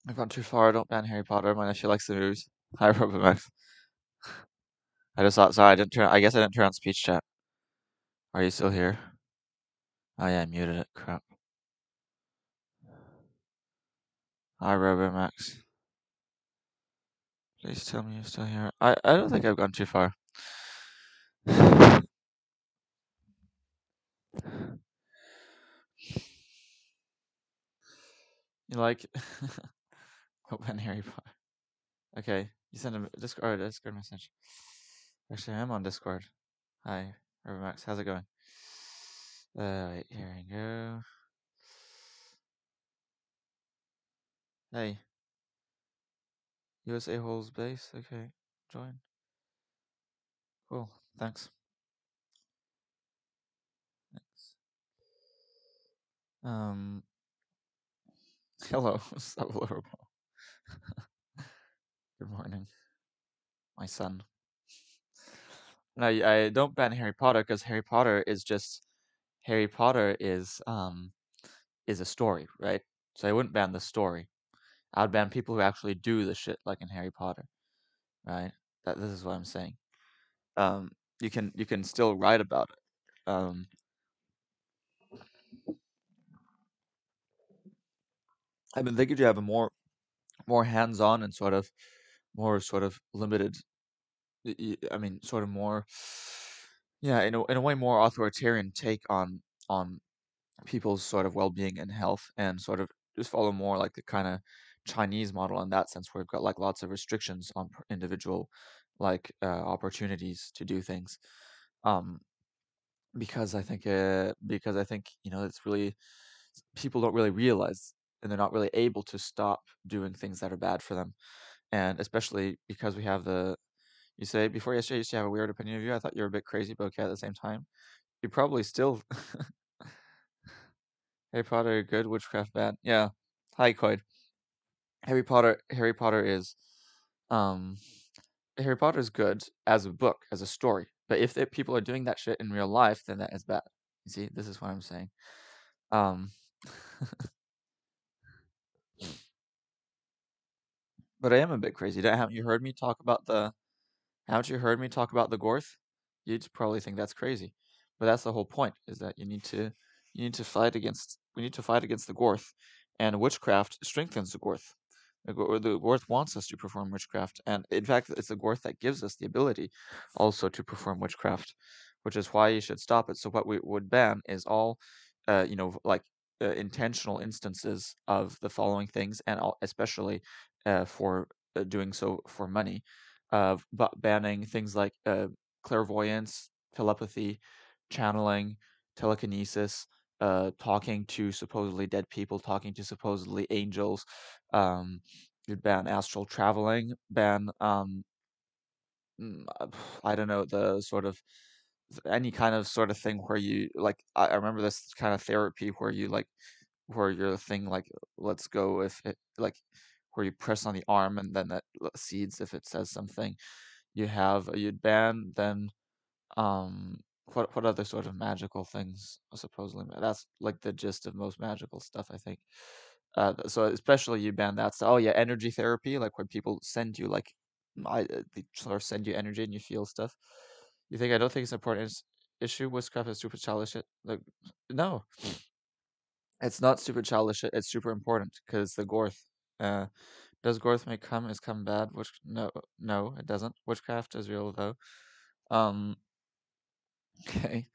I've gone too far. Don't ban Harry Potter. My nephew likes the movies. Hi, Robomax. I just thought. Sorry, I didn't turn. I guess I didn't turn on speech chat. Are you still here? Oh yeah, I muted it. Crap. Hi, Robomax. Please tell me you're still here. I don't think I've gone too far. You like open Harry Potter? Okay, you send a Discord message. Actually, I'm on Discord. Hi, Robomax. How's it going? Wait, here we go. Hey, USA holds base. Okay, join. Cool. Thanks. Thanks. Um, hello, Sublural. Good morning, my son. No, I don't ban Harry Potter because Harry Potter is a story, right? So I wouldn't ban the story. I would ban people who actually do the shit like in Harry Potter, right? This is what I'm saying. Um, you can still write about it. I've been thinking to have a more hands-on and sort of limited. I mean, sort of more, yeah, in a way more authoritarian take on people's sort of well-being and health, and sort of just follow more like the kind of Chinese model in that sense, where we've got like lots of restrictions on individual like opportunities to do things. Um, because I think it's really people don't really realize, and they're not really able to stop doing things that are bad for them, and especially because we have the you say before yesterday you used to have a weird opinion of you. I thought you were a bit crazy, but okay, at the same time, you probably still Harry Potter good, witchcraft bad. Yeah. Hi, Coid. Harry Potter is Um, Harry Potter is good as a book, as a story, but if people are doing that shit in real life, then that is bad. You see, this is what I'm saying. Um, but I am a bit crazy. Haven't you heard me talk about the Haven't you heard me talk about the Gorth? You'd probably think that's crazy, but that's the whole point: is that you need to fight against we need to fight against the Gorth, and witchcraft strengthens the Gorth. The Gorth wants us to perform witchcraft, and in fact, it's the Gorth that gives us the ability also to perform witchcraft, which is why you should stop it. So what we would ban is all, like intentional instances of the following things, and especially for doing so for money, but banning things like clairvoyance, telepathy, channeling, telekinesis, talking to supposedly dead people, talking to supposedly angels. Um, you'd ban astral traveling, ban I don't know, the sort of any kind of sort of thing where you like. I remember this kind of therapy where you like where your thing like let's go if it like where you press on the arm and then that seeds if it says something. You'd ban then what other sort of magical things supposedly that's like the gist of most magical stuff, I think. So especially you ban that. So oh yeah, energy therapy, like when people send you like they sort of send you energy and you feel stuff. You think I don't think it's an important issue? Witchcraft is super childish. Like no, it's not super childish. It's super important because the Gorth. Uh, does Gorth make cum? Is cum bad? Which no, no, it doesn't. Witchcraft is real though. Um, okay.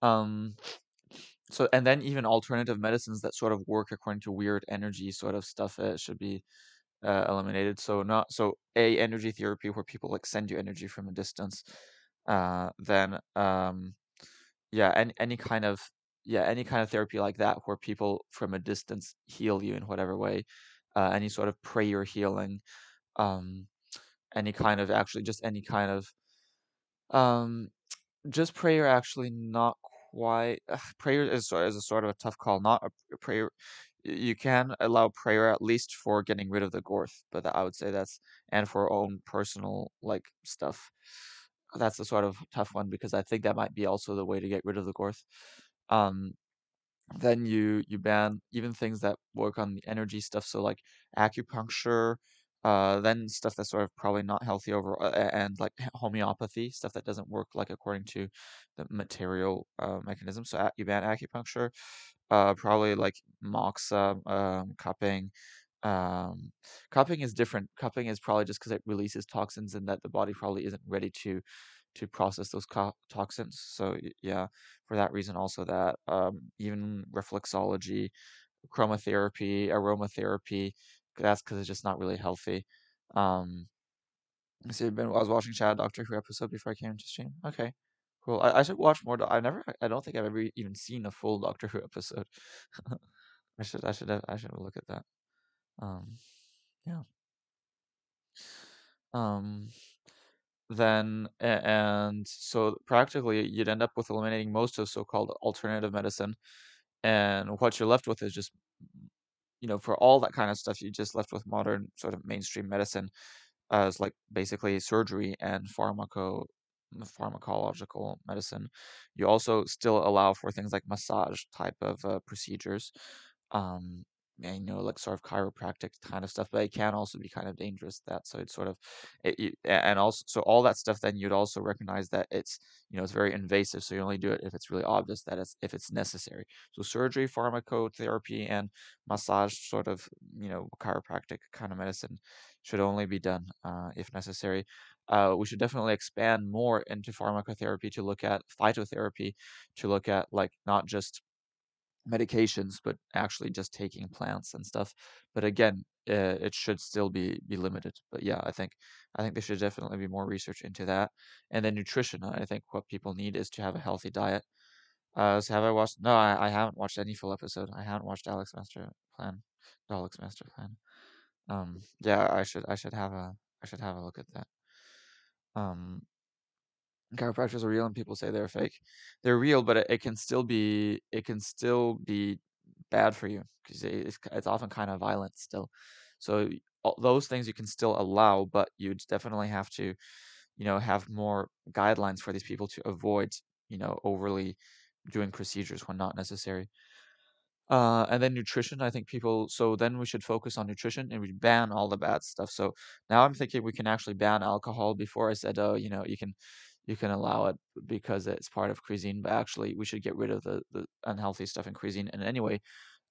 Um, so and then even alternative medicines that sort of work according to weird energy sort of stuff should be eliminated. So not so a energy therapy where people like send you energy from a distance. Then yeah, any kind of any kind of therapy like that where people from a distance heal you in whatever way. Any sort of prayer healing. Um, any kind of actually just any kind of um just prayer actually not quite. Prayer is a sort of a tough call. Not a prayer. You can allow prayer at least for getting rid of the Gorth, but I would say that's and for own personal like stuff. That's a sort of tough one because I think that might be also the way to get rid of the Gorth. Um, then you ban even things that work on the energy stuff, so like acupuncture, then stuff that's sort of probably not healthy over and like homeopathy, stuff that doesn't work like according to the material mechanism. So you ban acupuncture, probably like moxa, cupping. Um, Cupping is different. Cupping is probably just because it releases toxins and that the body probably isn't ready to process those toxins. So yeah, for that reason also that even reflexology, chromotherapy, aromatherapy, that's because it's just not really healthy. Um, so I was watching Chad Doctor Who episode before I came into stream. Okay, cool. I should watch more. I don't think I've ever even seen a full Doctor Who episode. I should look at that. Um, yeah. Um, then and so practically you'd end up with eliminating most of so-called alternative medicine, and what you're left with is just for all that kind of stuff you're just left with modern sort of mainstream medicine as like basically surgery and pharmacological medicine. You also still allow for things like massage type of procedures, um, and, like sort of chiropractic kind of stuff, but it can also be kind of dangerous. That so it's sort of and also so all that stuff. Then you'd also recognize that it's very invasive, so you only do it if it's really obvious that if it's necessary. So surgery, pharmacotherapy, and massage, sort of chiropractic kind of medicine should only be done if necessary. We should definitely expand more into pharmacotherapy to look at phytotherapy, to look at like not just medications, but actually just taking plants and stuff. But again, it should still be limited. But yeah, I think there should definitely be more research into that. And then nutrition. I think what people need is to have a healthy diet. So have I watched? No, I haven't watched any full episode. I haven't watched Plan, Dalek's Master Plan. Yeah, I should have a look at that. Um, Chiropractors are real and people say they're fake. They're real, but it can still be bad for you because it's often kind of violent still. So those things you can still allow, but you'd definitely have to, have more guidelines for these people to avoid, overly doing procedures when not necessary. And then nutrition, I think people, so then we should focus on nutrition and we ban all the bad stuff. So now I'm thinking we can actually ban alcohol. Before I said, oh, you can allow it because it's part of cuisine, but actually we should get rid of the unhealthy stuff in cuisine. And anyway,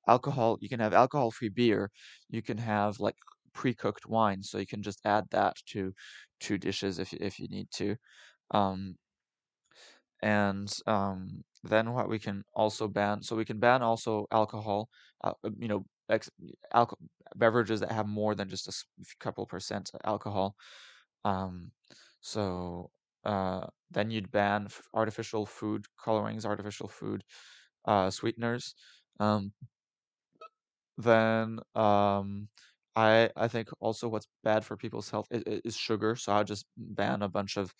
alcohol, you can have alcohol-free beer, you can have like pre-cooked wine, so you can just add that to dishes if you need to. Um, and then what we can also ban, so we can ban also alcohol, ex alco beverages that have more than just a couple percent alcohol. Um, so then you'd ban artificial food colorings, artificial food sweeteners. Um, then I think also what's bad for people's health is sugar. So I'll just ban a bunch of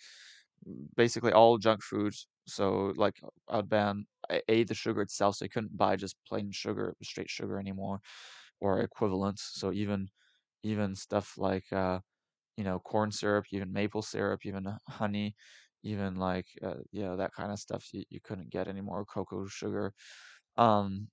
basically all junk foods. So like I'd ban the sugar itself, so you couldn't buy just plain sugar, straight sugar anymore, or equivalents. So even stuff like corn syrup, even maple syrup, even honey, even like that kind of stuff you couldn't get anymore, cocoa sugar. Um,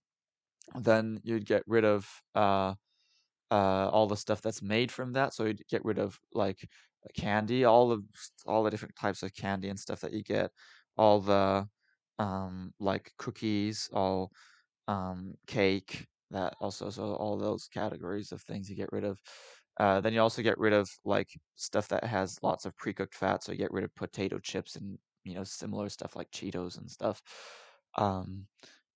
then you'd get rid of all the stuff that's made from that. So you'd get rid of like candy, all the different types of candy and stuff that you get, all the like cookies, all cake, that also, so all those categories of things you get rid of. Then you also get rid of like stuff that has lots of pre-cooked fat. So you get rid of potato chips and similar stuff like Cheetos and stuff. Um,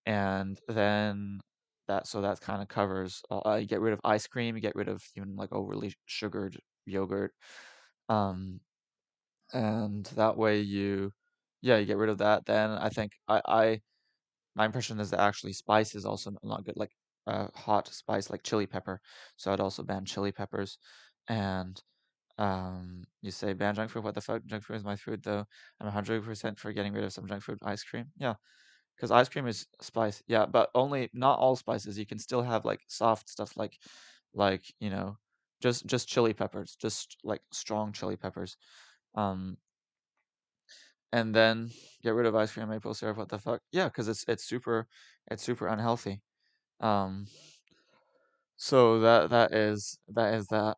and then that kind of covers you get rid of ice cream, you get rid of even like overly sugared yogurt. Um, and that way you get rid of that. Then I think my impression is that actually spice is also not good, like hot spice like chili pepper. So I'd also ban chili peppers. And you say ban junk food. What the fuck? Junk food is my food, though. I'm 100% for getting rid of some junk food. Ice cream, yeah, because ice cream is spice, yeah, but only not all spices. You can still have like soft stuff like just chili peppers, just like strong chili peppers. Um, and then get rid of ice cream, maple syrup. What the fuck? Yeah, because it's super unhealthy. Um, so that is that.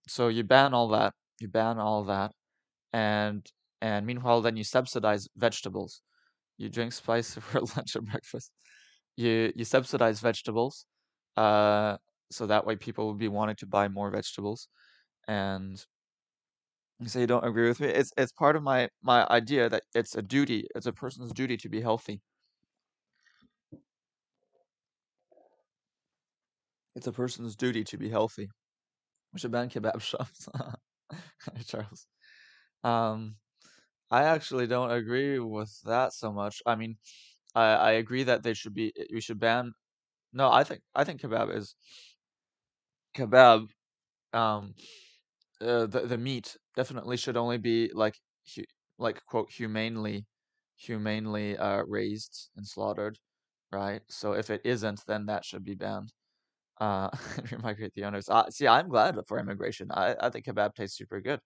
So you ban all that. You ban all that, and and meanwhile, then you subsidize vegetables. You drink spice for lunch and breakfast. You subsidize vegetables, uh, so that way people will be wanting to buy more vegetables. And you say you don't agree with me. It's part of my idea that it's a duty. It's a person's duty to be healthy. It's a person's duty to be healthy. We should ban kebab shops. Charles. Um, I actually don't agree with that so much. I mean, I agree that they should be. We should ban. No, I think kebab. Um, the meat definitely should only be like hu like quote humanely raised and slaughtered, right? So if it isn't, then that should be banned. Remigrate the owners. See, I'm glad for immigration. I think kebab tastes super good.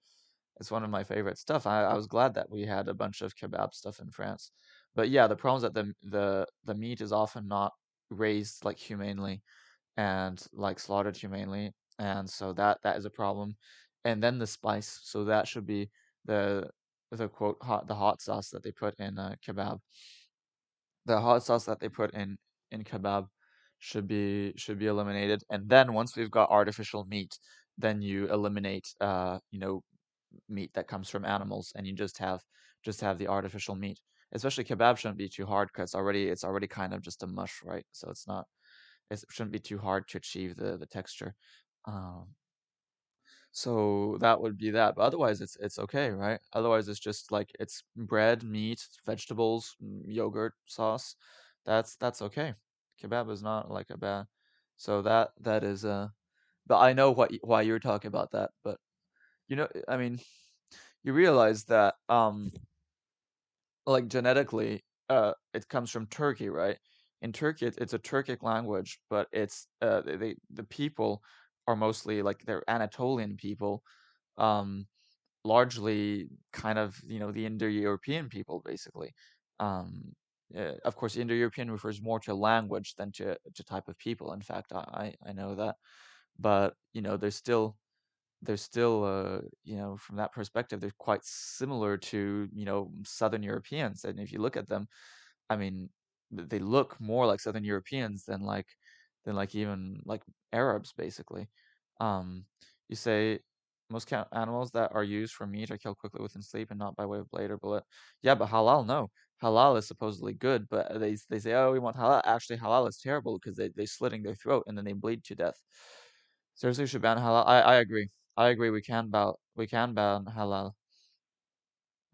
It's one of my favorite stuff. I was glad that we had a bunch of kebab stuff in France. But yeah, the problem is that the meat is often not raised like humanely and like slaughtered humanely, and so that is a problem. And then the spice, so that should be the the hot sauce that they put in kebab. The hot sauce that they put in kebab should be eliminated. And then once we've got artificial meat, then you eliminate meat that comes from animals, and you just have the artificial meat. Especially kebab shouldn't be too hard because it's already kind of just a mush, right? So it shouldn't be too hard to achieve the texture. Um, so that would be that. But otherwise, it's okay, right? Otherwise, it's just like it's bread, meat, vegetables, yogurt, sauce. That's okay. Kebab is not like a bad. So that is But I know why you're talking about that. But I mean, you realize that like genetically, it comes from Turkey, right? In Turkey, it's a Turkic language, but the people are mostly like they're Anatolian people, um, largely kind of, the Indo-European people, basically. Um, of course, Indo-European refers more to language than to type of people. In fact, I know that, but they're still from that perspective they're quite similar to Southern Europeans, and if you look at them, I mean, they look more like Southern Europeans than like even like Arabs, basically. Um, you say most animals that are used for meat are killed quickly within sleep and not by way of blade or bullet. Yeah, but halal, no. Halal is supposedly good, but they say, oh, we want halal. Actually, halal is terrible because they slitting their throat and then they bleed to death. Seriously, we should ban halal. I agree. I agree. We can ban halal.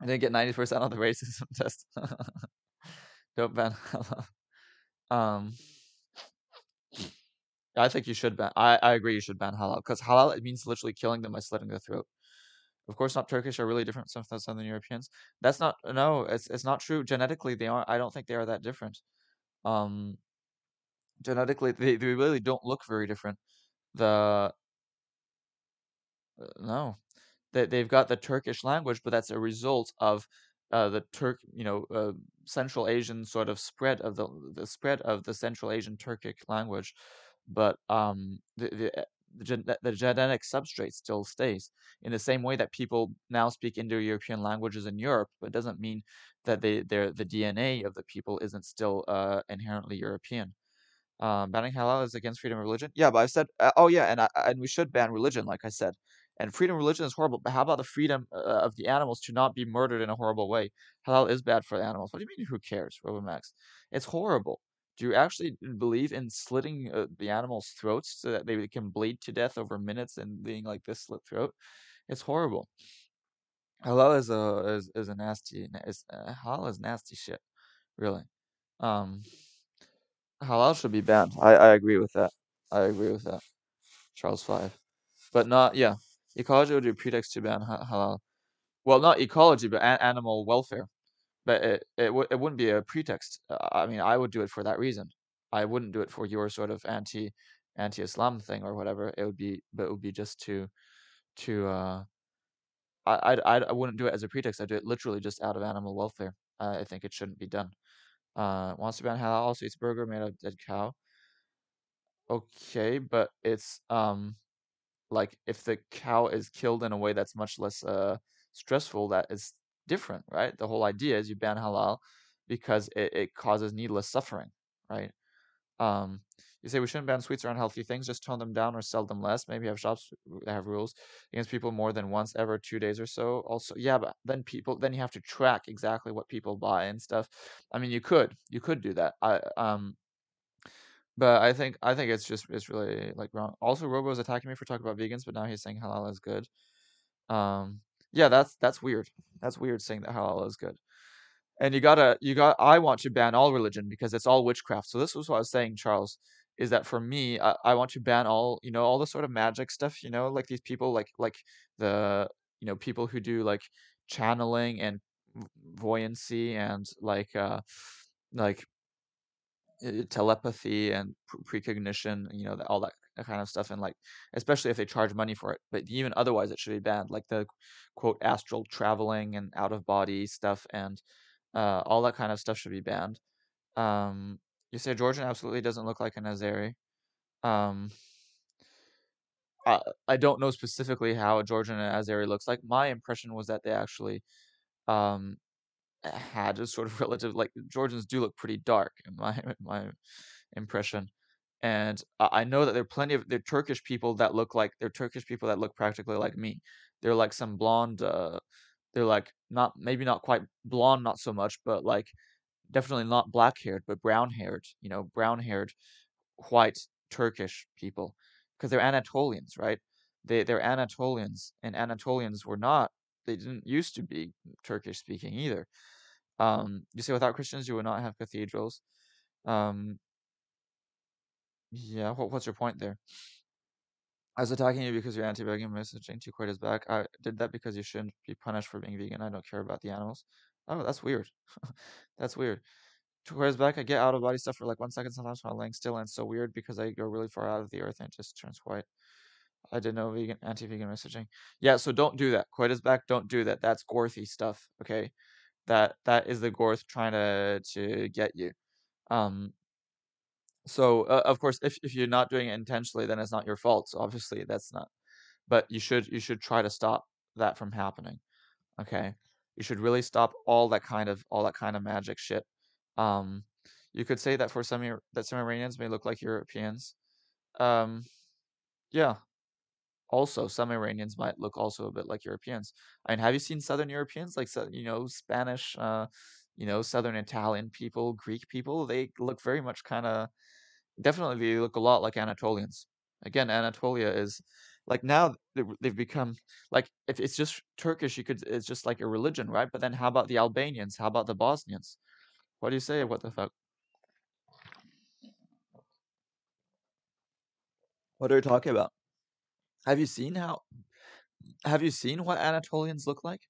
I didn't get 90% on the racism test. Don't ban halal. Um, I think you should ban. I agree. You should ban halal because halal, it means literally killing them by slitting their throat. Of course, not Turkish are really different from Southern Europeans. That's not no. It's not true. Genetically, they are. I don't think they are that different. Um, genetically, they really don't look very different. The No. They've got the Turkish language, but that's a result of Central Asian sort of spread of the spread of the Central Asian Turkic language, but the genetic substrate still stays in the same way that people now speak Indo-European languages in Europe, but it doesn't mean that the DNA of the people isn't still inherently European. Banning halal is against freedom of religion. Yeah, but I said, oh yeah, and we should ban religion, like I said. And freedom of religion is horrible. But how about the freedom of the animals to not be murdered in a horrible way? Halal is bad for the animals. What do you mean? Who cares, Robomax? It's horrible. Do you actually believe in slitting the animals' throats so that they can bleed to death over minutes and being like this slit throat? It's horrible. Halal is a nasty. Halal is nasty shit, really. Um, Halal should be banned. I agree with that. I agree with that. Charles Five. But not, yeah. Ecology would be a pretext to ban halal. Well, not ecology, but animal welfare. But it wouldn't be a pretext. I mean, I would do it for that reason. I wouldn't do it for your sort of anti-Islam thing or whatever. But it would be just to I wouldn't do it as a pretext. I'd do it literally just out of animal welfare. I think it shouldn't be done. Wants to ban halal also eats burger made of dead cow. Okay, but it's like if the cow is killed in a way that's much less stressful, that is different, right? The whole idea is you ban halal because it causes needless suffering, right? Um, you say we shouldn't ban sweets or unhealthy things, just tone them down or sell them less. Maybe have shops that have rules against people more than once every 2 days or so. Also, yeah, but then you have to track exactly what people buy and stuff. I mean, you could do that. But I think it's really like wrong. Also, Robo is attacking me for talking about vegans, but now he's saying halal is good. Um, yeah, that's weird. That's weird saying that halal is good. And I want to ban all religion because it's all witchcraft. So this was what I was saying, Charles, is that for me, I want to ban all the sort of magic stuff, like these people like the people who do like channeling and voyancy and like telepathy and precognition, all that kind of stuff, and like especially if they charge money for it. But even otherwise, it should be banned, like the quote astral traveling and out of body stuff, and all that kind of stuff should be banned. Um, you say Georgian absolutely doesn't look like an Azeri. Um, I don't know specifically how a Georgian and Azeri looks like. My impression was that they actually um had a sort of relative, like Georgians do look pretty dark in my impression. And I know that there are Turkish people that look like they're Turkish people that look practically like me. They're like some blonde. They're like not maybe not quite blonde, not so much, but like definitely not black haired, but brown haired. Brown haired, white Turkish people, because they're Anatolians, right? They're Anatolians, and Anatolians were not. They didn't used to be Turkish speaking either. You say without Christians you would not have cathedrals. Um, yeah. What's your point there? I was attacking you because you're anti-vegan messaging. Two quarters back. I did that because you shouldn't be punished for being vegan. I don't care about the animals. Oh, that's weird. That's weird. 2 quarters back, I get out of body stuff for like 1 second sometimes while laying still, and it's so weird because I go really far out of the earth and it just turns white. I didn't know vegan anti-vegan messaging. Yeah, so don't do that. Quit is back. Don't do that. That's Gorthy stuff. Okay, that is the Gorth trying to get you. Um, so of course, if you're not doing it intentionally, then it's not your fault. So obviously that's not. But you should try to stop that from happening. Okay, you should really stop all that kind of magic shit. Um, you could say that for some Iranians may look like Europeans. Um, yeah. Also, some Iranians might look also a bit like Europeans. I mean, have you seen Southern Europeans, like Spanish, Southern Italian people, Greek people? They look very much kind of definitely they look a lot like Anatolians. Again, Anatolia is like now they've become like if it's just Turkish, it's just like a religion, right? But then how about the Albanians? How about the Bosnians? What do you say? What the fuck? What are you talking about? Have you seen how Have you seen what Anatolians look like?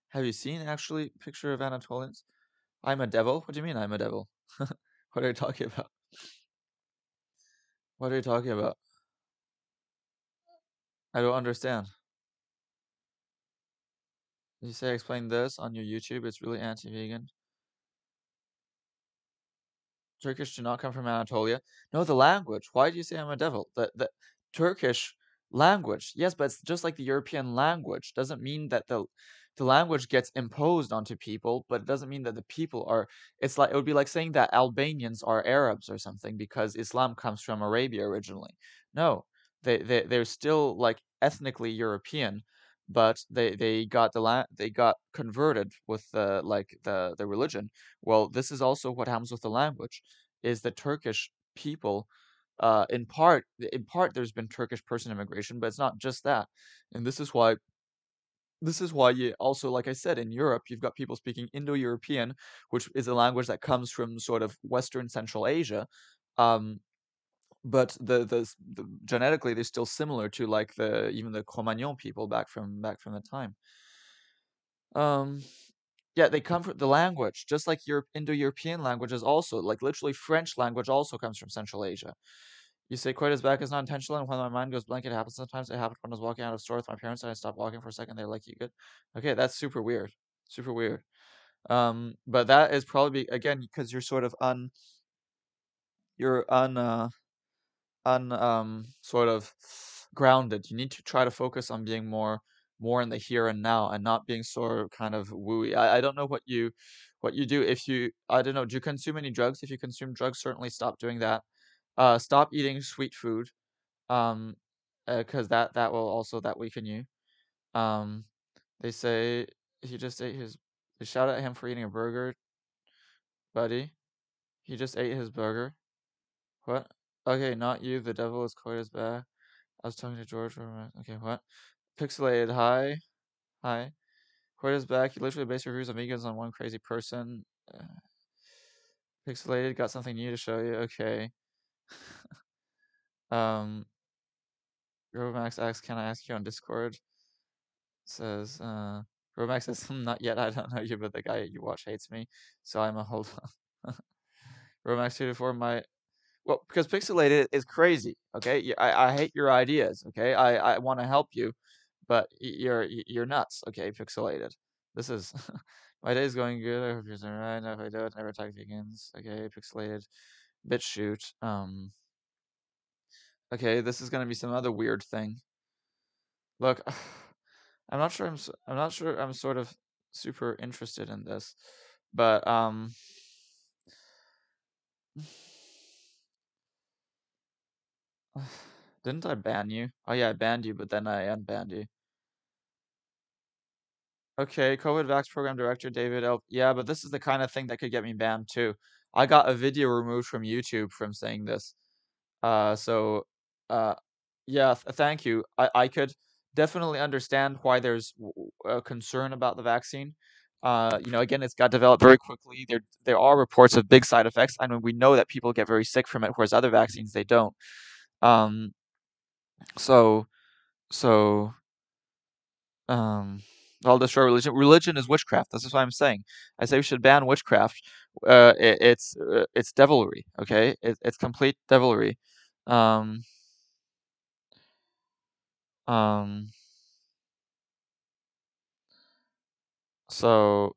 Have you seen actually picture of Anatolians? I'm a devil? What do you mean I'm a devil? What are you talking about? What are you talking about? I don't understand. You say explain this on your YouTube, it's really anti-vegan. Turkish do not come from Anatolia. No, the language. Why do you say I'm a devil? The Turkish language. Yes, but it's just like the European language. Doesn't mean that the language gets imposed onto people, but it doesn't mean that the people are. It's like it would be like saying that Albanians are Arabs or something because Islam comes from Arabia originally. No, they're still like ethnically European, but they got converted with the religion. Well, this is also what happens with the language is the Turkish people in part there's been Turkish person immigration, but it's not just that. And this is why you also, like I said, in Europe, you've got people speaking Indo-European, which is a language that comes from sort of Western Central Asia. Um, but the genetically they're still similar to like the even the Cro-Magnon people back from the time. Um, Yeah, they come from the language, just like Europe, Indo-European languages also, like literally French language also comes from Central Asia. You say quite as back is not intentional, and when my mind goes blank, it happens sometimes. It happened when I was walking out of store with my parents, and I stopped walking for a second. They're like, "You good?" Okay, that's super weird, super weird. But that is probably again because you're sort of grounded. You need to try to focus on being more in the here and now and not being sort of kind of wooey. I don't know what you do if you I don't know, do you consume any drugs? If you consume drugs, certainly stop doing that. Stop eating sweet food. Um, because that will also that weaken you. Um, they say he just ate his they shout at him for eating a burger, buddy. He just ate his burger. What? Okay, not you. The devil is quite as bad. I was talking to George for a minute. Okay, what? Pixelated, hi. Hi. Quite is back. You literally base reviews of vegans on one crazy person. Pixelated, got something new to show you. Okay. Um, Romax asks, can I ask you on Discord? Says, Romax says, not yet, I don't know you, but the guy you watch hates me, so I'm a hold on. Romax 2 to 4 might, well, because Pixelated is crazy, okay? I hate your ideas, okay? I want to help you, but you're nuts, okay? Pixelated. This is my day is going good. I hope you're doing right. Now if I do it, never attack vegans. Okay, Pixelated. BitChute. Okay, this is gonna be some other weird thing. Look, I'm not sure I'm sort of super interested in this, but didn't I ban you? Oh yeah, I banned you, but then I unbanned you. Okay, COVID Vax Program Director David L. Yeah, but this is the kind of thing that could get me banned too. I got a video removed from YouTube from saying this. So, uh, yeah, thank you. I could definitely understand why there's a concern about the vaccine. Again, it's got developed very quickly. There are reports of big side effects. I mean, we know that people get very sick from it, whereas other vaccines they don't. Um, so so um, I'll destroy religion. Religion is witchcraft. This is what I'm saying. I say we should ban witchcraft. It's devilry. Okay, it's complete devilry. Um, Um, so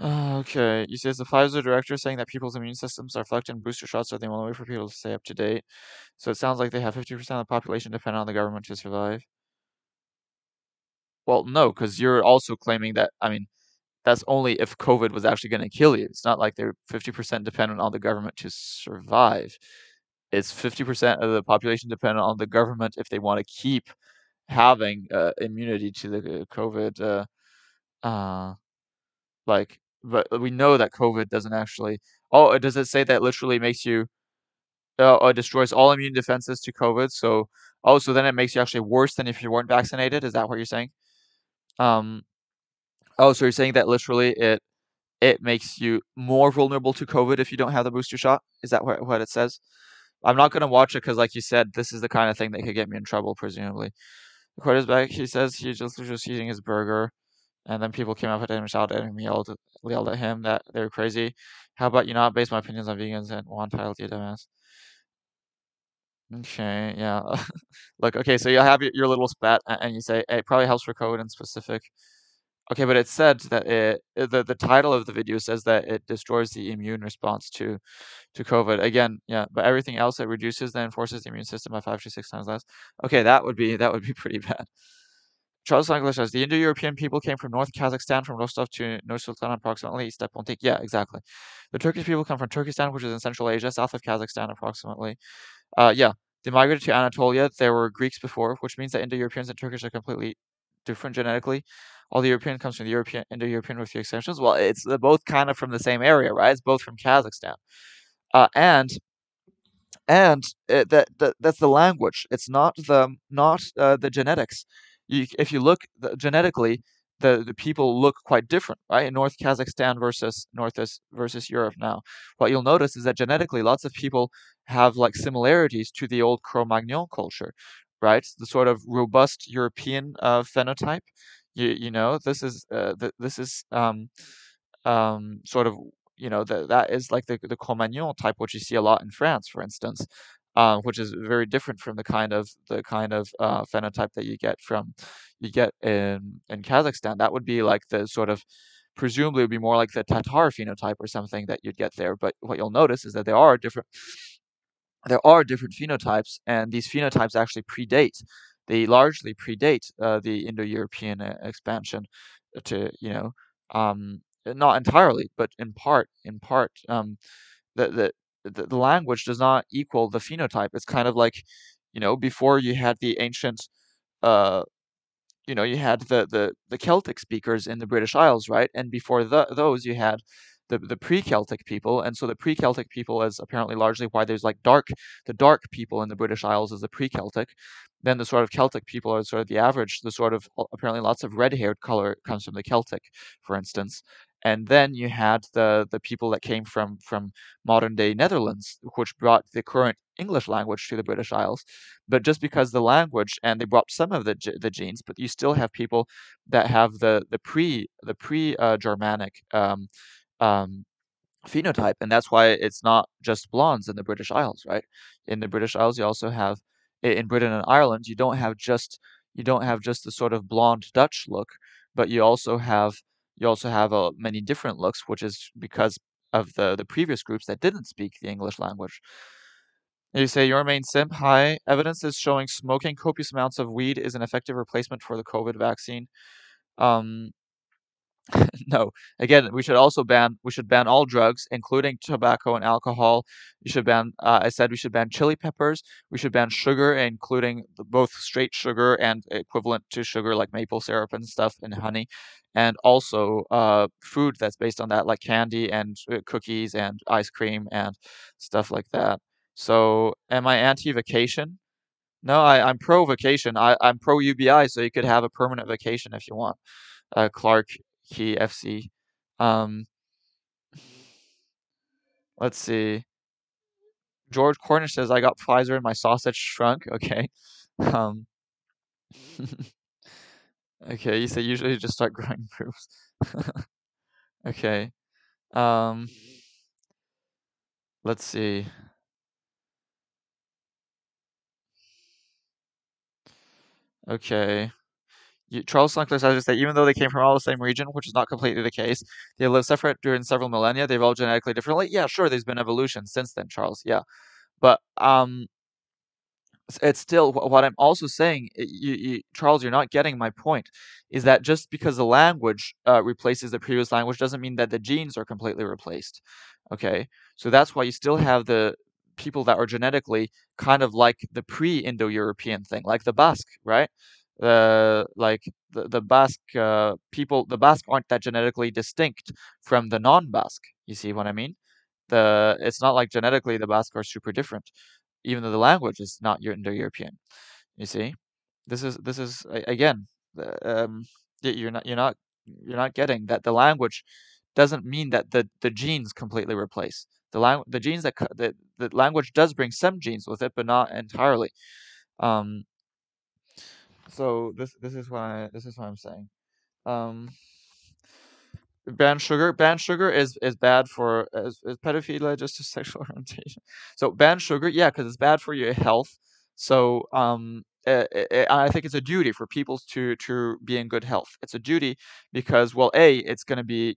okay, you see, as the Pfizer director saying that people's immune systems are reflected in booster shots are the only way for people to stay up to date. So it sounds like they have 50% of the population dependent on the government to survive. Well, no, because you're also claiming that, I mean, that's only if COVID was actually going to kill you. It's not like they're 50% dependent on the government to survive. It's 50% of the population dependent on the government if they want to keep having immunity to the COVID. Uh, but we know that COVID doesn't actually. Oh, does it say that literally makes you destroys all immune defenses to COVID? So, oh, so then it makes you actually worse than if you weren't vaccinated. Is that what you're saying? Um, oh, so you're saying that literally it makes you more vulnerable to COVID if you don't have the booster shot? Is that what it says? I'm not gonna watch it because, like you said, this is the kind of thing that could get me in trouble, presumably. The quarterback, he says he just was just eating his burger, and then people came up at him and shouted at him, yelled at him that they were crazy. How about you not base my opinions on vegans and one title, you dumbass? Okay, yeah. Look, okay, so you have your little spat, and you say it probably helps for code in specific. Okay, but it said that the title of the video says that it destroys the immune response to COVID. Again, yeah, but everything else it reduces then forces the immune system by 5 to 6 times less. Okay, that would be pretty bad. Charles English says the Indo-European people came from North Kazakhstan, from Rostov to Nur-Sultan, approximately Stepantik. Yeah, exactly. The Turkish people come from Turkestan, which is in Central Asia, south of Kazakhstan, approximately. Yeah, they migrated to Anatolia. There were Greeks before, which means that Indo-Europeans and Turkish are completely different genetically. All the European comes from the European Indo-European with few exceptions. Well, it's both kind of from the same area, right? It's both from Kazakhstan. And that's the language. It's not the genetics. If you look genetically, the people look quite different, right? In North Kazakhstan versus Europe now. What you'll notice is that genetically, lots of people have like similarities to the old Cro-Magnon culture, right? The sort of robust European phenotype. You know, this is sort of that is like the Cro-Magnon type, which you see a lot in France, for instance, which is very different from the kind of phenotype that you get in Kazakhstan. That would be like the sort of presumably would be more like the Tatar phenotype or something that you'd get there. But what you'll notice is that there are different phenotypes, and these phenotypes actually predate. They largely predate the Indo-European expansion to, not entirely, but in part. The, the language does not equal the phenotype. It's kind of like, before you had the ancient uh, you had the Celtic speakers in the British Isles, right? And before those, you had the pre-Celtic people, and so the pre-Celtic people is apparently largely why there's like the dark people in the British Isles is the pre-Celtic. Then the sort of Celtic people are sort of the average. The sort of apparently lots of red-haired color comes from the Celtic, for instance. And then you had the people that came from modern day Netherlands, which brought the current English language to the British Isles. But just because the language and they brought some of the genes, but you still have people that have the pre Germanic um, phenotype, and that's why it's not just blondes in the British Isles, right? In the British Isles, you also have in Britain and Ireland, you don't have just the sort of blonde Dutch look, but you also have many different looks, which is because of the previous groups that didn't speak the English language. You say your main simp. Hi. Evidence is showing smoking copious amounts of weed is an effective replacement for the COVID vaccine. Um, no. Again, we should ban all drugs, including tobacco and alcohol. I said we should ban chili peppers. We should ban sugar, including both straight sugar and equivalent to sugar like maple syrup and stuff and honey. And also food that's based on that, like candy and cookies and ice cream and stuff like that. So, am I anti-vacation? No, I'm pro vacation. I'm pro UBI, so you could have a permanent vacation if you want. Clark Key FC. Um, let's see. George Cornish says I got Pfizer and my sausage shrunk. Okay. Um, Okay, you say usually just start growing proofs. Okay. Um, let's see. Okay. Charles Slinkler says that even though they came from all the same region, which is not completely the case, they lived separate during several millennia. They evolved genetically differently. Yeah, sure, there's been evolution since then, Charles. Yeah, but it's still what I'm also saying. Charles, you're not getting my point. Is that just because the language replaces the previous language doesn't mean that the genes are completely replaced. Okay, so that's why you still have the people that are genetically kind of like the pre-Indo-European thing, like the Basque, right? Like the Basque people, the Basque aren't that genetically distinct from the non-Basque. You see what I mean? It's not like genetically the Basque are super different, even though the language is not Indo-European. You see, again, you're not getting that the language doesn't mean that the genes completely replace the genes the language does bring some genes with it, but not entirely. Um, so this is what I'm saying. Um, ban sugar is bad for is pedophilia just a sexual orientation? So ban sugar, yeah, because it's bad for your health. So I think it's a duty for people to be in good health. It's a duty because, well, it's going to be,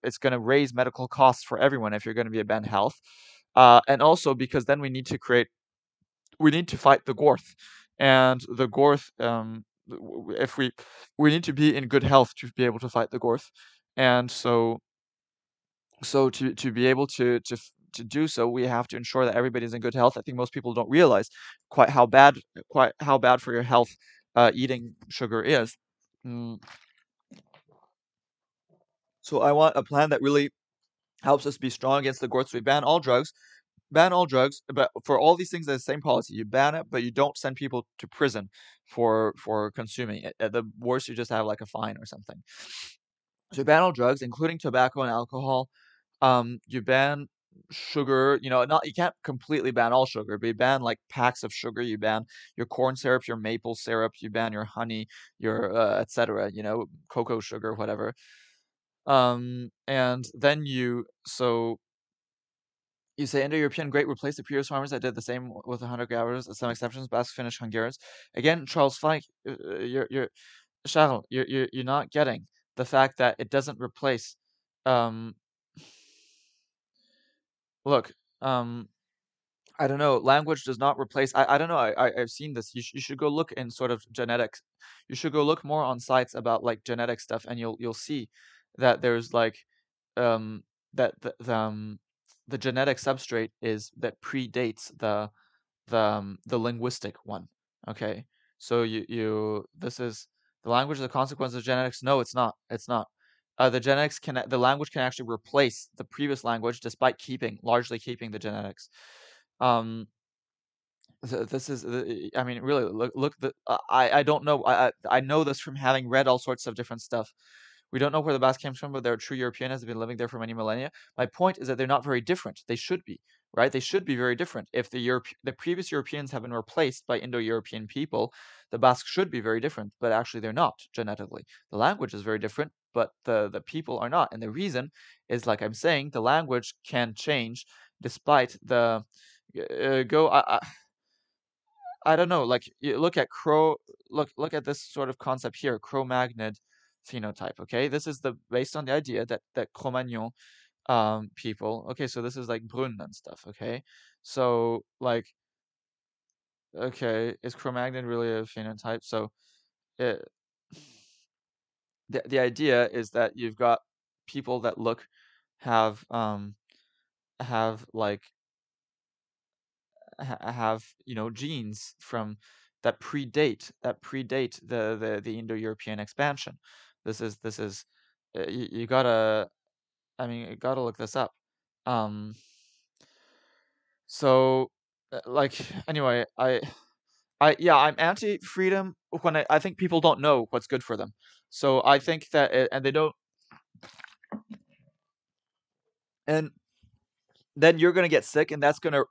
it's going to raise medical costs for everyone if you're going to be a banned health, and also because then we need to fight the Gorth, and the Gorth, if we need to be in good health to be able to fight the Gorth, and so to be able to do so, we have to ensure that everybody's in good health. I think most people don't realize quite how bad for your health eating sugar is. Mm, So I want a plan that really helps us be strong against the Gorth. So we ban all drugs, but for all these things, there's the same policy. You ban it, but you don't send people to prison for consuming it. At the worst, you just have like a fine or something. So you ban all drugs, including tobacco and alcohol. You ban sugar. Not you can't completely ban all sugar, but you ban like packs of sugar. You ban your corn syrup, your maple syrup. You ban your honey, your etc. Cocoa sugar, whatever. And then you say Indo-European great replace the previous farmers that did the same with the hunter-gatherers, with some exceptions, Basque, Finnish, Hungarians. Again, Charles Fike, Charles, you're not getting the fact that it doesn't replace. Um, look, I don't know. Language does not replace. I don't know. I've seen this. You should go look in sort of genetics. You should go look more on sites about like genetic stuff, and you'll see that there's like um that the genetic substrate is that predates the linguistic one. Okay, so this is the language is the consequence of genetics. No, it's not. It's not. The language can actually replace the previous language despite largely keeping the genetics. Um, this is, I mean, really, look. I don't know. I know this from having read all sorts of different stuff. We don't know where the Basque came from, but they're true Europeans, have been living there for many millennia. My point is that they're not very different. They should be, right? They should be very different. If the previous Europeans have been replaced by Indo-European people, the Basques should be very different, but actually they're not genetically. The language is very different, but the people are not. And the reason is, like I'm saying, the language can change despite the go. I don't know. Like you look at look at this sort of concept here, Cro-Magnon phenotype. Okay, this is the based on the idea that Cro-Magnon people. Okay, so this is like Brun and stuff. Okay, so like okay, is Cro-Magnon really a phenotype? So it, the idea is that you've got people that have have like have genes from that predate the Indo-European expansion. This is you gotta, I mean, you gotta look this up. Um, so like anyway, yeah, I'm anti-freedom when I think people don't know what's good for them. So I think that and they don't, and then you're gonna get sick, and that's gonna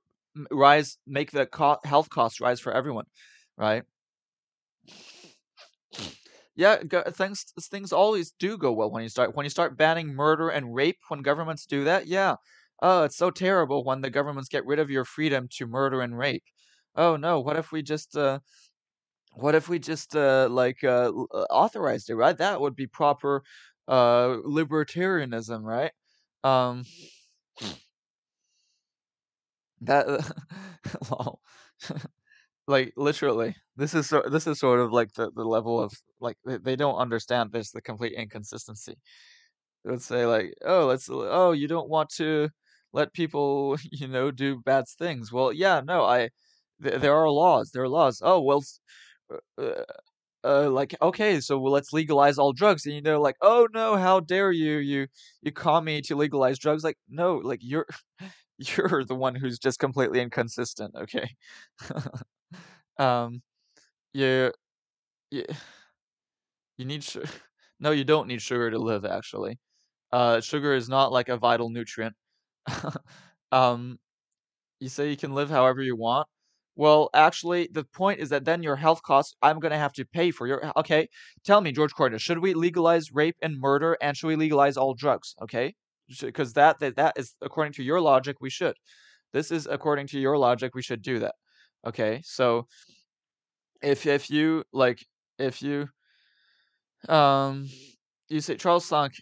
make the health costs rise for everyone, right? Yeah, things always do go well when you start banning murder and rape when governments do that. Yeah. Oh, it's so terrible when the governments get rid of your freedom to murder and rape. Oh no, what if we just authorized it, right? That would be proper libertarianism, right? Um that lol. Like literally. This is sort of like the level of like they don't understand this the complete inconsistency. Let's say like, oh, you don't want to let people, do bad things. Well, yeah, no, there are laws. There are laws. Oh, well, uh, uh, like, okay, so well, let's legalize all drugs. And like, oh no, how dare you? You call me to legalize drugs? Like, no, like you're the one who's just completely inconsistent. Okay. Um, you you you need no, you don't need sugar to live, actually. Sugar is not like a vital nutrient. Um, you say you can live however you want. Well, actually, the point is that then your health costs, I'm gonna have to pay for your. Okay, tell me, George Cordes, should we legalize rape and murder, and should we legalize all drugs? Okay, because that is according to your logic, we should. This is according to your logic, we should do that. Okay, so if you like, if you um, you say Charles, like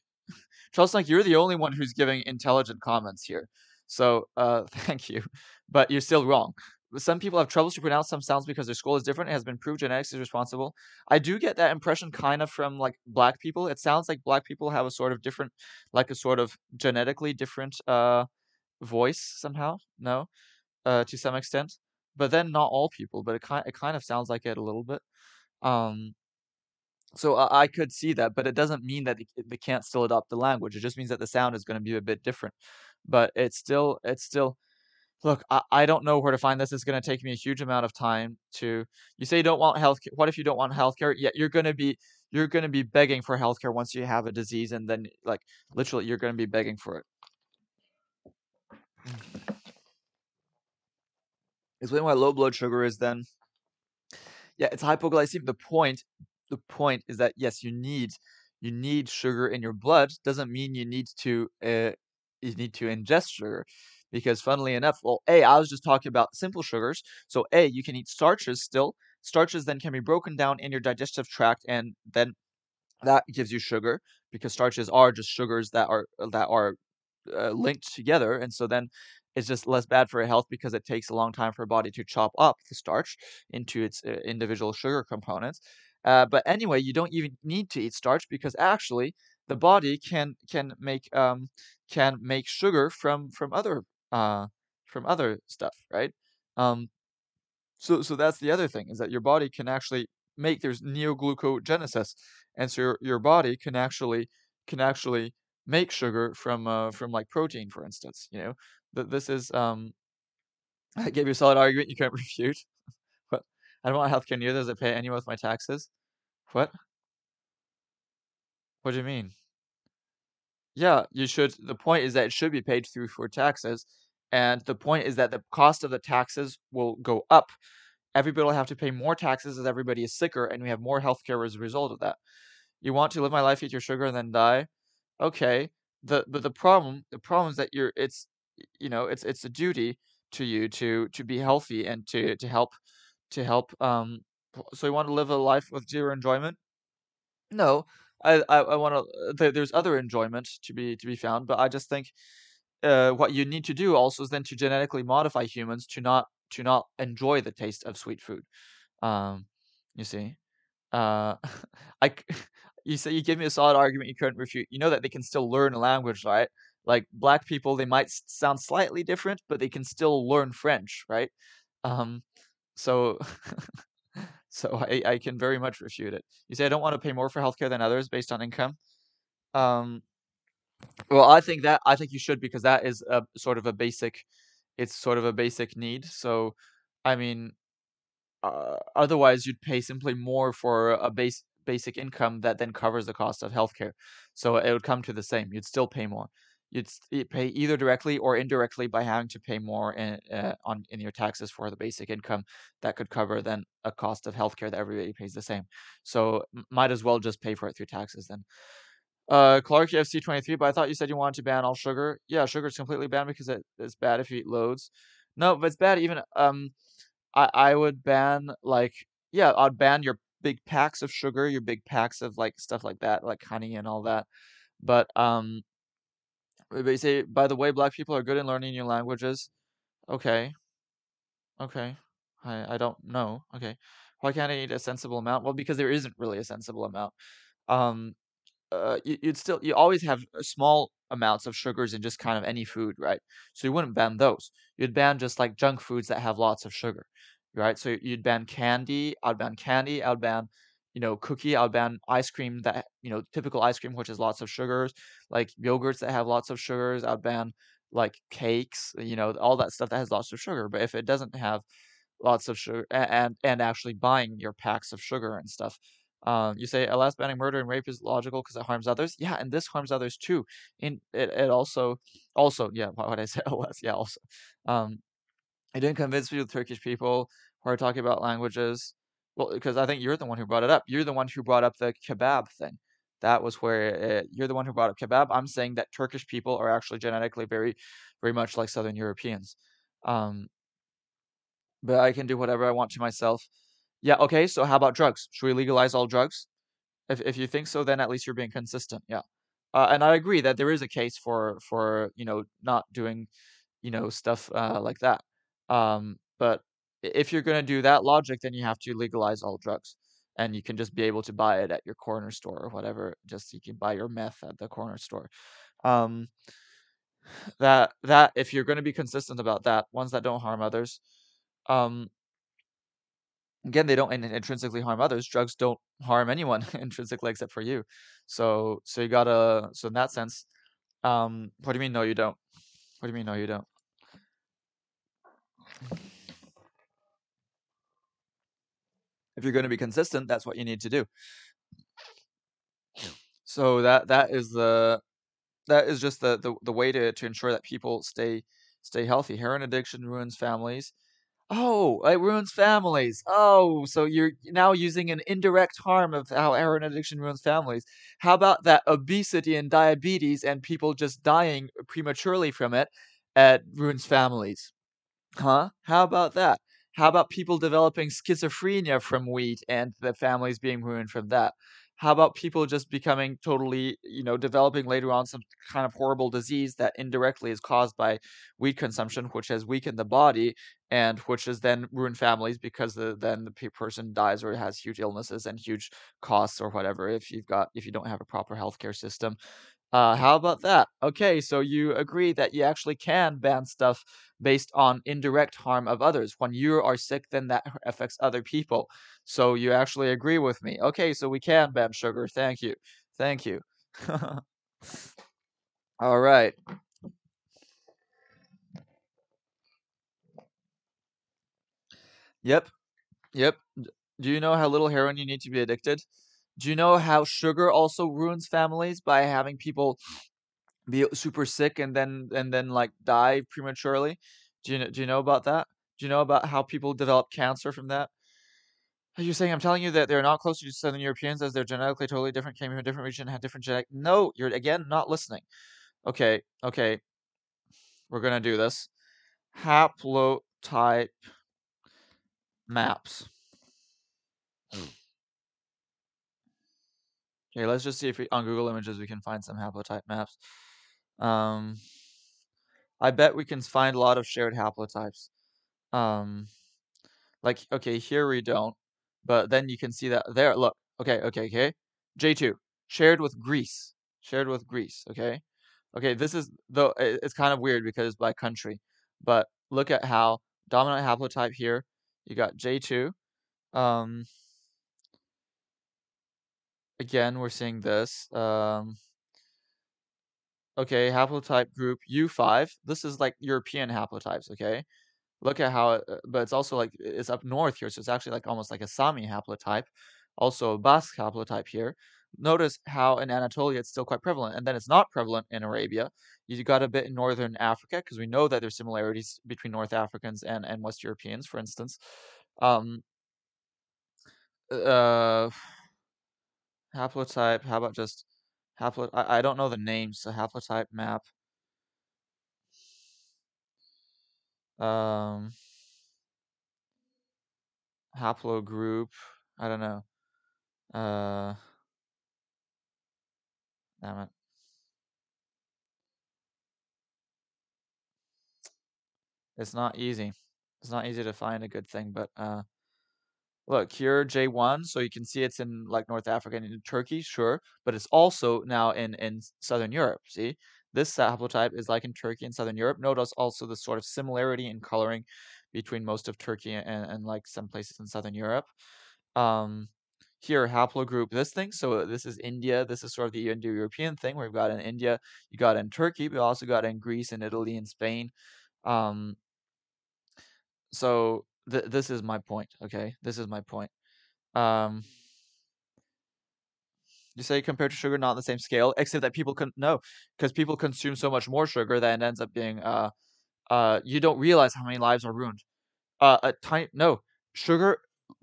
you're the only one who's giving intelligent comments here. So, thank you. But you're still wrong. Some people have troubles to pronounce some sounds because their skull is different. It has been proved genetics is responsible. I do get that impression kind of from like black people. It sounds like black people have a sort of different, like a sort of genetically different voice somehow. No, to some extent. But then not all people. But it kind of sounds like it a little bit. Um, so I could see that, but it doesn't mean that they can't still adopt the language. It just means that the sound is going to be a bit different. But it's still. Look, I don't know where to find this. It's going to take me a huge amount of time to. You say you don't want health. What if you don't want healthcare? Yeah, you're going to be begging for healthcare once you have a disease, and then like literally you're going to be begging for it. Explain why low blood sugar is then. Yeah, it's hypoglycemia. The point is that yes, you need sugar in your blood. Doesn't mean you need to ingest sugar, because funnily enough, well, I was just talking about simple sugars. So you can eat starches still. Starches then can be broken down in your digestive tract, and then that gives you sugar, because starches are just sugars that are linked together, and so then it's just less bad for your health because it takes a long time for a body to chop up the starch into its individual sugar components. But anyway, you don't even need to eat starch, because actually the body can make sugar uh, from other stuff, right? Um, so that's the other thing, is that your body can actually there's neoglucogenesis, and so your body can actually make sugar from like protein, for instance. That this is I gave you a solid argument you can't refute. What? I don't want healthcare neither. Does it pay anyone with my taxes? What? What do you mean? Yeah, you should. The point is that it should be paid through for taxes, and the point is that the cost of the taxes will go up. Everybody will have to pay more taxes as everybody is sicker, and we have more healthcare as a result of that. You want to live my life, eat your sugar, and then die? Okay. But the problem is that it's a duty to you to be healthy and to help. So you want to live a life with zero enjoyment? No, I want to. There's other enjoyment to be found, but I just think what you need to do also is then to genetically modify humans to not enjoy the taste of sweet food. Um, you see, uh, I, c- you say you give me a solid argument you couldn't refute. You know that they can still learn a language, right? Like black people, they might sound slightly different, but they can still learn French, right? Um, so, so I can very much refute it. You say I don't want to pay more for healthcare than others based on income. Um, well, I think you should, because that is a sort of a basic, it's sort of a basic need. So, I mean, otherwise you'd pay simply more for a basic income that then covers the cost of healthcare. So it would come to the same. You'd still pay more. you'd pay either directly or indirectly by having to pay more in your taxes for the basic income that could cover then a cost of healthcare that everybody pays the same. So might as well just pay for it through taxes then. Clark FC 23, but I thought you said you wanted to ban all sugar. Yeah, sugar is completely banned because it's bad if you eat loads. No, but it's bad even I would ban like yeah, I'd ban your big packs of sugar, your big packs of like stuff like that, like honey and all that. But they say by the way, black people are good in learning new languages. Okay, okay. I don't know. Okay. Why can't I eat a sensible amount? Well, because there isn't really a sensible amount. Um you always have small amounts of sugars in just kind of any food, right? So you wouldn't ban those. You'd ban just like junk foods that have lots of sugar, right? So you'd ban candy. I'd ban candy. I'd ban, cookie. I'd ban ice cream that, typical ice cream, which has lots of sugars, like yogurts that have lots of sugars. I'd ban like cakes, all that stuff that has lots of sugar. But if it doesn't have lots of sugar and actually buying your packs of sugar and stuff. You say LS banning murder and rape is logical because it harms others. Yeah, and this harms others too. It also yeah. Why would I say LS? Yeah, also. Um, it didn't convince me with Turkish people who are talking about languages. Well, because I think you're the one who brought it up. You're the one who brought up the kebab thing. That was where you're the one who brought up kebab. I'm saying that Turkish people are actually genetically very, very much like Southern Europeans. Um, but I can do whatever I want to myself. Yeah, okay, so how about drugs? Should we legalize all drugs? If you think so, then at least you're being consistent. Yeah. And I agree that there is a case for, not doing, stuff like that. But if you're going to do that logic, then you have to legalize all drugs. And you can just be able to buy it at your corner store or whatever. Just you can buy your meth at the corner store. Um, that if you're going to be consistent about that, ones that don't harm others, um, again, they don't intrinsically harm others. Drugs don't harm anyone intrinsically except for you. So you gotta. So in that sense, what do you mean? No, you don't. What do you mean? No, you don't. If you're going to be consistent, that's what you need to do. So that is just the way to ensure that people stay healthy. Heroin addiction ruins families. Oh, it ruins families. Oh, so you're now using an indirect harm of how heroin addiction ruins families. How about that obesity and diabetes and people just dying prematurely from it ruins families? Huh? How about that? How about people developing schizophrenia from weed and the families being ruined from that? How about people just becoming totally, developing later on some kind of horrible disease that indirectly is caused by weed consumption, which has weakened the body and which has then ruined families because then the person dies or has huge illnesses and huge costs or whatever if you don't have a proper healthcare system. How about that? Okay, so you agree that you actually can ban stuff based on indirect harm of others. When you are sick, then that affects other people. So you actually agree with me. Okay, so we can ban sugar. Thank you. Thank you. All right. Yep. Yep. Do you know how little heroin you need to be addicted? Do you know how sugar also ruins families by having people be super sick and then like die prematurely? Do you know about that? Do you know about how people develop cancer from that? Are you saying I'm telling you that they're not closer to Southern Europeans as they're genetically totally different, came from a different region, had different genetic? No, you're again not listening. Okay, okay, we're gonna do this. Haplotype maps. Okay, let's just see if on Google Images we can find some haplotype maps. Um, I bet we can find a lot of shared haplotypes. Um, like okay, here we don't, but then you can see that there. Look, okay, okay, okay. J2 shared with Greece, shared with Greece. Okay, okay. This is though it's kind of weird because it's by country, but look at how dominant haplotype here. You got J2. Um, again, we're seeing this. Okay, haplotype group U5. This is like European haplotypes. Okay, look at how but it's also like it's up north here, so it's actually like almost like a Sami haplotype. also a Basque haplotype here. Notice how in Anatolia it's still quite prevalent, and then it's not prevalent in Arabia. You got a bit in Northern Africa, because we know that there's similarities between North Africans and West Europeans, for instance. Um, uh, Haplotype, how about just I don't know the names, so haplotype map. Um, Haplogroup, I don't know. Uh, Damn it. It's not easy. It's not easy to find a good thing, but look, here J1, so you can see it's in like North Africa and in Turkey, sure, but it's also now in Southern Europe. See, this haplotype is like in Turkey and Southern Europe. Notice also the sort of similarity in coloring between most of Turkey and like some places in Southern Europe. Um, Here haplogroup this thing. So this is India. This is sort of the Indo-European thing where we've got in India, you got in Turkey, but also got in Greece and Italy and Spain. Um, so this is my point. Okay, this is my point. Um, you say compared to sugar, not on the same scale, except that people can no, because people consume so much more sugar that it ends up being you don't realize how many lives are ruined. A tiny no sugar.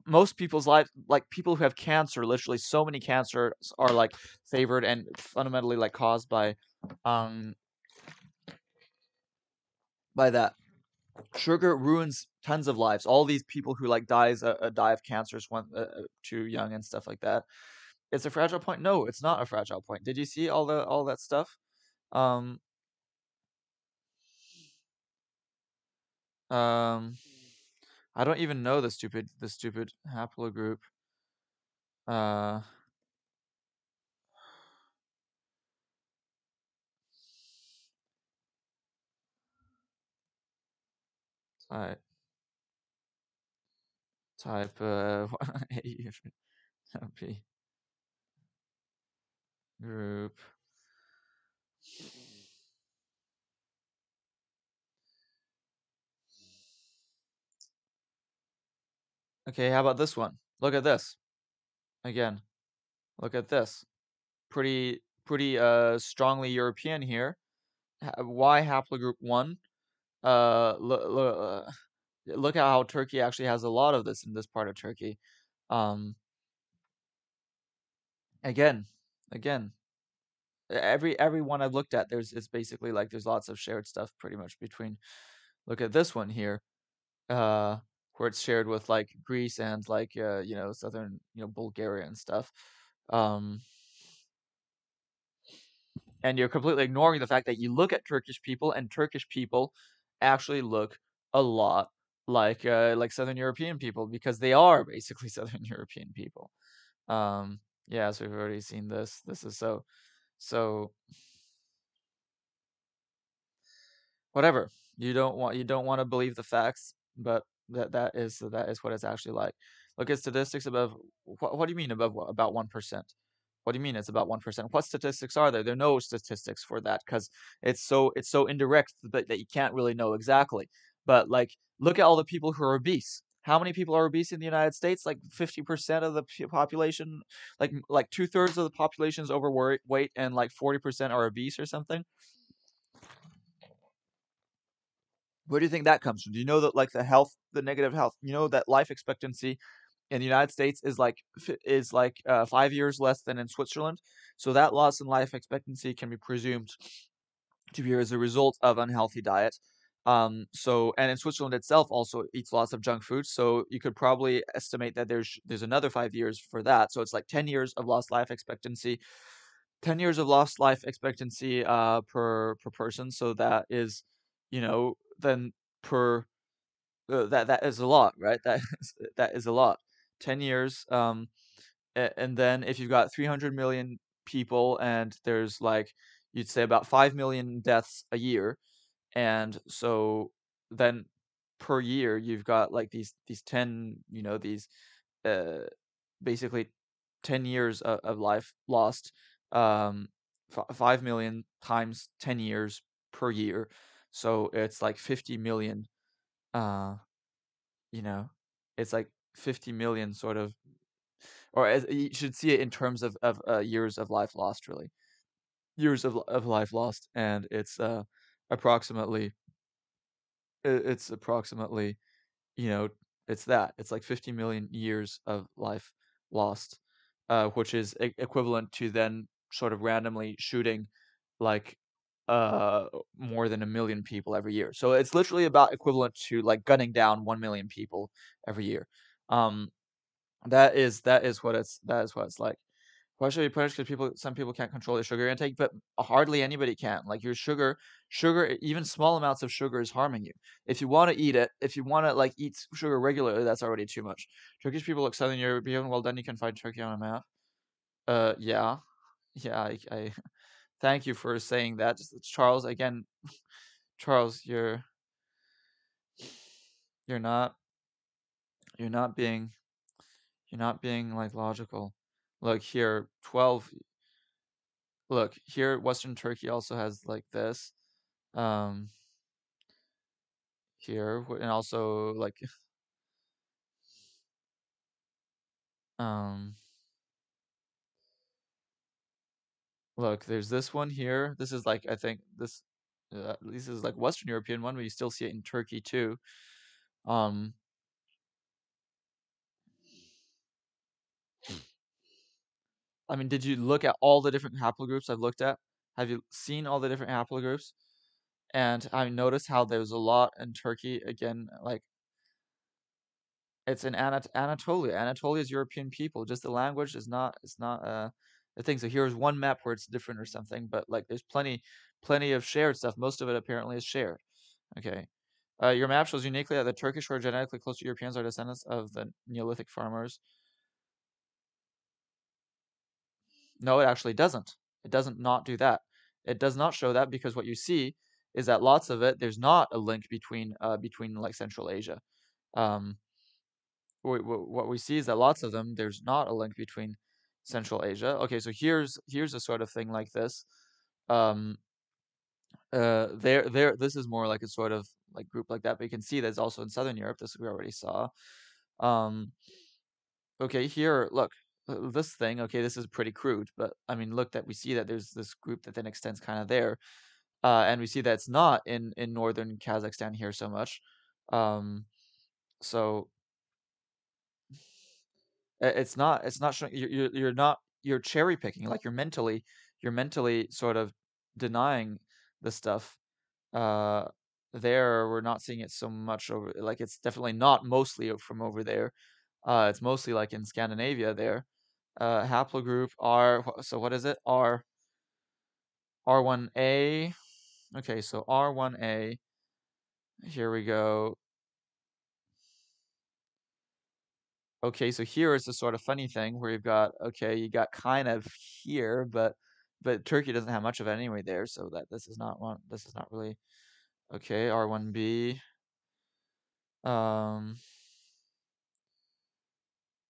Most people's lives, like people who have cancer, literally so many cancers are like favored and fundamentally like caused um by that. Sugar ruins tons of lives. All these people who like die of cancers when too young and stuff like that. It's a fragile point. No, it's not a fragile point. Did you see all that stuff? Um, um, I don't even know the stupid haplogroup. Uh, type type P group. Okay, how about this one? Look at this again. Look at this. Pretty strongly European here. Why haplogroup one? Look at how Turkey actually has a lot of this in this part of Turkey. Um, again, again, every one I've looked at, it's basically like there's lots of shared stuff pretty much between. Look at this one here, uh, where it's shared with like Greece and like southern Bulgaria and stuff. Um, and you're completely ignoring the fact that you look at Turkish people, and Turkish people actually look a lot like Southern European people, because they are basically Southern European people. Yeah, so we've already seen this. This is so whatever. You don't want to believe the facts, but that is what it's actually like. Look at statistics above. What do you mean above about 1%? What do you mean it's about 1%? What statistics are there? There are no statistics for that, because it's so indirect that you can't really know exactly. But like, look at all the people who are obese. How many people are obese in the United States? Like 50% of the population, like two-thirds of the population is overweight, and like 40% are obese or something. Where do you think that comes from? Do you know that like the negative health, that life expectancy in the United States is like 5 years less than in Switzerland? So that loss in life expectancy can be presumed to be as a result of unhealthy diet. And in Switzerland itself also eats lots of junk food. So you could probably estimate that there's another 5 years for that. So it's like 10 years of lost life expectancy. 10 years of lost life expectancy per person. So that is, then per that is a lot, right? That is a lot. 10 years. And then if you've got 300 million people, and there's like, you'd say about 5 million deaths a year, and so then per year you've got like these 10, these uh basically 10 years of life lost. 5 million times 10 years per year, so it's like 50 million. uh you know it's like 50 million sort of, or as you should see it in terms of years of life lost, really. Years of life lost, and approximately it's approximately, you know, it's that. It's like 50 million years of life lost, which is equivalent to then sort of randomly shooting like uh more than 1 million people every year. So it's literally about equivalent to like gunning down 1 million people every year. Um, that is what it's like. Why should we punish? Because some people can't control their sugar intake, but hardly anybody can. Like your sugar, even small amounts of sugar is harming you. If you want to eat it, if you want to like eat sugar regularly, that's already too much. Turkish people look Southern European. Well done, you can find Turkey on a map. Yeah, yeah. I thank you for saying that, Charles. Again, Charles, you're not you're not being you're not being like logical. Look here, 12. Look here, Western Turkey also has like this. Um, here and also like um look, there's this one here. This is like I think this is like Western European one, but you still see it in Turkey too. Um, I mean, did you look at all the different haplogroups I've looked at? Have you seen all the different haplogroups? And I noticed how there's a lot in Turkey again, like it's in Anatolia. Anatolia is European people. Just the language is not. It's not a thing. So here's one map where it's different or something. But like, there's plenty of shared stuff. Most of it apparently is shared. Okay. Your map shows uniquely that the Turkish who are genetically close to Europeans are descendants of the Neolithic farmers. No, it actually doesn't. It doesn't not do that. It does not show that because what you see is that lots of it, there's not a link between like Central Asia. Um, what we see is that lots of them, there's not a link between Central Asia. Okay, so here's a sort of thing like this. Um, this is more like a sort of like group like that, but you can see that's also in Southern Europe. This we already saw. Um, okay, here, look, this thing. Okay, this is pretty crude, but I mean, look that we see that there's this group that then extends kind of there, and we see that it's not in northern Kazakhstan here so much. Um, so it's not showing you're not you're cherry picking like you're mentally sort of denying the stuff uh there we're not seeing it so much over like it's definitely not mostly from over there it's mostly like in Scandinavia there haplogroup so what is it R1A. Okay, so R1A, here we go. Okay, so here is the sort of funny thing where you've got okay, you got kind of here, but Turkey doesn't have much of it anyway there, so that this is not one. This is not really okay. R1B. Um.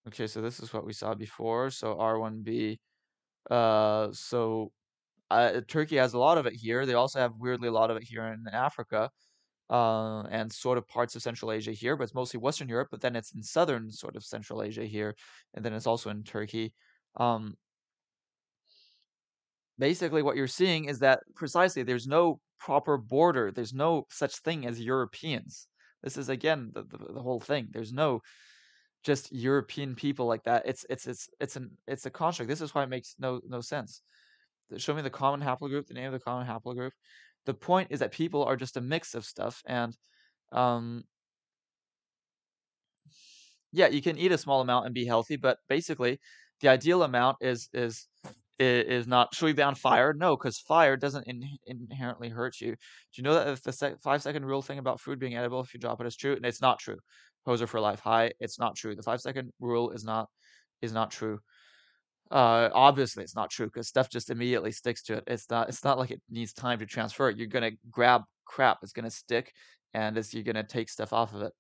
Okay, so this is what we saw before. So R1B. So Turkey has a lot of it here. They also have weirdly a lot of it here in Africa. And sort of parts of Central Asia here, but it's mostly Western Europe. But then it's in southern sort of Central Asia here, and then it's also in Turkey. Um, Basically what you're seeing is that precisely there's no proper border. There's no such thing as Europeans. This is again the whole thing. There's no just European people like that. It's a construct. This is why it makes no sense. Show me the common haplogroup, the name of the common haplogroup. The point is that people are just a mix of stuff, and um, yeah, you can eat a small amount and be healthy, but basically, the ideal amount is not. Should we ban fire? No, because fire doesn't inherently hurt you. Do you know that if the 5 second rule thing about food being edible if you drop it is true? And it's not true. Poser for life. Hi, it's not true. The 5 second rule is not true. Obviously it's not true because stuff just immediately sticks to it. It's not like it needs time to transfer it. You're gonna grab crap. It's gonna stick, and you're gonna take stuff off of it.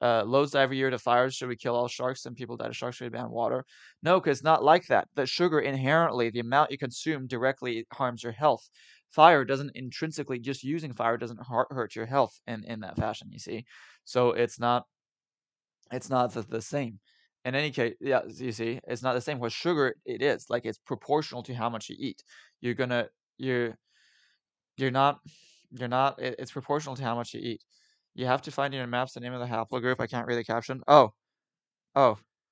Loads die every year to fires. Should we kill all sharks? Some people die to sharks. Should we ban water? No, because it's not like that. The sugar inherently, the amount you consume directly harms your health. Fire doesn't intrinsically, just using fire doesn't hurt your health in that fashion, you see. So it's not the same. In any case, yeah, you see, it's not the same. With sugar, it is like it's proportional to how much you eat. You're gonna you're you're not it's proportional to how much you eat. You have to find in your maps the name of the haplogroup. I can't read the caption. Oh,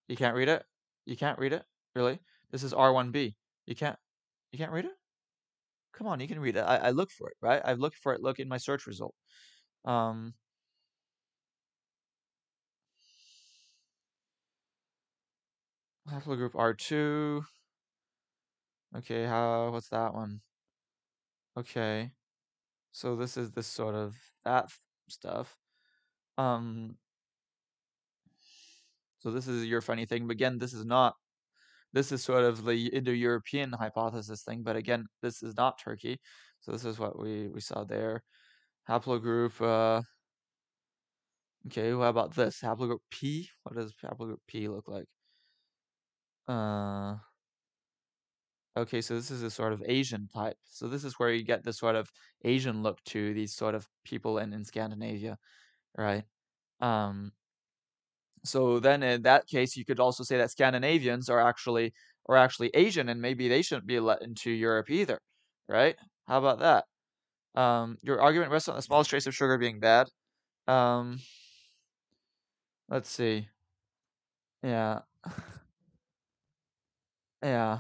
you can't read it? You can't read it? Really? This is R1b. You can't you can't read it? Come on, you can read it. I look for it, right? I've looked for it. Look in my search result. Um, haplogroup R2. Okay, what's that one? Okay. So this is this sort of that stuff. Um, so this is your funny thing, but again, this is not. This is sort of the Indo-European hypothesis thing, but again, this is not Turkey. So this is what we saw there. Haplogroup. Okay, what about this haplogroup P? What does haplogroup P look like? Uh, okay, so this is a sort of Asian type. So this is where you get this sort of Asian look to these sort of people in Scandinavia, right? Um, So then in that case, you could also say that Scandinavians are actually Asian and maybe they shouldn't be let into Europe either, right? How about that? Your argument rests on the smallest trace of sugar being bad. Um, let's see. Yeah, yeah.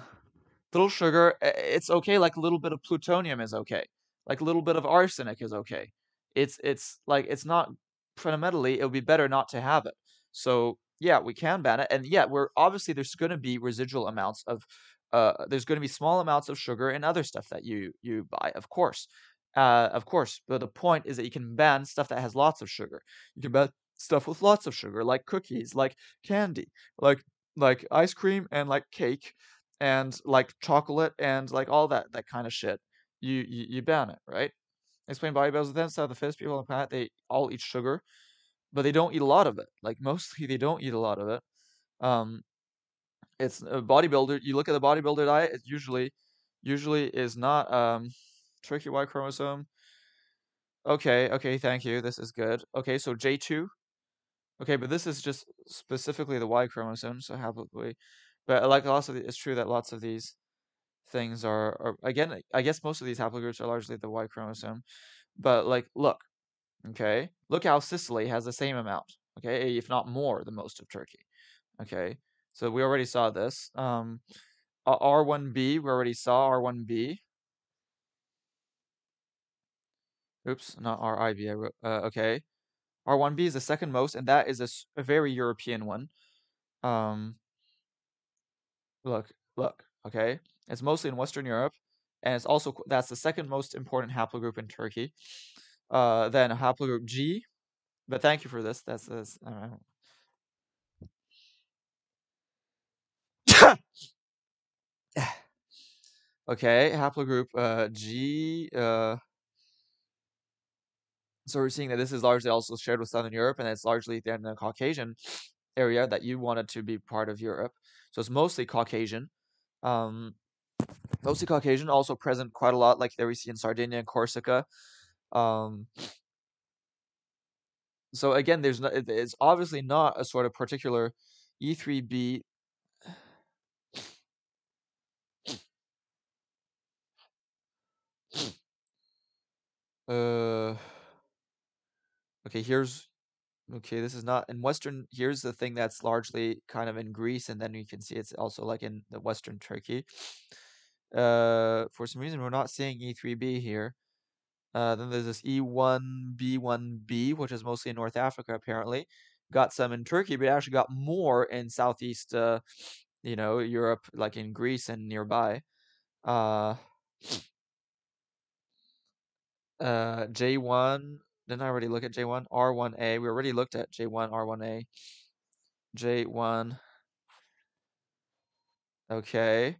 Little sugar, it's okay. Like a little bit of plutonium is okay. Like a little bit of arsenic is okay. It's like it's not fundamentally. It would be better not to have it. So yeah, we can ban it, and yeah, we're obviously there's going to be residual amounts of there's going to be small amounts of sugar in other stuff that you buy, of course. But the point is that you can ban stuff that has lots of sugar. You can ban stuff with lots of sugar, like cookies, like candy, like ice cream and like cake and like chocolate and like all that kind of shit. You ban it, right? Explain bodybuilders then so the fittest people on the planet they all eat sugar, but they don't eat a lot of it. Like mostly they don't eat a lot of it. Um, it's a bodybuilder. You look at the bodybuilder diet, it usually is not tricky Y chromosome. Okay, thank you. This is good. Okay, so J2. Okay, but this is just specifically the Y chromosome, so happily. But like also it's true that lots of these things are again, I guess most of these haplogroups are largely the Y chromosome. But like, look, okay, look how Sicily has the same amount, okay, if not more than most of Turkey. Okay, so we already saw this. R1b, we already saw R1b. Oops, not RIB. I wrote, okay, R1b is the second most, and that is a very European one. Um, look, okay, it's mostly in Western Europe, and it's also that's the second most important haplogroup in Turkey. Then haplogroup G. But thank you for this. That's this. Okay, haplogroup G. So we're seeing that this is largely also shared with Southern Europe, and it's largely in the Caucasian area that you wanted to be part of Europe. So it's mostly Caucasian. Um, Mostly Caucasian, also present quite a lot, like there we see in Sardinia and Corsica. Um, so again, there's no, it's obviously not a sort of particular E3B. Uh, okay, okay, this is not in Western. Here's the thing that's largely kind of in Greece, and then you can see it's also like in the Western Turkey. For some reason, we're not seeing E3B here. Then there's this E1B1B, which is mostly in North Africa, apparently. Got some in Turkey, but actually got more in Southeast, Europe, like in Greece and nearby. Uh, J1. Didn't I already look at J1? R1A. We already looked at J1, R1A. J1. Okay.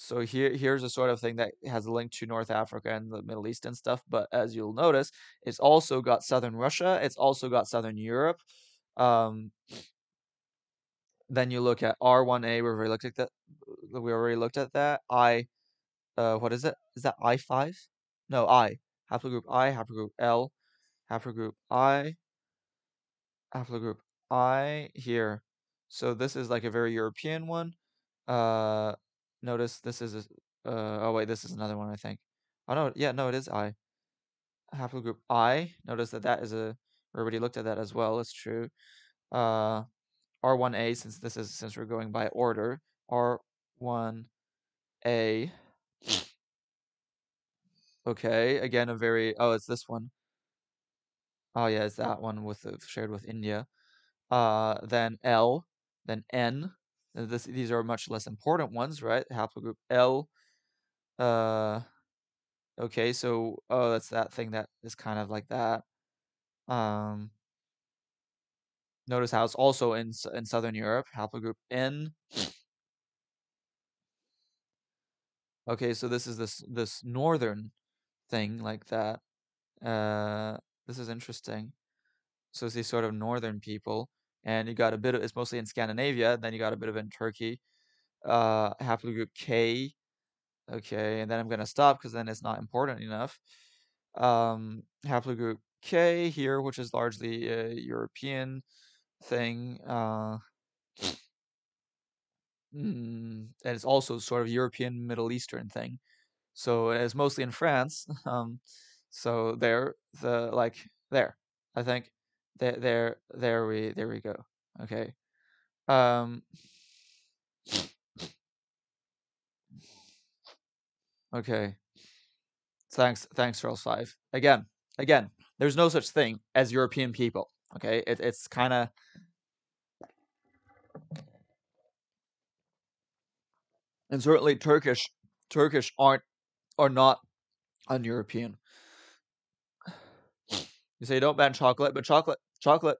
So here's a sort of thing that has a link to North Africa and the Middle East and stuff, but as you'll notice, it's also got southern Russia, it's also got southern Europe. Um, then you look at R1A, we already looked at that. We already looked at that. What is it? Is that I5? No, haplogroup L, haplogroup I, haplogroup I here. So this is like a very European one. Uh, Notice this is oh wait, this is another one I think. Oh no, yeah, no, it is I. Haplogroup I. Notice that that is a we already looked at that as well. It's true. Uh, R1A since we're going by order. R1A. Okay, again a very it's this one. Oh yeah, it's that one with shared with India. Then L, then N. These are much less important ones, right? Haplogroup L. Uh, okay, so that's that thing that is kind of like that. Um, Notice how it's also in Southern Europe. Haplogroup N. Okay, so this is this northern thing like that. Uh, this is interesting. So it's these sort of northern people, and you got a bit of it's mostly in Scandinavia. Then you got a bit of in Turkey. Haplogroup K. Okay, and then I'm gonna stop because then it's not important enough. Haplogroup K here, which is largely a European thing. And it's also sort of European Middle Eastern thing. So it's mostly in France. So there, the like there, I think there we go. Okay. Um, okay. Thanks, Charles Five. Again, there's no such thing as European people. Okay, it's kind of and certainly Turkish are not un-European. You say don't ban chocolate, but chocolate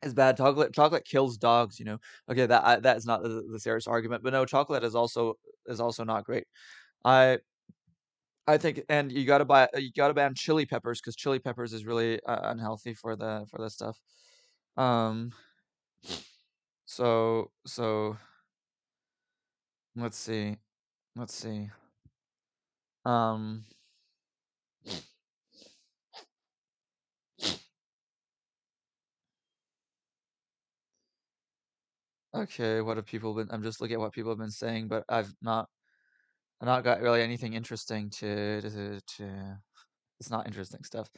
is bad. Chocolate kills dogs. Okay, that is not the serious argument, but no, chocolate is also not great. I I think, and you gotta ban chili peppers because chili peppers is really unhealthy for the stuff. Um, so let's see, let's see. Um, okay, what have people been? I'm just looking at what people have been saying, but I've not got really anything interesting to. It's not interesting stuff.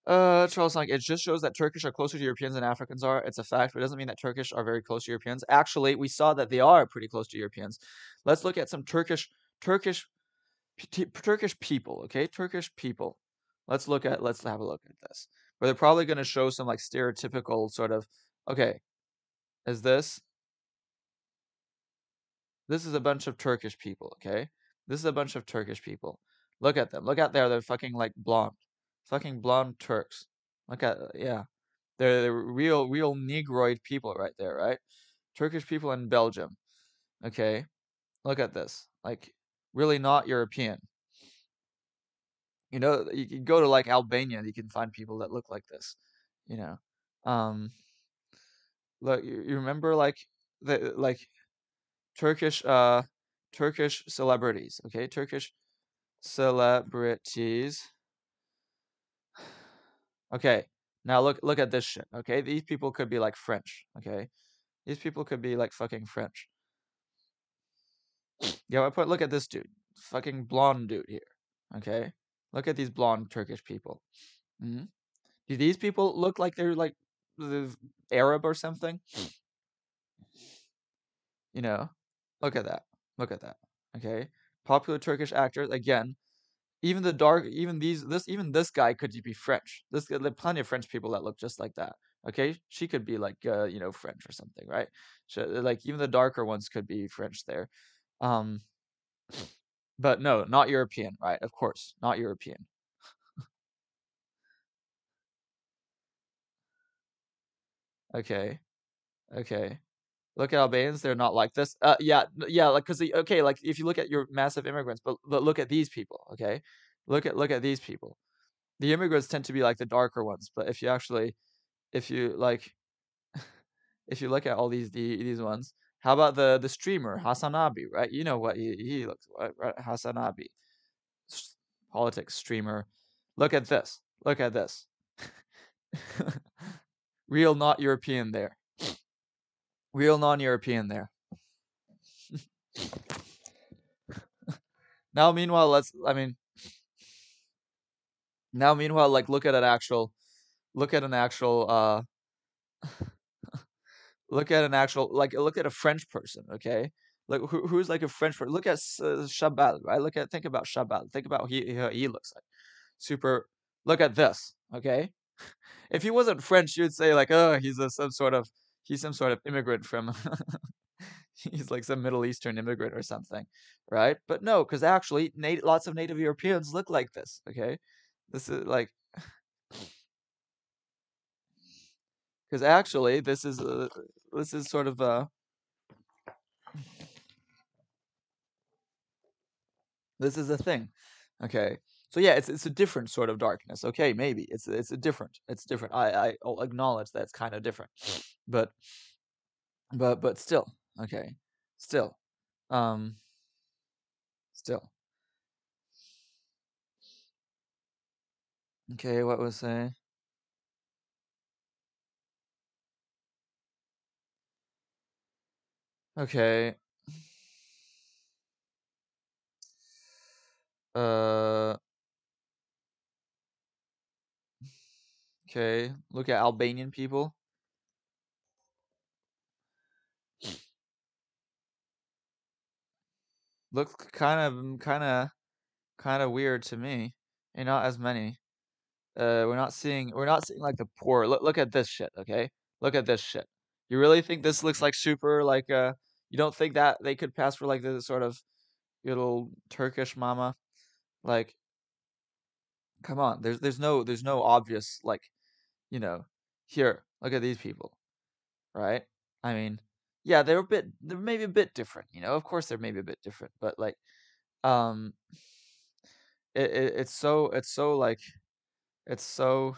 Charles, like it just shows that Turkish are closer to Europeans than Africans are. It's a fact, but it doesn't mean that Turkish are very close to Europeans. Actually, we saw that they are pretty close to Europeans. Let's look at some Turkish Turkish people. Okay, Turkish people. Let's have a look at this. Where they're probably going to show some like stereotypical sort of. Okay, is this is a bunch of Turkish people, okay? This is a bunch of Turkish people. Look at them. Look out there. They're fucking like blonde. Fucking blonde Turks. Look at yeah. They're real Negroid people right there, right? Turkish people in Belgium. Okay. Look at this. Like really not European. You can go to like Albania, you can find people that look like this. You know. Um Look, you remember like the like Turkish Turkish celebrities, okay? Turkish celebrities. Okay. Now look at this shit, okay? These people could be like French, okay? These people could be like fucking French. Yeah, look at this dude. Fucking blonde dude here. Okay? Look at these blonde Turkish people. Hmm. Do these people look like they're like Arab or something? You know? Look at that. Look at that. Okay? Popular Turkish actors again. Even the dark, even this guy could be French. There are plenty of French people that look just like that. Okay, she could be like French or something, right? Like even the darker ones could be French there. Um, but no, not European, right? Of course, not European. Okay, okay. Look at Albanians; they're not like this. Yeah, like okay, like if you look at your massive immigrants, but look at these people. Okay, look at these people. The immigrants tend to be like the darker ones, but if you like if you look at all these ones, how about the streamer Hasanabi, right? You know what he looks like, right? Hasanabi, politics streamer. Look at this. Look at this. Real not European there. Real non-European there. Now, meanwhile, like, look at an actual, look at a French person, okay? Like, who's like a French person? Look at Chabal, right? Think about Chabal. Think about he looks like. Super. Look at this, okay? If he wasn't French, you'd say like, oh, he's some sort of immigrant from, he's like some Middle Eastern immigrant or something, right? But no, because actually, lots of native Europeans look like this, okay? This is like, because actually, this is sort of this is a thing, okay? So yeah, it's a different sort of darkness. Okay, maybe it's different. I'll acknowledge that it's kind of different, but but still, okay, still, um, still, okay. What was I? Okay, uh, okay. Look at Albanian people. Look kind of weird to me. And not as many. We're not seeing like the poor. Look at this shit, okay? Look at this shit. You really think this looks like super like you don't think that they could pass for like the sort of little Turkish mama? Like, come on. There's no obvious like, you know, here, look at these people, right? I mean, yeah, they're maybe a bit different, you know. Of course they're maybe a bit different, but like um it's so like it's so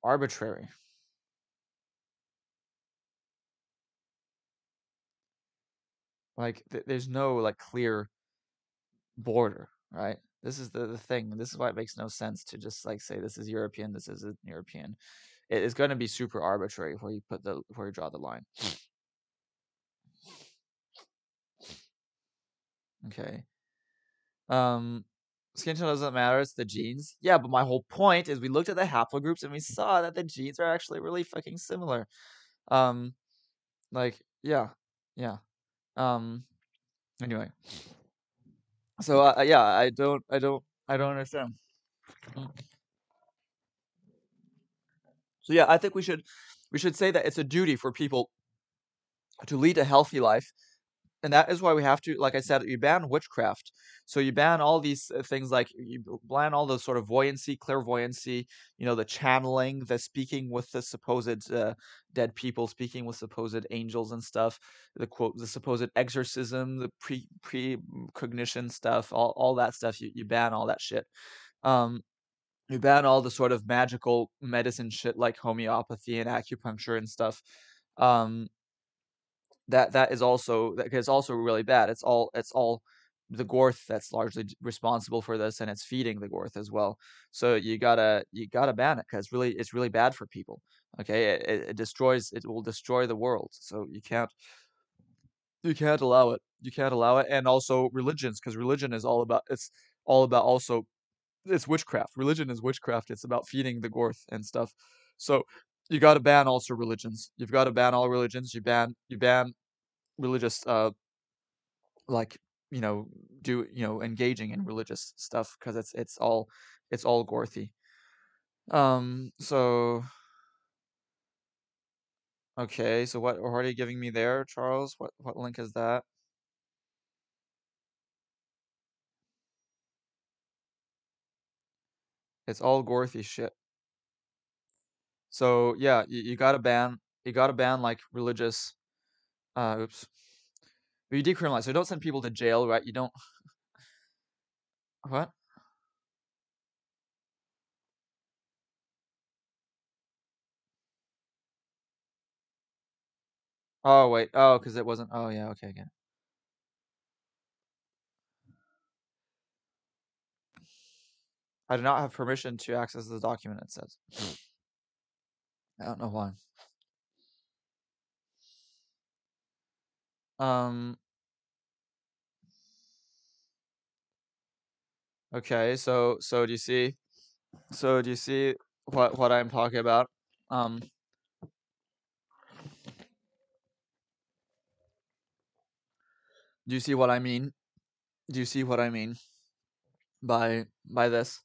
arbitrary. Like there's no like clear border, right? This is the thing. This is why it makes no sense to just like say this is European, this isn't European. It is going to be super arbitrary where you draw the line. Okay. Um, Skin tone doesn't matter. It's the genes. Yeah, but my whole point is we looked at the haplogroups and we saw that the genes are actually really fucking similar. Um, like yeah, yeah. Um, anyway. So yeah, I don't understand. Mm. So yeah, I think we should say that it's a duty for people to lead a healthy life, and that is why we have to, like I said, you ban witchcraft. So you ban all these things, like you ban all the sort of voyancy, clairvoyancy, the channeling, the speaking with the supposed dead people, speaking with supposed angels and stuff, the supposed exorcism, the precognition stuff, all that stuff. You ban all that shit. Um, you ban all the sort of magical medicine shit like homeopathy and acupuncture and stuff. Um, that is also really bad. It's all the Gorth that's largely responsible for this, and it's feeding the Gorth as well. So you gotta ban it because it's really bad for people. Okay, it will destroy the world. So you can't allow it. You can't allow it, and also religions, because religion is all about also it's witchcraft. Religion is witchcraft. It's about feeding the Gorth and stuff. So you got to ban also religions. You've got to ban all religions. You ban religious like engaging in religious stuff because it's all Gorthy. So okay, so what are you giving me there, Charles? What link is that? It's all Gorthy shit. So yeah, you gotta ban like religious oops. But you decriminalize, so don't send people to jail, right? You don't what? Oh wait, oh, because it wasn't. Oh yeah, okay, again. I do not have permission to access the document. It says. I don't know why. Um, okay, so do you see? So do you see what I'm talking about? Um, do you see what I mean? Do you see what I mean by this?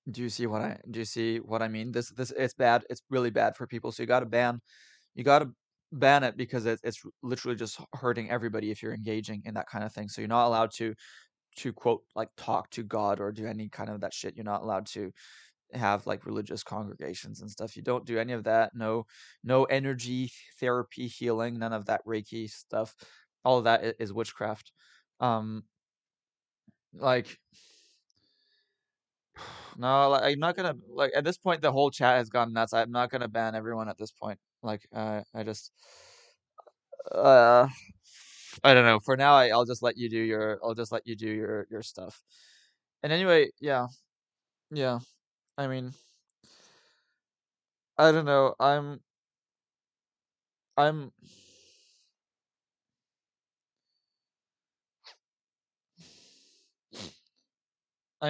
Do you see what I mean? This it's bad. It's really bad for people. So you gotta ban it because it's literally just hurting everybody if you're engaging in that kind of thing. So you're not allowed to quote like talk to God or do any kind of that shit. You're not allowed to have like religious congregations and stuff. You don't do any of that. No energy therapy healing, none of that Reiki stuff. All of that is witchcraft. Um like no, like, I'm not gonna like at this point the whole chat has gone nuts. I'm not gonna ban everyone at this point. Like I just uh I don't know. For now I'll just let you do your stuff. And anyway, yeah. Yeah. I mean, I don't know. I'm I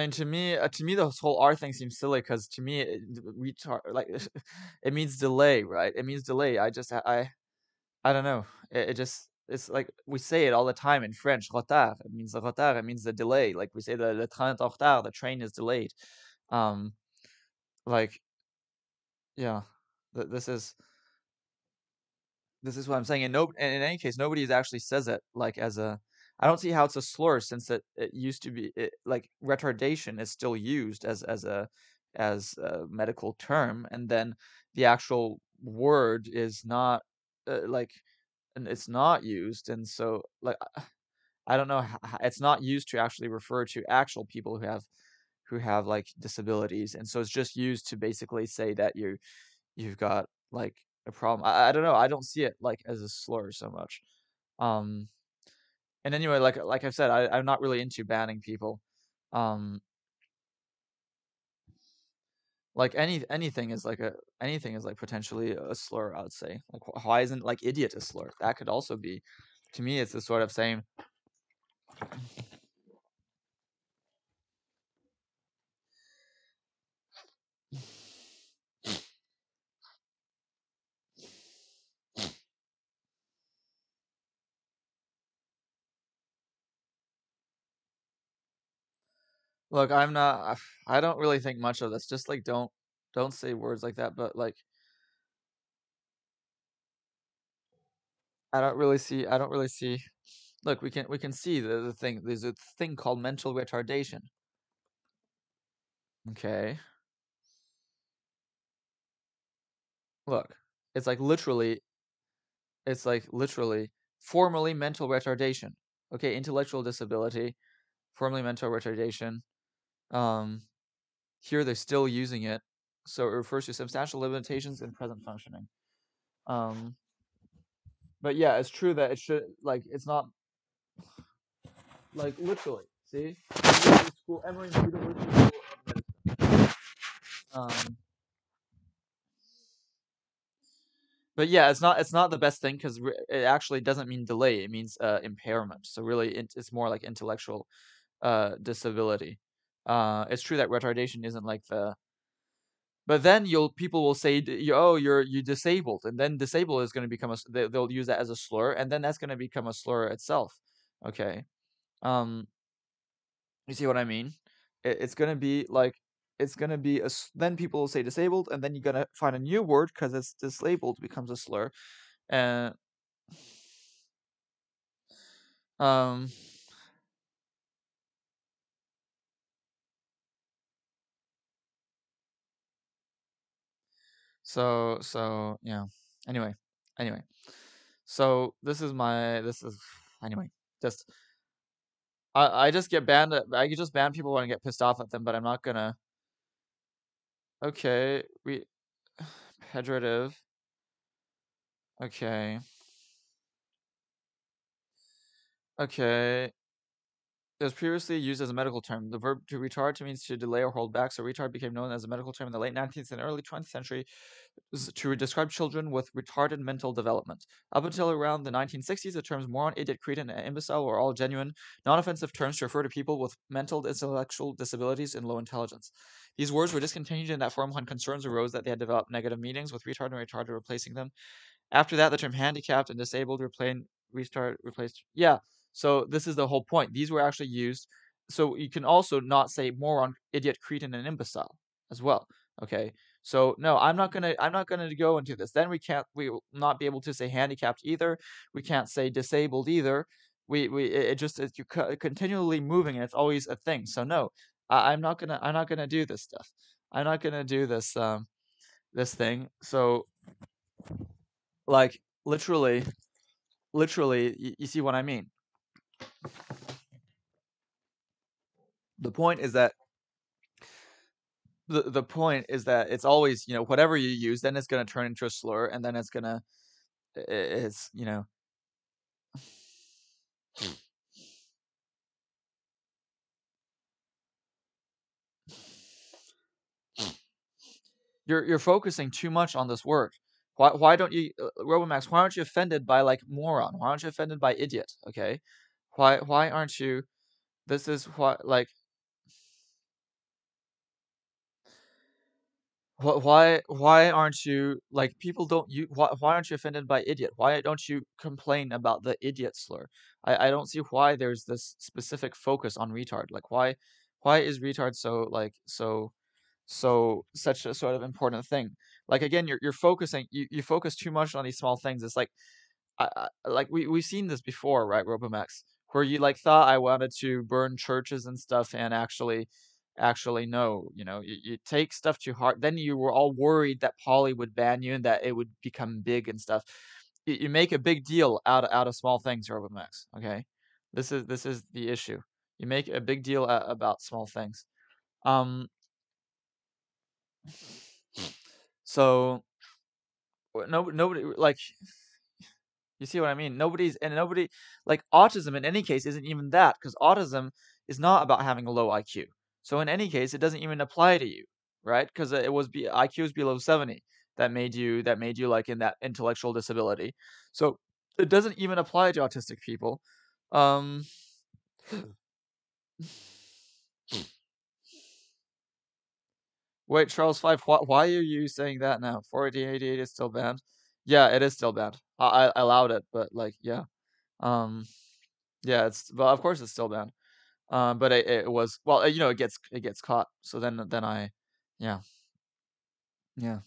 mean, to me, this whole R thing seems silly because to me, retard like it means delay, right? It means delay. I don't know. It just it's like we say it all the time in French. Retard. It means the retard. It means the delay. Like we say the train est en retard. The train is delayed. Um, like yeah, this is what I'm saying. And in any case, nobody actually says it like as a. I don't see how it's a slur since it used to be like retardation is still used as a medical term, and then the actual word is not like and it's not used, and so like I don't know it's not used to actually refer to actual people who have like disabilities, and so it's just used to basically say that you've got like a problem. I don't know. I don't see it like as a slur so much. Um, and anyway, like I've said, I'm not really into banning people. Um, like anything is like potentially a slur. I would say. Like why isn't like idiot a slur? That could also be. To me, it's the sort of same. Look, I'm not. I don't really think much of this. Just like don't say words like that. But like I don't really see. Look, we can see the thing. There's a thing called mental retardation. Okay. Look, it's like literally it's like literally formally mental retardation. Okay, intellectual disability, formally mental retardation. Um, Here they're still using it, so it refers to substantial limitations in present functioning. Um, but yeah, it's true that it should like it's not like literally. See, school, Emory University School of Medicine. Um, but yeah, it's not the best thing because it actually doesn't mean delay. It means impairment. So really, it's more like intellectual disability. It's true that retardation isn't like the, but then you'll people will say, oh, you disabled, and then disabled is going to become they'll use that as a slur, and then that's going to become a slur itself. Okay, um, you see what I mean? It's going to be like it's going to be then people will say disabled, and then you're going to find a new word because it's disabled becomes a slur, and um. So yeah. Anyway, anyway. So this is anyway. Just I just get banned. I could just ban people when I get pissed off at them, but I'm not gonna. Okay, we pejorative. Okay, okay. It was previously used as a medical term. The verb to retard means to delay or hold back, so retard became known as a medical term in the late 19th and early 20th century to describe children with retarded mental development. Up until around the 1960s, the terms moron, idiot, cretin, and imbecile were all genuine, non-offensive terms to refer to people with mental intellectual disabilities and low intelligence. These words were discontinued in that form when concerns arose that they had developed negative meanings, with retard and retarded replacing them. After that, the term handicapped and disabled replaced. Yeah. So this is the whole point. These were actually used. So you can also not say moron, idiot, cretin, and imbecile as well. Okay. So no, I'm not gonna go into this. Then we will not be able to say handicapped either. We can't say disabled either. We it just you're continually moving and it's always a thing. So no, I'm not gonna do this stuff. I'm not gonna do this thing. So like literally, you see what I mean. The point is that the point is that it's always, whatever you use, then it's gonna turn into a slur, and then it's you're focusing too much on this word. Why don't you, Robomax? Why aren't you offended by like moron? Why aren't you offended by idiot? Okay, why aren't you? This is what like why aren't you like people don't you why aren't you offended by idiot? Why don't you complain about the idiot slur? I don't see why there's this specific focus on retard. Like why is retard so such a sort of important thing? Like again, you're focusing you focus too much on these small things. It's like like we've seen this before, right, Robomax, where you like thought I wanted to burn churches and stuff, and actually no, you take stuff too hard. Then you were all worried that Polly would ban you and that it would become big and stuff. You make a big deal out of small things, Robomax. Okay, this is the issue. You make a big deal about small things. Um, so nobody like you see what I mean? Nobody like autism in any case isn't even that because autism is not about having a low IQ. So in any case, it doesn't even apply to you, right? Because IQ is below 70 that made you like in that intellectual disability. So it doesn't even apply to autistic people. Um, Wait, Charles Five, why are you saying that now? 1488 is still banned. Yeah, it is still banned. I allowed it, but like yeah. Um, yeah, well, of course it's still banned. But it was well, it gets caught. So then yeah, yeah.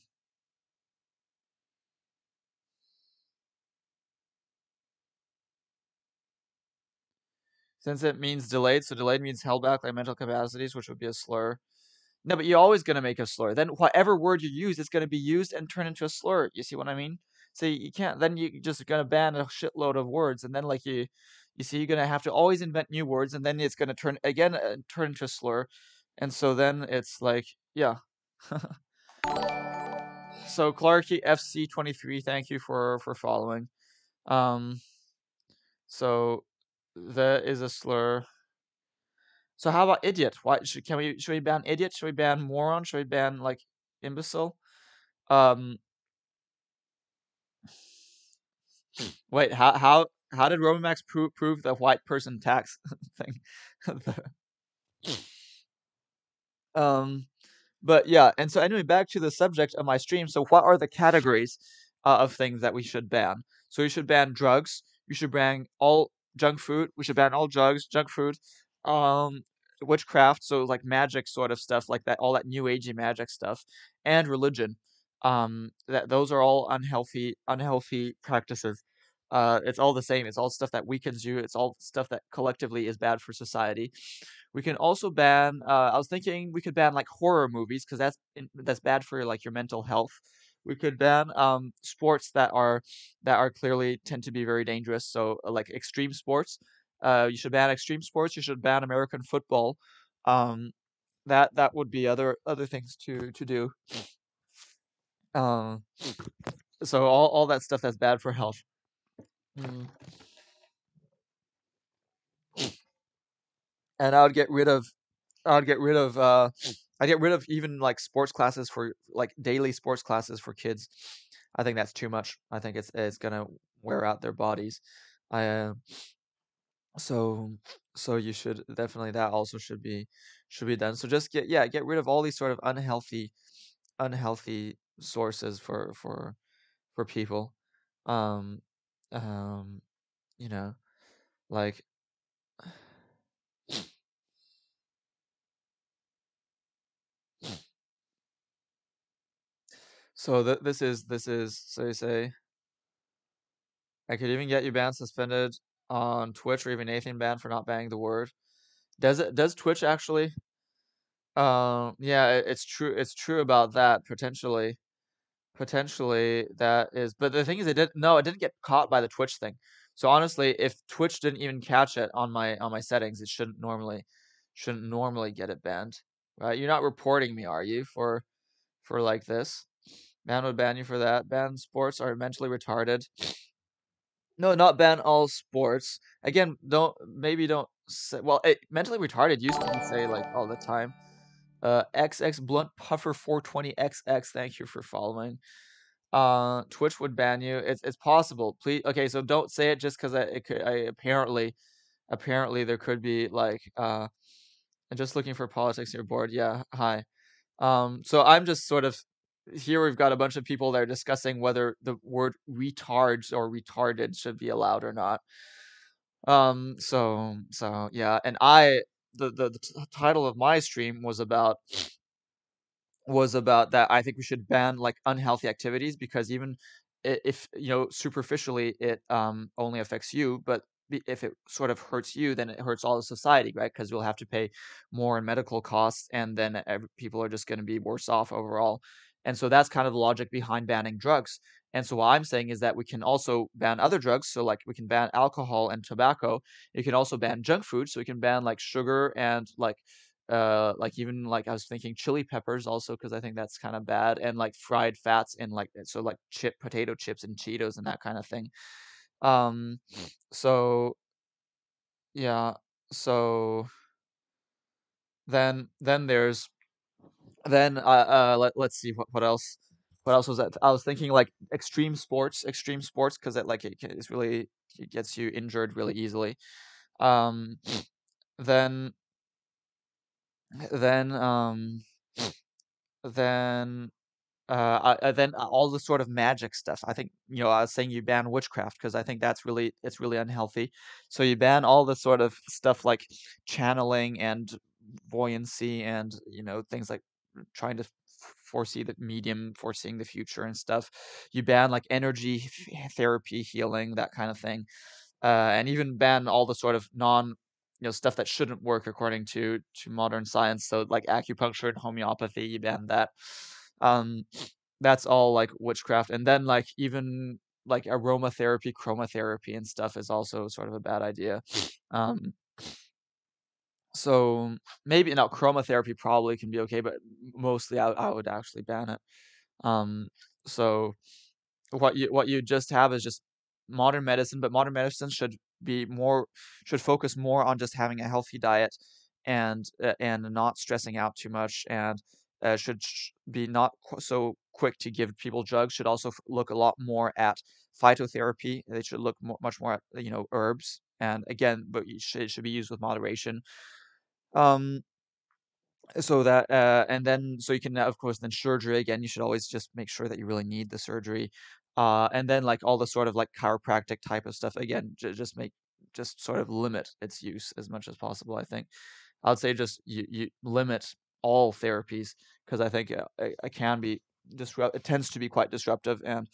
Since it means delayed, so delayed means held back by mental capacities, which would be a slur. No, but you're always gonna make a slur. Then whatever word you use, it's gonna be used and turn into a slur. You see what I mean? So you can't. Then you just gonna ban a shitload of words, and then like you see, you're gonna have to always invent new words, and then it's gonna turn into a slur, and so then it's like yeah. So Clarky FC23, thank you for following. Um, so that is a slur. So how about idiot? Why should we ban idiot? Should we ban moron? Should we ban like imbecile? Um, Wait, how did Roman prove the white person tax thing? um, but yeah, and so anyway, back to the subject of my stream. So what are the categories of things that we should ban? So we should ban drugs. We should ban all junk food. We should ban all drugs, junk food, um, witchcraft. So like magic sort of stuff, like that, all that new agey magic stuff, and religion. That those are all unhealthy practices. It's all the same. It's all stuff that weakens you. It's all stuff that collectively is bad for society. We can also ban. I was thinking we could ban like horror movies because that's bad for like your mental health. We could ban sports that are clearly tend to be very dangerous. So like extreme sports. You should ban extreme sports. You should ban American football. Um, that would be other things to do. Um, so all that stuff that's bad for health. Mm. and I would get rid of I get rid of even like sports classes for like daily sports classes for kids. I think that's too much. I think it's gonna wear out their bodies. I so so you should definitely that also should be done. So just get rid of all these sort of unhealthy sources for people. Um um you know like so this is so you say I could even get you banned, suspended on Twitch, or even anything banned for not banning the word. Does Twitch actually? Yeah, it's true about that potentially. Potentially that is, but the thing is, it didn't get caught by the Twitch thing. So honestly, if Twitch didn't even catch it on my settings, it shouldn't normally get it banned, right? You're not reporting me, are you, for like this? Ban would ban you for that. Ban sports are mentally retarded. No, not ban all sports. Again, don't say, well, mentally retarded used to be say like all the time. XX Blunt Puffer 420 XX, thank you for following. Twitch would ban you. It's possible. Please, okay, so don't say it just because I apparently there could be like I'm just looking for politics in your board. Yeah, hi. So I'm just sort of here. We've got a bunch of people that are discussing whether the word retards or retarded should be allowed or not. So yeah, and the title of my stream was about that I think we should ban like unhealthy activities because even if you know superficially it only affects you, but if it sort of hurts you, then it hurts all of society, right? Because you'll have to pay more in medical costs, and then people are just going to be worse off overall. And so that's kind of the logic behind banning drugs. And so what I'm saying is that we can also ban other drugs. So like we can ban alcohol and tobacco. You can also ban junk food. So we can ban like sugar and like even like I was thinking chili peppers also because I think that's kind of bad and like fried fats and like so like potato chips and Cheetos and that kind of thing. Um so yeah, so then there's then let's see what else was that I was thinking like extreme sports because it's really it gets you injured really easily. Um then then then then all the sort of magic stuff. I think, you know, I was saying you ban witchcraft because I think it's really unhealthy. So you ban all the sort of stuff like channeling and buoyancy and, you know, things like trying to foresee the medium, foreseeing the future and stuff. You ban like energy therapy, healing, that kind of thing. And even ban all the sort of you know, stuff that shouldn't work according to modern science. So like acupuncture and homeopathy, you ban that. Um, that's all like witchcraft. And then like even like aromatherapy, chromotherapy and stuff is also sort of a bad idea. Um, so maybe now chromotherapy probably can be okay, but mostly I would actually ban it. Um, so what you just have is just modern medicine, but modern medicine should focus more on just having a healthy diet and not stressing out too much and be not so quick to give people drugs. Should also look a lot more at phytotherapy. They should look much more at, you know, herbs. And again, but it should be used with moderation. Um, so that and then so you can of course then surgery again you should always just make sure that you really need the surgery and then like all the sort of like chiropractic type of stuff again just sort of limit its use as much as possible. I think I would say just you limit all therapies because I think it can be it tends to be quite disruptive and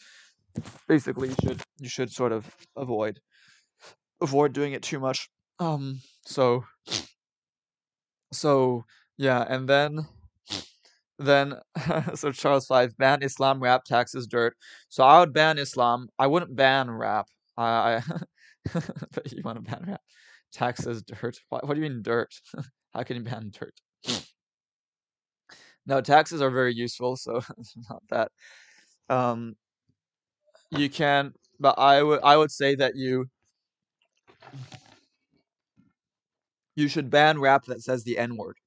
basically you should sort of avoid doing it too much. So so yeah, and then so Charles Five ban Islam, rap, taxes, dirt. So I would ban Islam. I wouldn't ban rap. I but you want to ban rap, taxes, dirt. What do you mean dirt? How can you ban dirt? No, taxes are very useful, so it's not that. Um, you can, but I would say that You should ban rap that says the N word.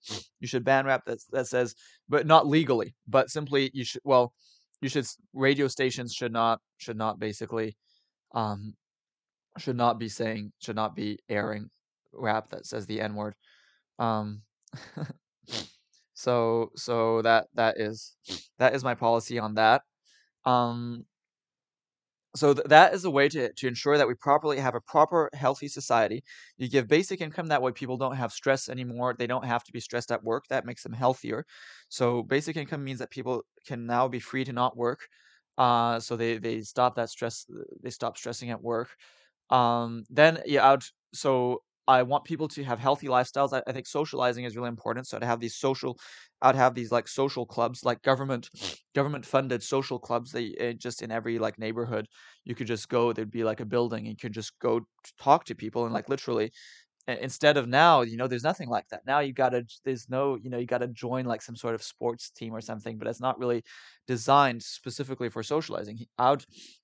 You should ban rap that says, but not legally, but simply you should. Well, you should. Radio stations should not basically um should not be airing rap that says the N word. Um, so that is my policy on that. Um, so that is a way to ensure that we properly have a proper healthy society. You give basic income, that way people don't have stress anymore. They don't have to be stressed at work. That makes them healthier. So basic income means that people can now be free to not work. So they stop that stress. They stop stressing at work. Then yeah, so I want people to have healthy lifestyles. I think socializing is really important. So I'd have these like social clubs, like government funded social clubs. They just in every like neighborhood, you could just go. There'd be like a building. You could just go talk to people and like literally instead of now, there's nothing like that. Now there's no, you gotta join like some sort of sports team or something, but it's not really designed specifically for socializing. I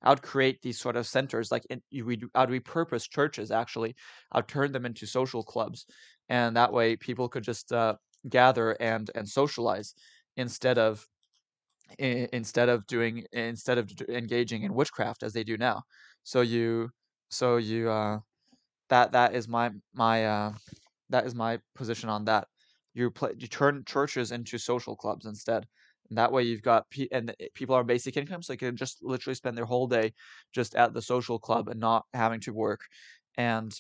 would create these sort of centers, like I'd repurpose churches actually. I'd turn them into social clubs, and that way people could just gather and socialize instead of engaging in witchcraft as they do now. So that is my position on that. You turn churches into social clubs instead. And that way you've got people are on basic income, so they can just literally spend their whole day just at the social club and not having to work. And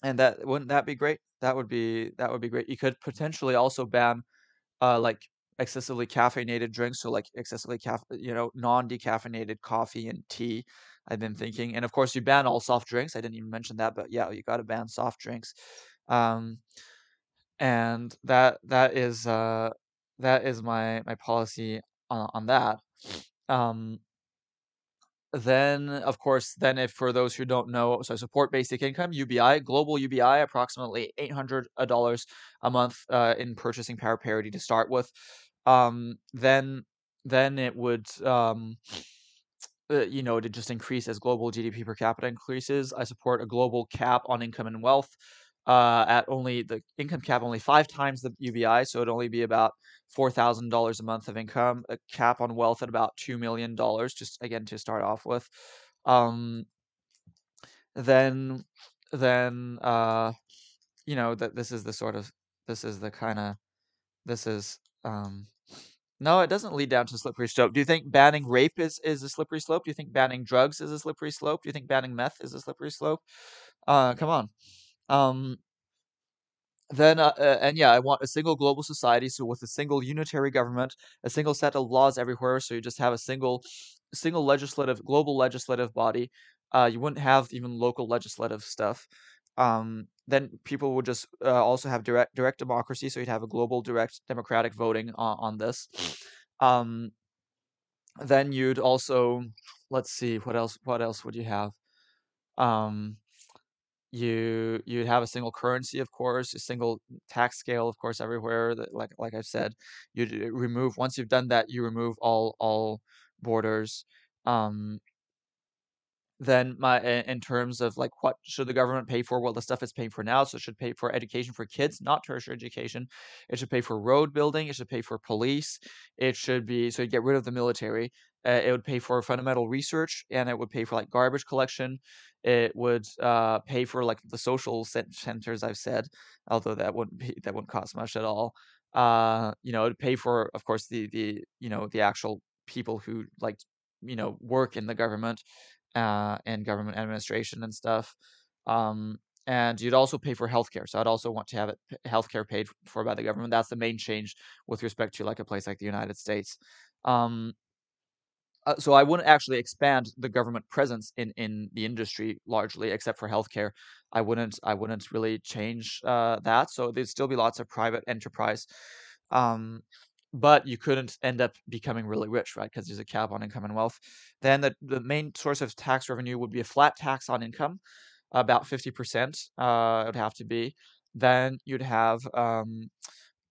that wouldn't that be great? That would be great. You could potentially also ban like excessively caffeinated drinks, so like non-decaffeinated coffee and tea. I've been thinking, and of course you ban all soft drinks. I didn't even mention that, but yeah, you got to ban soft drinks. Um, and that is my policy on that. Um, then, of course, then if for those who don't know, so I support basic income, UBI, global UBI, approximately $800 a month in purchasing power parity to start with. Then it would to just increase as global GDP per capita increases. I support a global cap on income and wealth. At only the income cap only 5 times the UBI, so it'd only be about $4,000 a month of income. A cap on wealth at about $2 million, just again to start off with. Um, then then that this is the kind of this is no, it doesn't lead down to a slippery slope. Do you think banning rape is a slippery slope? Do you think banning drugs is a slippery slope? Do you think banning meth is a slippery slope? Come on. Um, and yeah, I want a single global society, so with a single unitary government, a single set of laws everywhere, so you just have a single global legislative body. You wouldn't have even local legislative stuff. Then people would just also have direct democracy, so you'd have a global direct democratic voting on this. Um, then you'd also, let's see, what else would you have? Um, you'd have a single currency, of course, a single tax scale, of course, everywhere. That like I said, you'd remove once you've done that, you remove all borders. Um, then in terms of like what should the government pay for? Well, the stuff it's paying for now, so it should pay for education for kids, not tertiary education. It should pay for road building. It should pay for police. It should be so you get rid of the military. It would pay for fundamental research, and it would pay for like garbage collection. It would pay for like the social centers I've said, although that wouldn't cost much at all. It'd pay for, of course, the actual people who like work in the government and government administration and stuff. Um, and you'd also pay for healthcare. So I'd also want to have healthcare paid for by the government. That's the main change with respect to like a place like the United States. Um, so I wouldn't actually expand the government presence in the industry largely, except for healthcare. I wouldn't really change that. So there'd still be lots of private enterprise, um, but you couldn't end up becoming really rich, right? Because there's a cap on income and wealth. Then the main source of tax revenue would be a flat tax on income, about 50%. It would have to be. Then you'd have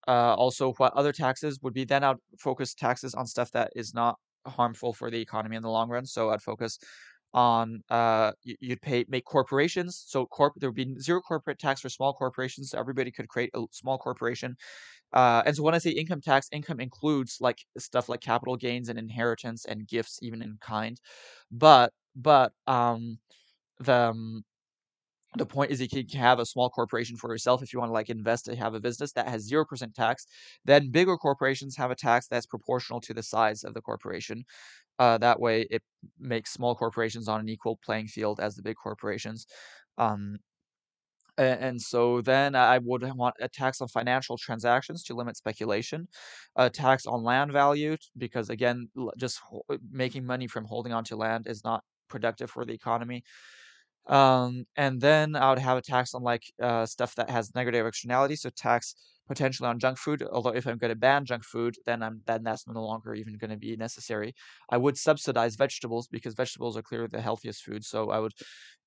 also, what other taxes would be? Then I'd focus taxes on stuff that is not harmful for the economy in the long run. So I'd focus on you'd make corporations. So there would be zero corporate tax for small corporations. So everybody could create a small corporation. And so when I say income tax, income includes like stuff like capital gains and inheritance and gifts, even in kind. But the the point is you can have a small corporation for yourself if you want to like invest and have a business that has 0% tax. Then bigger corporations have a tax that's proportional to the size of the corporation. That way it makes small corporations on an equal playing field as the big corporations. Um, and so then I would want a tax on financial transactions to limit speculation, a tax on land value, because again, just making money from holding onto land is not productive for the economy. And then I would have a tax on like stuff that has negative externality, so tax potentially on junk food. Although if I'm going to ban junk food, then that's no longer even going to be necessary. I would subsidize vegetables because vegetables are clearly the healthiest food. So I would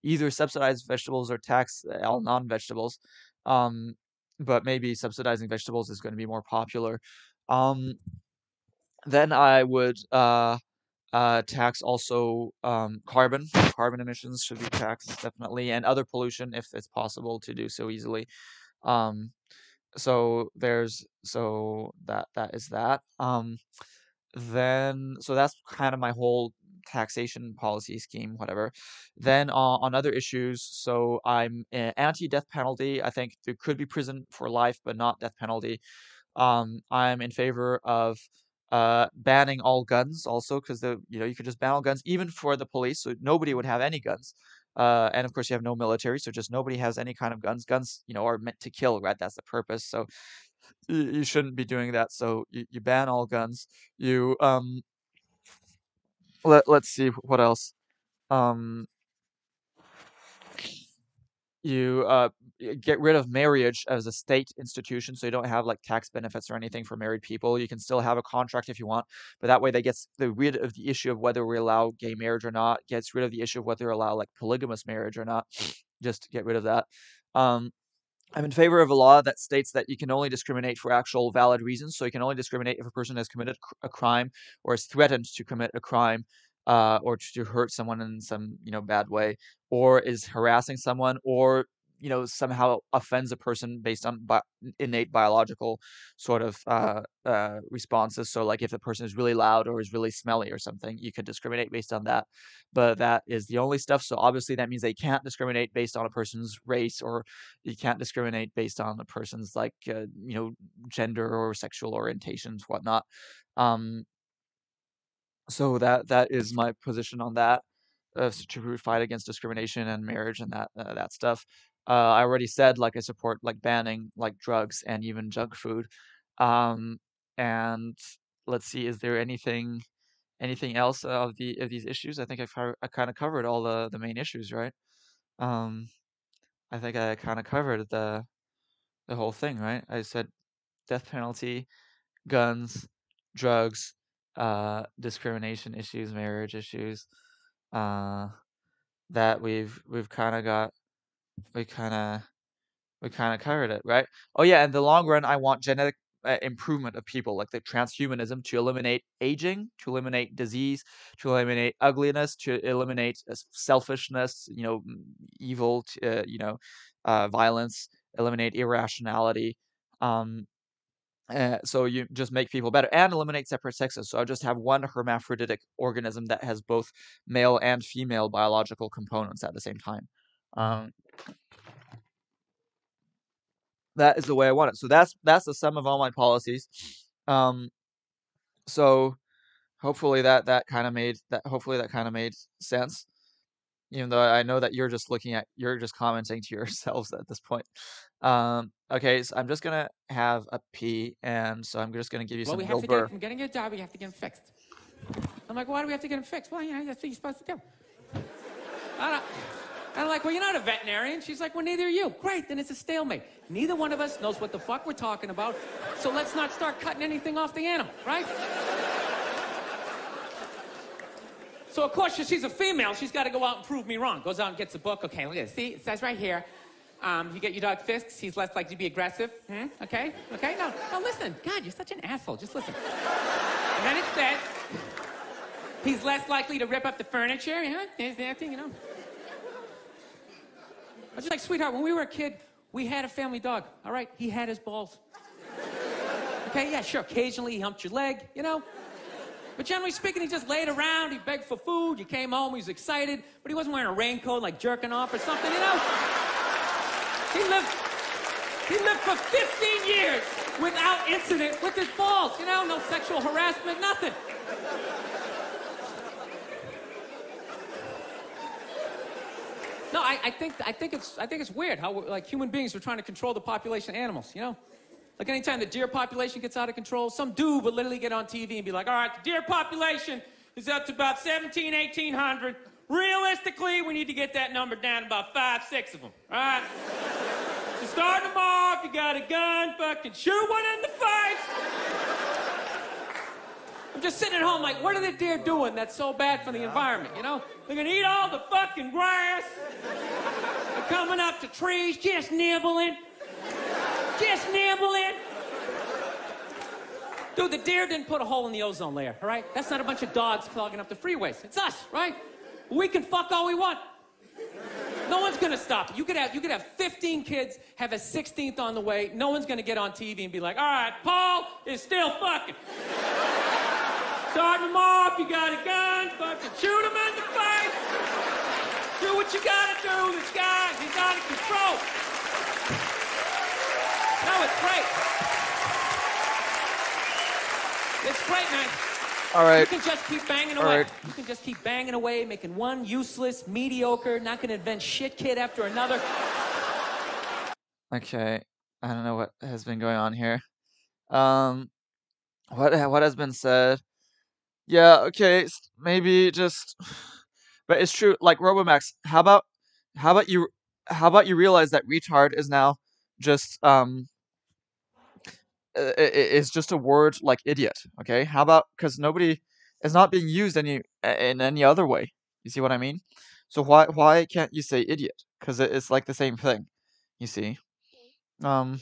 either subsidize vegetables or tax all non-vegetables. Um, but maybe subsidizing vegetables is going to be more popular. Um, then I would tax also carbon. Carbon emissions should be taxed definitely, and other pollution if it's possible to do so easily. Um, that is that. Then so that's kind of my whole taxation policy scheme, whatever. Then on other issues, so I'm anti-death penalty. I think there could be prison for life, but not death penalty. I'm in favor of banning all guns also because you could just ban all guns even for the police, so nobody would have any guns. And of course you have no military, so just nobody has any kind of guns. Guns, are meant to kill, right? That's the purpose. So you shouldn't be doing that. So you ban all guns. You let's see what else. Um, you get rid of marriage as a state institution, so you don't have like tax benefits or anything for married people. You can still have a contract if you want, but that way that gets rid of the issue of whether we allow gay marriage or not, gets rid of the issue of whether we allow like polygamous marriage or not. Just get rid of that. um I'm in favor of a law that states that you can only discriminate for actual valid reasons. So you can only discriminate if a person has committed a crime or is threatened to commit a crime, or to hurt someone in some, bad way, or is harassing someone, or somehow offends a person based on innate biological sort of responses. So like if the person is really loud or is really smelly or something, you could discriminate based on that. But that is the only stuff. So obviously that means they can't discriminate based on a person's race, or you can't discriminate based on a person's like gender or sexual orientations, whatnot. Um, so that is my position on that. To fight against discrimination and marriage and that stuff. I already said like I support like banning like drugs and even junk food. Um, and let's see, is there anything else of these issues? I think I kind of covered all the main issues, right? Um, I think I kind of covered the whole thing, right? I said death penalty, guns, drugs, discrimination issues, marriage issues, uh, that we've kind of got, we kind of we kind of covered it, right? Oh yeah, in the long run, I want genetic improvement of people, like the transhumanism, to eliminate aging, to eliminate disease, to eliminate ugliness, to eliminate selfishness, evil, violence, eliminate irrationality. Um, so you just make people better and eliminate separate sexes. So I just have one hermaphroditic organism that has both male and female biological components at the same time. Um, that is the way I want it. So that's the sum of all my policies. Um, so hopefully that kind of made sense. Even though I know that you're just commenting to yourselves at this point. Okay, so I'm just gonna have a pee, and so I'm just gonna give you Well, some we have Bill to Burr. get from getting a job, we have to get him fixed. I'm like, why do we have to get him fixed? Well, that's what you're supposed to do. I'm like, well, you're not a veterinarian. She's like, well, neither are you. Great, then it's a stalemate. Neither one of us knows what the fuck we're talking about, so let's not start cutting anything off the animal, right? So, of course, she's a female. She's got to go out and prove me wrong. Goes out and gets a book. Okay, look at this. See, it says right here, you get your dog fixed, he's less likely to be aggressive. Okay? Okay? No, listen. God, you're such an asshole. Just listen. And then it says, He's less likely to rip up the furniture. You know, there's that thing, you know. I was just like, sweetheart, when we were a kid, we had a family dog, all right? He had his balls. Okay, yeah, sure, occasionally he humped your leg, you know? But generally speaking, he just laid around, he begged for food, you came home, he was excited, but he wasn't wearing a raincoat like jerking off or something, you know? He lived for 15 years without incident with his balls, you know? No sexual harassment, nothing. No, I think it's weird how like human beings are trying to control the population of animals, you know? Like anytime the deer population gets out of control, some dude would literally get on TV and be like, all right, the deer population is up to about 1,800. Realistically, we need to get that number down to about 5, 6 of them, all right? So starting them off, you got a gun, fucking shoot one in the face. I'm just sitting at home like, what are the deer doing that's so bad for the environment, you know? They're gonna eat all the fucking grass. They're coming up to trees, just nibbling. Just nibbling. Dude, the deer didn't put a hole in the ozone layer, all right? That's not a bunch of dogs clogging up the freeways. It's us, right? We can fuck all we want. No one's gonna stop it. You could have 15 kids, have a 16th on the way. No one's gonna get on TV and be like, all right, Paul is still fucking. Start him off, you got a gun, fucking shoot him in the face. Do what you gotta do, this guy, he's out of control. No, it's great. It's great, man. All right. You can just keep banging away. You can just keep banging away, making one useless, mediocre, not gonna invent shit kid after another. Okay. I don't know what has been going on here. What has been said? Yeah, okay, maybe just, but it's true. Like Robomax, how about you, how about you realize that retard is now just is just a word like idiot. Okay, how about because nobody is not being used in any other way. You see what I mean? So why can't you say idiot? Because it's like the same thing. You see? Um.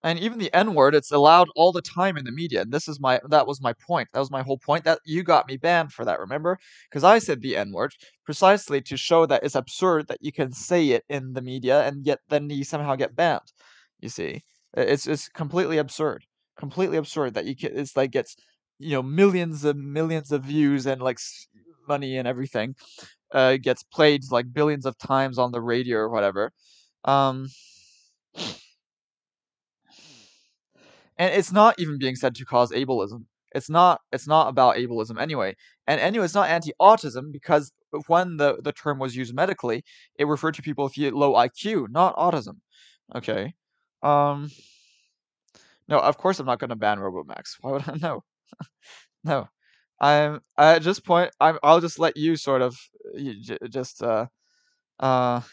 And even the N word, it's allowed all the time in the media. And that was my point. That was my whole point. That you got me banned for that, remember? Because I said the N word precisely to show that it's absurd that you can say it in the media and yet then you somehow get banned. You see, it's completely absurd. Completely absurd that you can. It's like gets millions of views and like money and everything. Gets played like billions of times on the radio or whatever. Um. And it's not even being said to cause ableism. It's not about ableism anyway. And anyway, it's not anti-autism because when the term was used medically, it referred to people with low IQ, not autism. Okay. Um no, of course I'm not going to ban Robomax. Why would I? No. No. I'm at this point I'll just let you sort of just uh and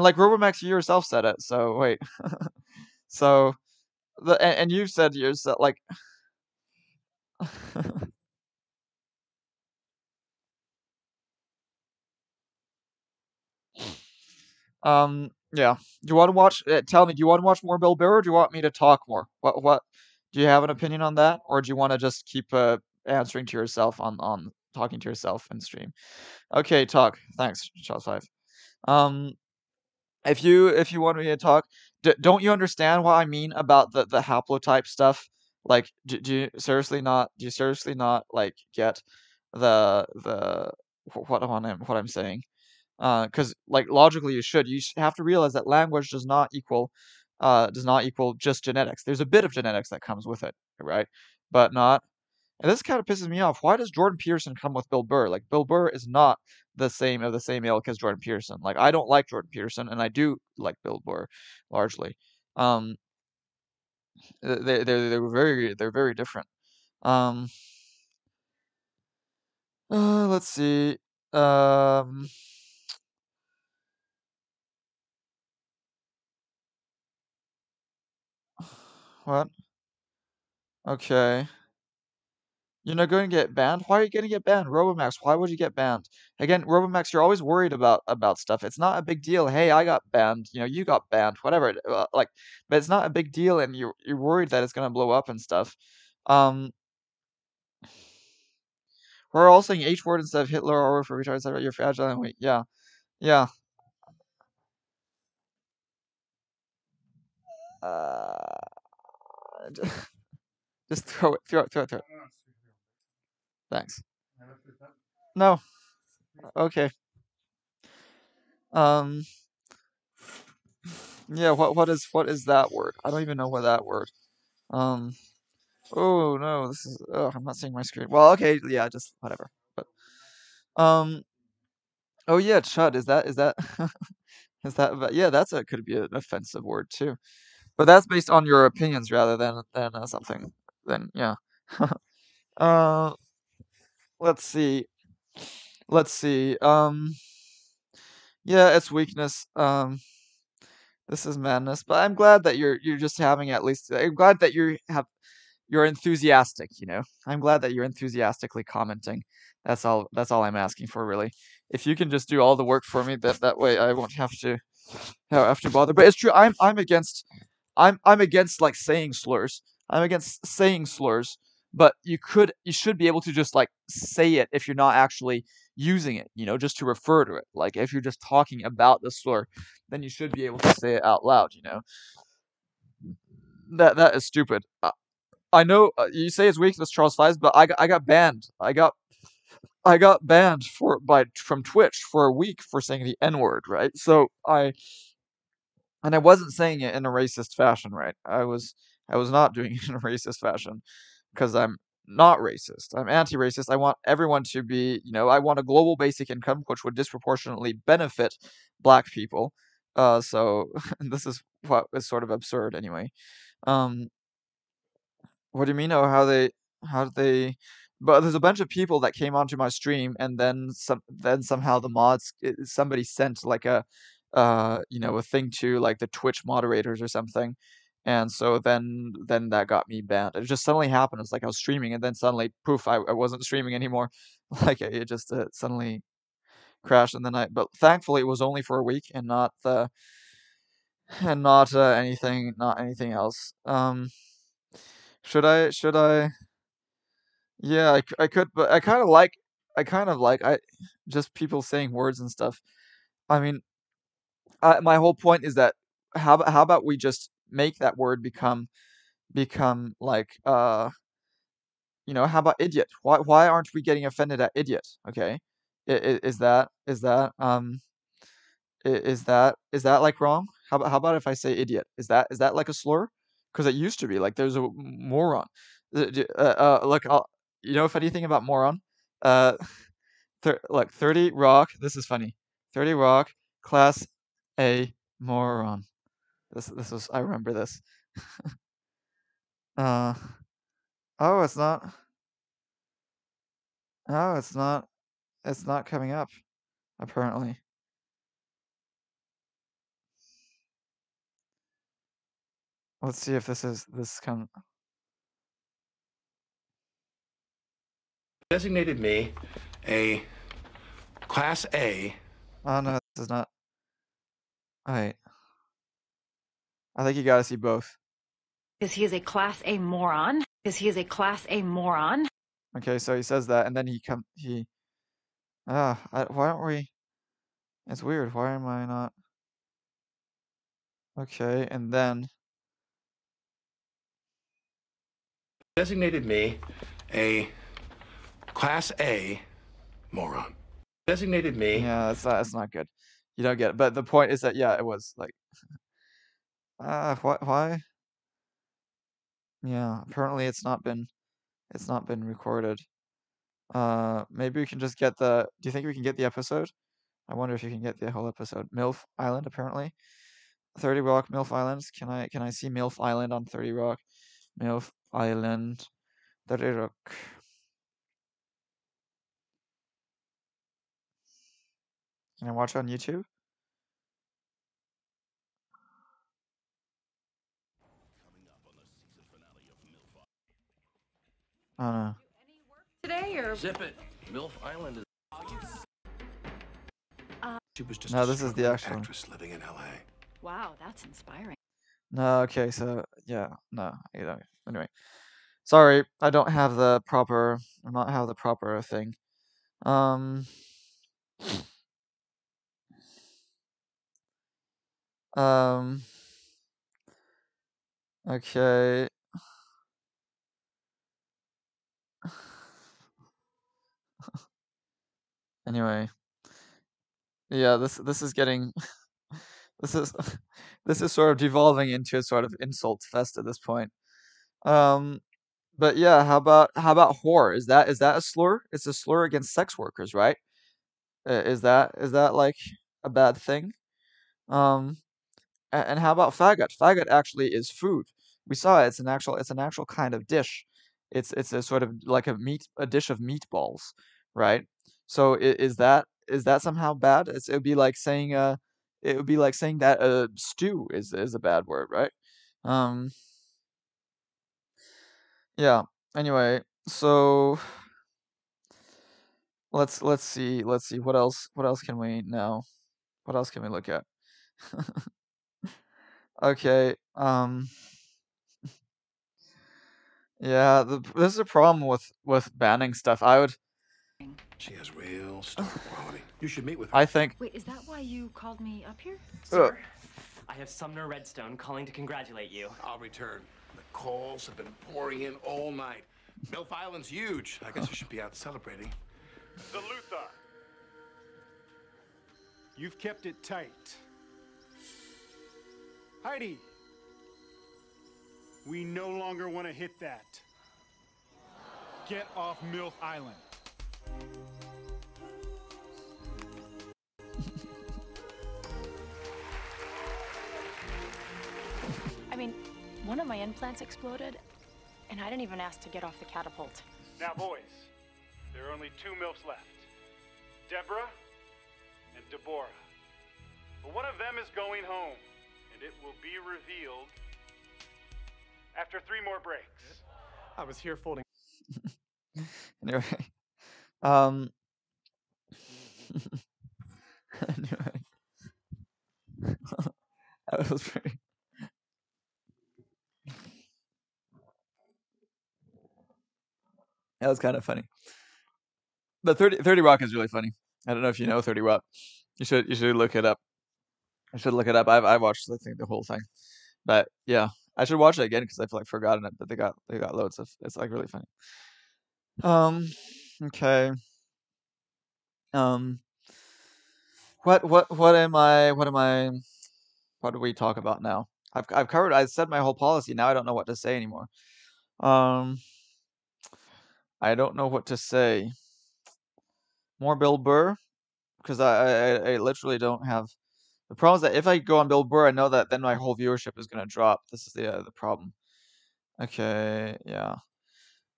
like Robomax you yourself said it. So wait. So and you said yourself like yeah. Do you want to watch? Tell me, do you want to watch more Bill Burr, or do you want me to talk more? What? Do you have an opinion on that, or do you want to just keep answering to yourself on talking to yourself in stream? Okay, talk. Thanks, Charles Five. Um, if you want me to talk, don't you understand what I mean about the haplotype stuff? Like, do you seriously not like get the what I'm saying? Because like logically you have to realize that language does not equal just genetics. There's a bit of genetics that comes with it, right? But not. And this kind of pisses me off. Why does Jordan Peterson come with Bill Burr? Like Bill Burr is not the same ilk as Jordan Peterson. Like I don't like Jordan Peterson, and I do like Bill Burr largely. Um, they're very different. Um, let's see. Um, what? Okay. You're not going to get banned? Why are you going to get banned? Robomax, why would you get banned? Again, Robomax, you're always worried about stuff. It's not a big deal. Hey, I got banned. You know, you got banned. Whatever. Like, but it's not a big deal, and you're worried that it's going to blow up and stuff. Um, we're all saying H word instead of Hitler or for retards. You're fragile and weak. Yeah, yeah. Uh, just throw it. Throw it. Thanks. No. Okay. Um. Yeah. What is that word? I don't even know what that word. Um. Oh no. This is. Oh, I'm not seeing my screen. Well, okay. Yeah. Just whatever. But. Oh yeah. Chud. Is that? Is that? Yeah. Could be an offensive word too. But that's based on your opinions rather than something. Then yeah. uh. Let's see. Let's see. Yeah. It's weakness. This is madness, but I'm glad that you're just having at least. I'm glad that you're enthusiastic. You know, I'm glad that you're enthusiastically commenting. That's all. That's all I'm asking for, really. If you can just do all the work for me, that way I won't have to bother. But it's true. I'm against like saying slurs. I'm against saying slurs, but you should be able to just like say it if you're not actually using it, just to refer to it. Like if you're just talking about the slur, then you should be able to say it out loud. That is stupid. I know you say it's weakness, Charles Fives, but I got banned. I got banned from Twitch for a week for saying the N word, right? And I wasn't saying it in a racist fashion, right? I was not doing it in a racist fashion because I'm not racist. I'm anti-racist. I want everyone to I want a global basic income which would disproportionately benefit black people. So this is what is sort of absurd anyway. Um, what do you mean? Oh, how they? But there's a bunch of people that came onto my stream, and then somehow the mods, somebody sent like a thing to like the Twitch moderators or something, and so then that got me banned. It just suddenly happened. It's like I was streaming, and then suddenly, poof, I wasn't streaming anymore. Like it just suddenly crashed, and then but thankfully it was only for a week and not anything else. Should I? Yeah, I could, but I just people saying words and stuff. I mean, my whole point is that how about we just make that word become like how about idiot? Why aren't we getting offended at idiot? Okay, is that like wrong? How about if I say idiot? Is that like a slur? Because it used to be like there's a moron. Look, if anything about moron, uh, look, 30 Rock. This is funny. 30 Rock, Class A moron. This was I remember this. Uh oh, it's not. Oh, it's not. It's not coming up apparently. Let's see if this come. Designated me a Class A. Oh no, this is not. All right. I think you got to see both. Because he is a Class A moron. Because he is a Class A moron. Okay, so he says that, and then he. Why aren't we? It's weird. Why am I not? Okay, and then. Designated me a Class A moron. Designated me. Yeah, that's not good. You don't get it. But the point is that yeah, it was like. Why? Yeah, apparently it's not been recorded. Maybe we can just get the. Do you think we can get the episode? I wonder if you can get the whole episode. MILF Island, apparently. 30 Rock, MILF Islands. Can I see MILF Island on 30 Rock? MILF Island, 30 Rock. Can I watch on YouTube? Oh no. today, or Zip it. MILF Island is. She was just No, a this is the struggling actual one. actress living in LA. wow, that's inspiring. No, okay, so yeah, no, anyway. Sorry, I don't have the proper, I not have the proper thing. Um, um, okay. Anyway, yeah, this is getting this is this is sort of devolving into a sort of insult fest at this point. Um, but yeah, how about whore? Is that a slur? It's a slur against sex workers, right? Is that like a bad thing? Um, and how about faggot? Faggot actually is food. We saw it. It's an actual kind of dish. It's a sort of like a dish of meatballs, right? So is that somehow bad? It would be like saying that stew is a bad word, right? Um, yeah. Anyway, so let's see what else can we know? What else can we look at? Okay. Yeah, this is a problem with banning stuff. She has real star quality. You should meet with her. I think. Wait, is that why you called me up here? Sir, I have Sumner Redstone calling to congratulate you. I'll return. The calls have been pouring in all night. MILF Island's huge. I guess I should be out celebrating. The Luthor. You've kept it tight. Heidi, we no longer want to hit that. Get off MILF Island. I mean, one of my implants exploded, and I didn't even ask to get off the catapult. Now, boys, there are only two MILFs left. Deborah and Deborah. But one of them is going home, and it will be revealed after 3 more breaks. I was here folding. Anyway, um, anyway, that was pretty. That was kind of funny. But 30 Rock is really funny. I don't know if you know 30 Rock. You should look it up. I should look it up. I've watched I think the whole thing. But yeah, I should watch it again because I've like forgotten it. But they got loads of. It's like really funny. Okay. Um, what do we talk about now? I've covered. I said my whole policy. Now I don't know what to say anymore. Um, I don't know what to say. More Bill Burr because I literally don't have. The problem is that if I go on Bill Burr, I know that then my whole viewership is gonna drop. This is the problem. Okay, yeah.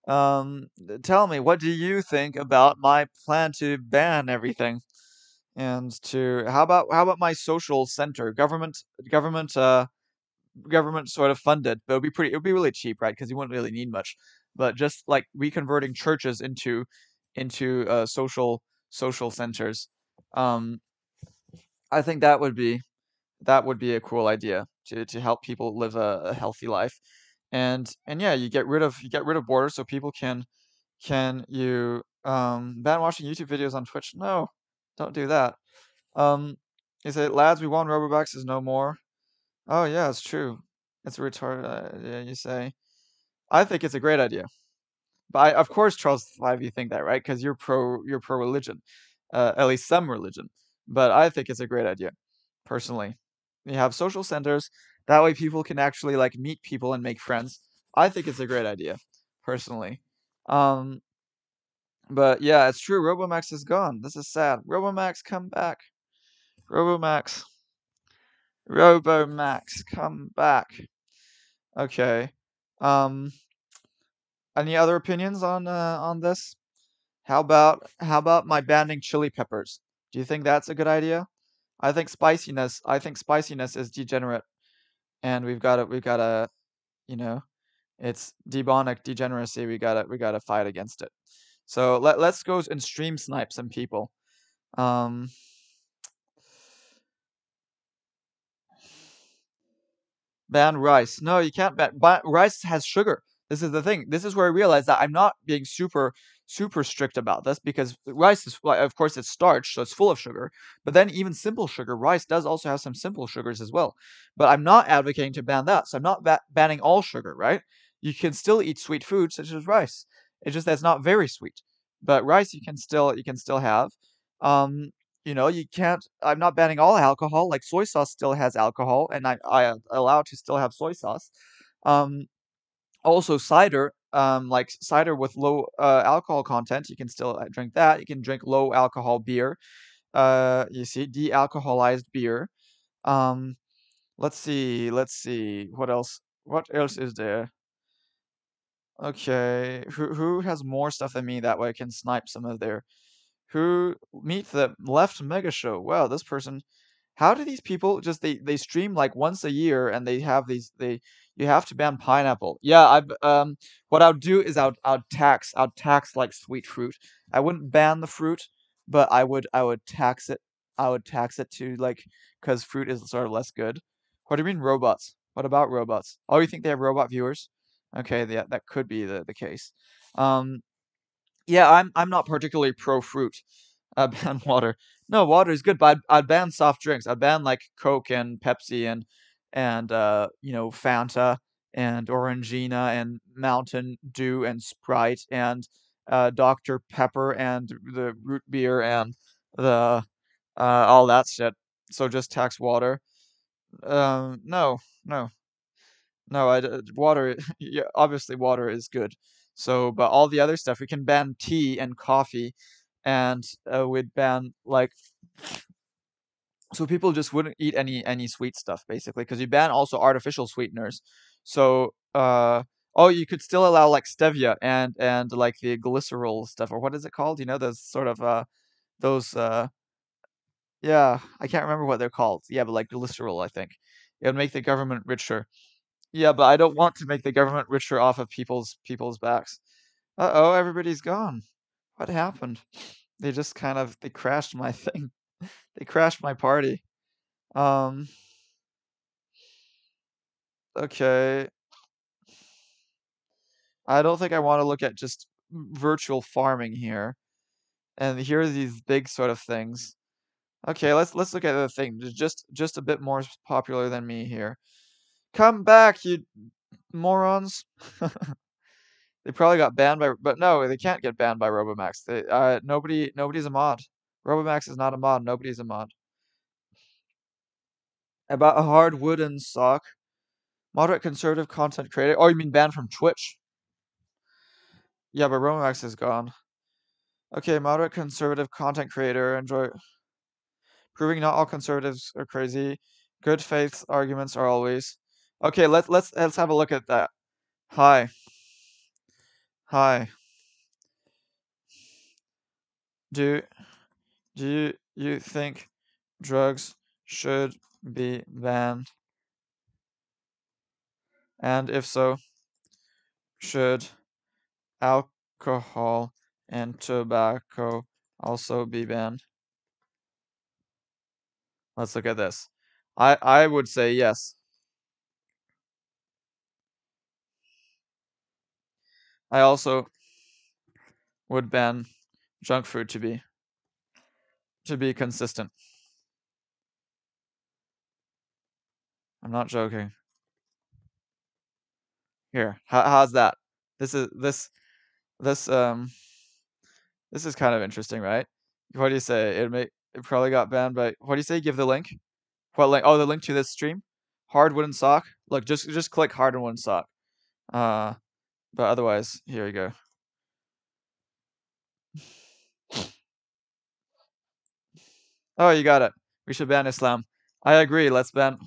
Tell me, what do you think about my plan to ban everything? And to how about my social center, government sort of funded, but it would be really cheap, right? Because you wouldn't really need much. But just like reconverting churches into social centers. Um, I think that would be a cool idea to help people live a healthy life. And yeah, you get rid of borders so people can you ban watching YouTube videos on Twitch? No, don't do that. Um, you say, lads, we won. Robobucks is no more. Oh yeah, it's true. It's a retarded idea. You say. I think it's a great idea. But of course, Charles V, you think that, right? Because you're pro religion, at least some religion. But I think it's a great idea, personally. You have social centers. That way, people can actually like meet people and make friends. I think it's a great idea, personally. Um, but yeah, it's true. Robomax is gone. This is sad. Robomax, come back. Robomax. Robomax, come back. Okay. Um, any other opinions on this? How about my banning chili peppers? Do you think that's a good idea? I think spiciness is degenerate, and we've gotta, it's demonic degeneracy. We gotta fight against it. So let's go and stream snipe some people. Um, ban rice. No, you can't ban. Rice has sugar. This is the thing. This is where I realize that I'm not being super strict about this because rice is, like, of course, it's starch, so it's full of sugar. But then even simple sugar, rice does also have some simple sugars as well. But I'm not advocating to ban that, so I'm not banning all sugar, right? You can still eat sweet food such as rice. It's just that it's not very sweet. But rice you can still have. Um, you can't. I'm not banning all alcohol. Like soy sauce still has alcohol, and I allow to still have soy sauce. Um, Also cider, like cider with low alcohol content, you can still drink that. You can drink low alcohol beer. You see, de-alcoholized beer. Um, let's see. What else? What else is there? Okay, who has more stuff than me? That way I can snipe some of their. Who meet the left mega show? Wow, this person. How do these people just they stream like once a year and they have these they you have to ban pineapple. Yeah, I've what I would do is I would tax like sweet fruit. I wouldn't ban the fruit, but I would tax it. I would tax it to like because fruit is sort of less good. What do you mean robots? What about robots? Oh, you think they have robot viewers? Okay, yeah, that could be the case. Um, yeah, I'm not particularly pro fruit. Ban water. No, water is good, but I'd ban soft drinks. I'd ban like Coke and Pepsi and Fanta and Orangina and Mountain Dew and Sprite and Dr. Pepper and the root beer and the all that shit. So just tax water. No, no. No, water. Yeah, obviously water is good. So, but all the other stuff we can ban tea and coffee, and we'd ban like so people just wouldn't eat any sweet stuff basically because you ban also artificial sweeteners. So, oh, you could still allow like stevia and like the glycerol stuff or what is it called? You know, those sort of those yeah, I can't remember what they're called. Yeah, but like glycerol, I think. It would make the government richer. Yeah, but I don't want to make the government richer off of people's backs. Uh-oh, everybody's gone. What happened? They crashed my thing. They crashed my party. Um, okay. I don't think I want to look at just virtual farming here. And here are these big sort of things. Okay, let's look at the thing. Just a bit more popular than me here. Come back, you morons. They probably got banned by, but no, they can't get banned by Robomax. Nobody's a mod. Robomax is not a mod. Nobody's a mod. About a hard wooden sock. Moderate conservative content creator. Oh, you mean banned from Twitch? Yeah, but Robomax is gone. Okay, moderate conservative content creator. Enjoy. Proving not all conservatives are crazy. Good faith arguments are always. Okay, let's have a look at that. Hi. Hi. Do you think drugs should be banned? And if so, should alcohol and tobacco also be banned? Let's look at this. I would say yes. I also would ban junk food to be consistent. I'm not joking. Here, how's that? This is this this is kind of interesting, right? What do you say? It probably got banned by what do you say? Give the link. What link? Oh, the link to this stream. Hard wooden sock. Look, just click hard wooden sock. Uh, but otherwise, here you go. Oh, you got it. We should ban Islam. I agree. Let's ban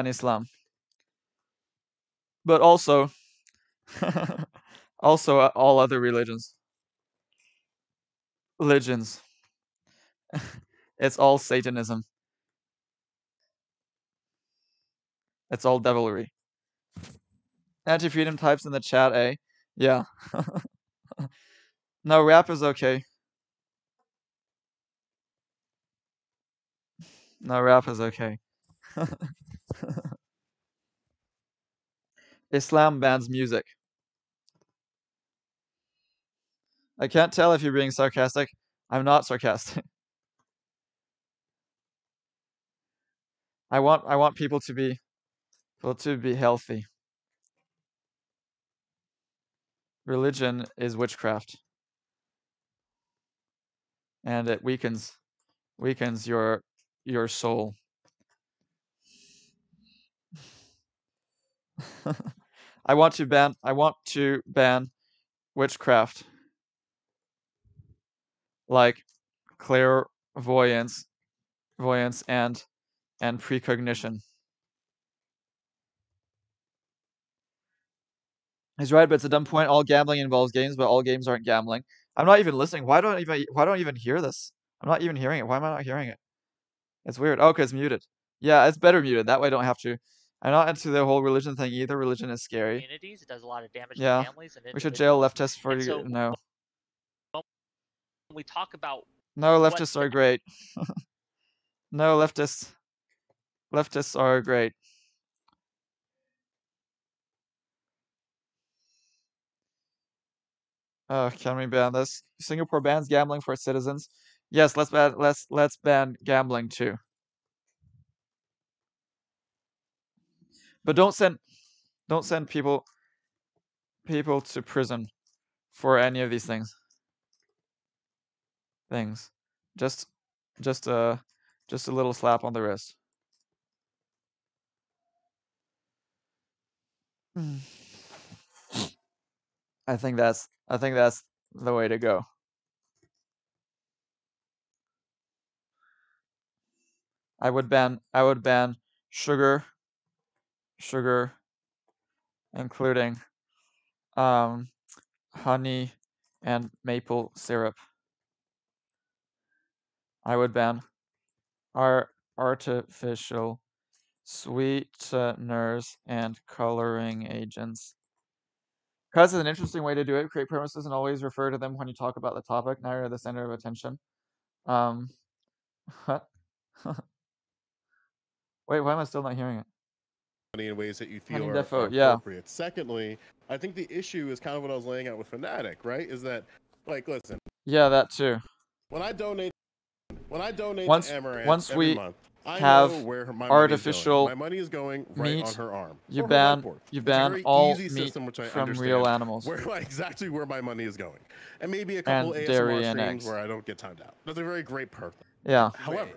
Islam. But also also all other religions. It's all Satanism. It's all devilry. Anti-freedom types in the chat, eh? Yeah. No, rap is okay. No, rap is okay. Islam bans music. I can't tell if you're being sarcastic. I'm not sarcastic. I want people to be healthy. Religion is witchcraft. And it weakens your soul. I want to ban witchcraft. Like clairvoyance, and precognition. He's right, but it's a dumb point. All gambling involves games, but all games aren't gambling. I'm not even listening. Why don't I even hear this? I'm not even hearing it. Why am I not hearing it? It's weird. Oh, 'cause it's muted. Yeah, it's better muted. That way I don't have to. I'm not into the whole religion thing either. Religion is scary. Communities, it does a lot of damage Yeah. to families and We should jail individuals. leftists for And so no. when we talk about No, what leftists are great. No, leftists are great. Can we ban this? Singapore bans gambling for its citizens. Yes, let's ban gambling too. But don't send people to prison for any of these things. Just a little slap on the wrist. I think that's the way to go. I would ban sugar, including honey and maple syrup. I would ban artificial sweeteners and coloring agents. Because it's an interesting way to do it. Create premises and always refer to them when you talk about the topic. Now you're the center of attention. Wait, why am I still not hearing it? In ways that you feel Honey are defo, yeah. appropriate. Secondly, I think the issue is kind of what I was laying out with Fnatic, right? Is that, like, listen, Yeah, that too. when I donate Once to Amaranth once every we month, I have know where my artificial money is going. My money is going right meat, on her arm. you or her ban whiteboard. you It's a ban very all easy meat system, which I from understand real animals. exactly where my money is going, and maybe a couple And ASMR dairy and streams eggs. where I don't get timed out. That's a very great perk. Yeah. However,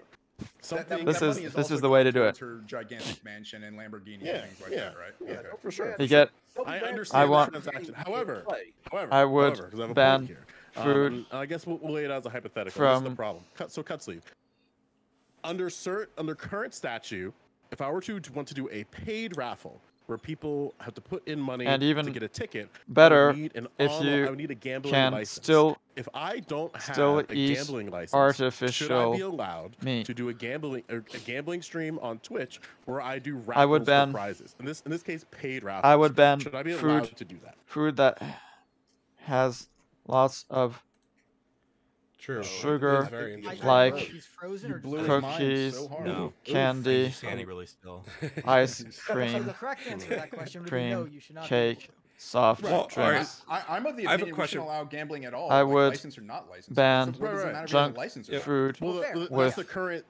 something This money is also the way to do going it. towards her gigantic mansion and Lamborghini Yeah, and things like yeah, that, right? yeah, Okay. for sure. You get I I understand want- the transaction. However, I would 'cause I have a ban point here. food And I guess we'll lay it out as a hypothetical. This is the from- problem. Cut sleeve. Under current statute, if I were to want to do a paid raffle where people have to put in money And even to get a ticket, better I would need if you I would need a gambling can license. still If I don't have still a eat gambling license, artificial should I be allowed meat. to do a gambling stream on Twitch where I do raffles I would ban- for prizes? In this case, paid raffles. I would ban Should I be allowed food to do that? food that has lots of True. sugar, very interesting. like He's frozen or blew just- his mind cookies, so hard. No. candy, He's standing really still. ice So cream, the correct answer to that question would be no, cream, you should not be able cake, to. soft Well, drinks. I'm of the I have a opinion we question. shouldn't allow gambling at all. I like, would license or not license. ban What does it matter if you have a junk license or not? food Well, fair. that's with the current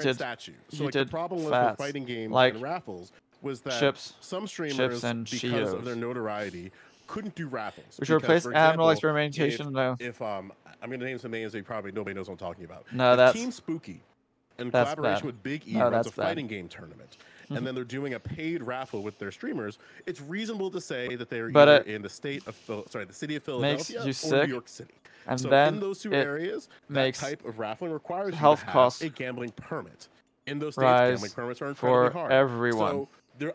heated- statute. So like the heated problem with fats, fighting games like and raffles was that chips- some streamers, chips and because of Cheetos. their notoriety, couldn't do raffles. We should Because, replace for animal example, experimentation, though. If I'm going to name some names that probably nobody knows what I'm talking about. No, If that's- Team Spooky, in that's collaboration bad. with Big E, No, runs that's a bad. fighting game tournament, and then they're doing a paid raffle with their streamers. It's reasonable to say that they're But either it in the city of makes Philadelphia you or sick, New York City. and So then in those two it areas, that makes type of raffling requires health you to have costs a gambling permit. In those states, rise gambling permits are incredibly for hard. everyone. So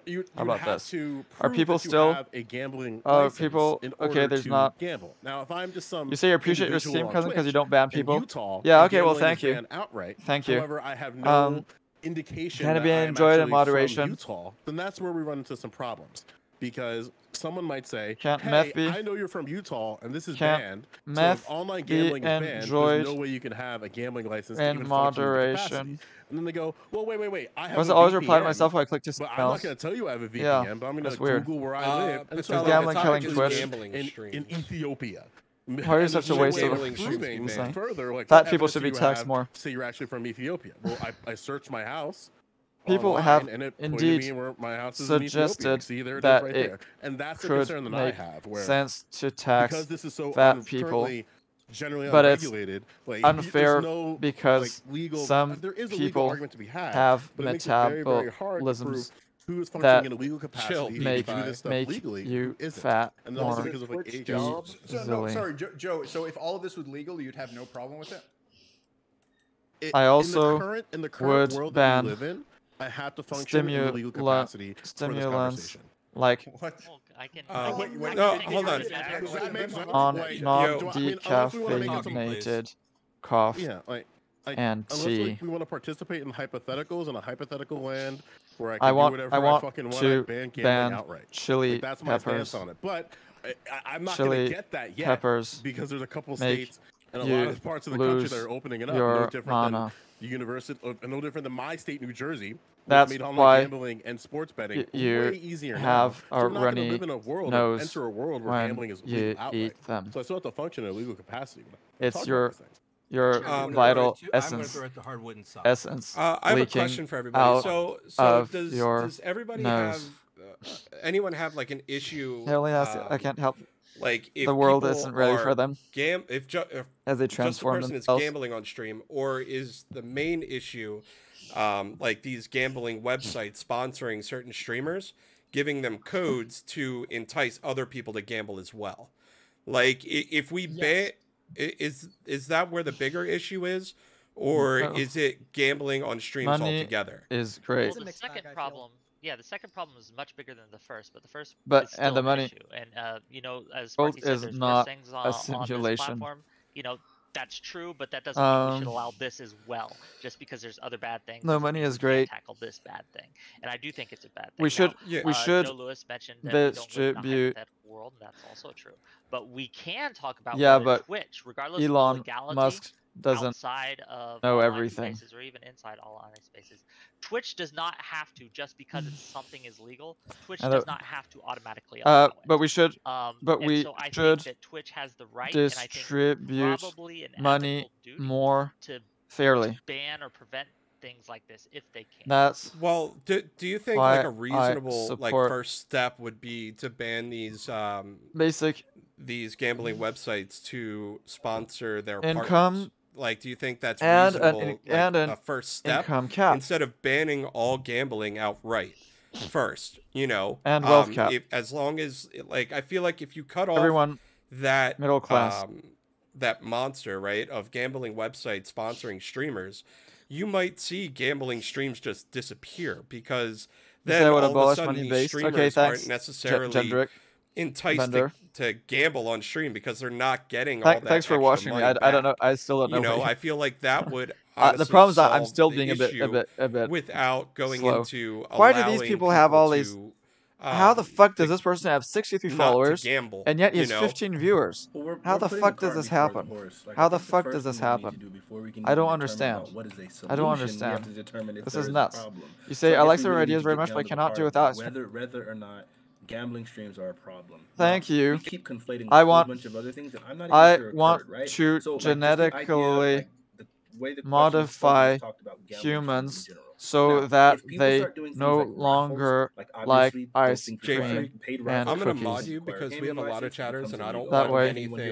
you How about have this? to Are prove people that you still- have a gambling Oh, license people- in okay, order there's to not- gamble. Now, if I'm just some You say you appreciate your individual Steam on cousin because you Twitch don't ban in people? Utah, Yeah, and okay, well, gambling thank is you. banned outright. Thank you. However, I have no indication can it that be I am enjoyed in actually from moderation? Utah, then that's where we run into some problems. because someone might say, Can't "Hey, meth be- I know you're from Utah, and this is Can't banned. So meth if online be gambling is banned, there's enjoyed no way you can have a gambling license to in even function in the capacity." moderation? And then they go, "Well, wait. I have Was a it always reply to VPN, myself when I clicked to but something I'm not else? going to tell you I have a VPN, Yeah, but I'm going that's to weird. Google where I live." And Is gambling killing Twitch? in Ethiopia. Why are you such a waste of proving insane. further? Like, Fat what people evidence should do be you taxed have more. to say you're actually from Ethiopia. Well, I searched my house. People online, have and it pointed indeed me where my house is in Ethiopia. suggested See, there it is that right it there. And that's the could concern that I make have. Where sense to tax because this is so fat people, currently generally but it's unregulated, like, unfair there's no, because like, legal, some there is a legal people argument to be had, have but it makes it very, very hard to metabolisms prove who is functioning that in a legal capacity make to do this stuff make legally, you who isn't. fat And also more because of like age jobs. So, no, easily. sorry, Joe. So if all of this was legal, you'd have no problem with it. I also in the current would world ban that we live in, I have to function in a legal capacity for this stimulants conversation. like What? I can. No, hold on. on Like, non-decaffeinated coffee Yeah, like and unless tea. like, we want to participate in hypotheticals in a hypothetical land where I I can want- do whatever I want fucking want, to I ban gambling ban outright. chili Like, that's my peppers. stance on it. But I'm not Chili going to get that yet peppers because there's a couple make states and a lot you of parts of the country lose that are opening it up. your No different mana. than the university, no different than my state, New Jersey. That's made online why gambling and sports betting you way easier have now. a So we're not gonna runny live in a world nose enter a world where when gambling is you legal outright. eat them. So I still have to function in a legal capacity. It's Talk about your these things. vital I'm gonna essence throw it to hardwood side. essence I have a leaking question for everybody. out So of does your everybody nose. have anyone have like an issue? They only ask, I can't help. Like if The world people isn't ready are for them if as they just the transform person themselves. is gambling on stream, or is the main issue like these gambling websites sponsoring certain streamers, giving them codes to entice other people to gamble as well? Like if we ban, is that where the bigger issue is, or No. is it gambling on streams Money altogether? is great. Well, the second problem, the second problem is much bigger than the first, but the first But- is still and the an money- issue. And as World Sparky said, is there's not worse things a on this simulation. platform. That's true, but that doesn't mean we should Um, allow this as well. Just because there's other bad things. No, doesn't money mean is we can't great. Tackle this bad thing, and I do think it's a bad thing. We should Now, we should Joe Lewis mentioned that we don't live in a distribute. hypothetical world, and that's also true. But we can talk about Yeah, whether but Twitch, regardless of Elon legality, Musk doesn't outside of know online everything. spaces or even inside online spaces. Twitch does not have to, just because something is legal, Twitch And does the- not have to automatically allow it. But we should. But And we so I should think that Twitch has the right, and I think distribute probably an money ethical duty more to fairly. ban or prevent things like this if they can. That's Well, do you think why like a I reasonable like support first step would be to ban basic these gambling websites to sponsor their income partners? Like, do you think that's and reasonable? and like, an a first step income cap instead of banning all gambling outright. First, and wealth cap. as long as like I feel like if you cut off Everyone that middle class. that monster, right, of gambling websites sponsoring streamers, you might see gambling streams just disappear because then They would all of a abolish sudden money these based. streamers Okay, thanks. aren't necessarily Jendrick. enticed Bender. to gamble on stream because they're not getting all that Thanks for extra watching me. money I don't back. know. I still don't know. You know, what I feel like that would the honestly problem is that I'm solve still the being a bit without going slow. into Why do these allowing people have all these? to, How the fuck does this person have 63 not to followers gamble, and yet he you has know? 15 viewers? Well, How we're the putting fuck the does cart this before the happen? horse. Like, How I the think fuck first does this thing that we need happen? to do before we can I don't even understand. determine what is a I don't solution, we have understand. to determine if This there is is a nuts. problem. You So say I I guess like we your really need ideas to very get much, down but I to the cannot heart do of without. whether or not gambling streams are a problem. Thank Now, you. we keep conflating I a whole want. bunch of other things that I'm not even I sure want occurred, right? to So, like, just the idea, genetically like, the way the question was posed, modify we talked about gambling streams in humans general. so Now, that if people they start doing things no like raffles, longer like like obviously those ice things Jay, cream paid and raffles I'm gonna cookies. mod you because we have a lot of chatters and I don't That want way, anything they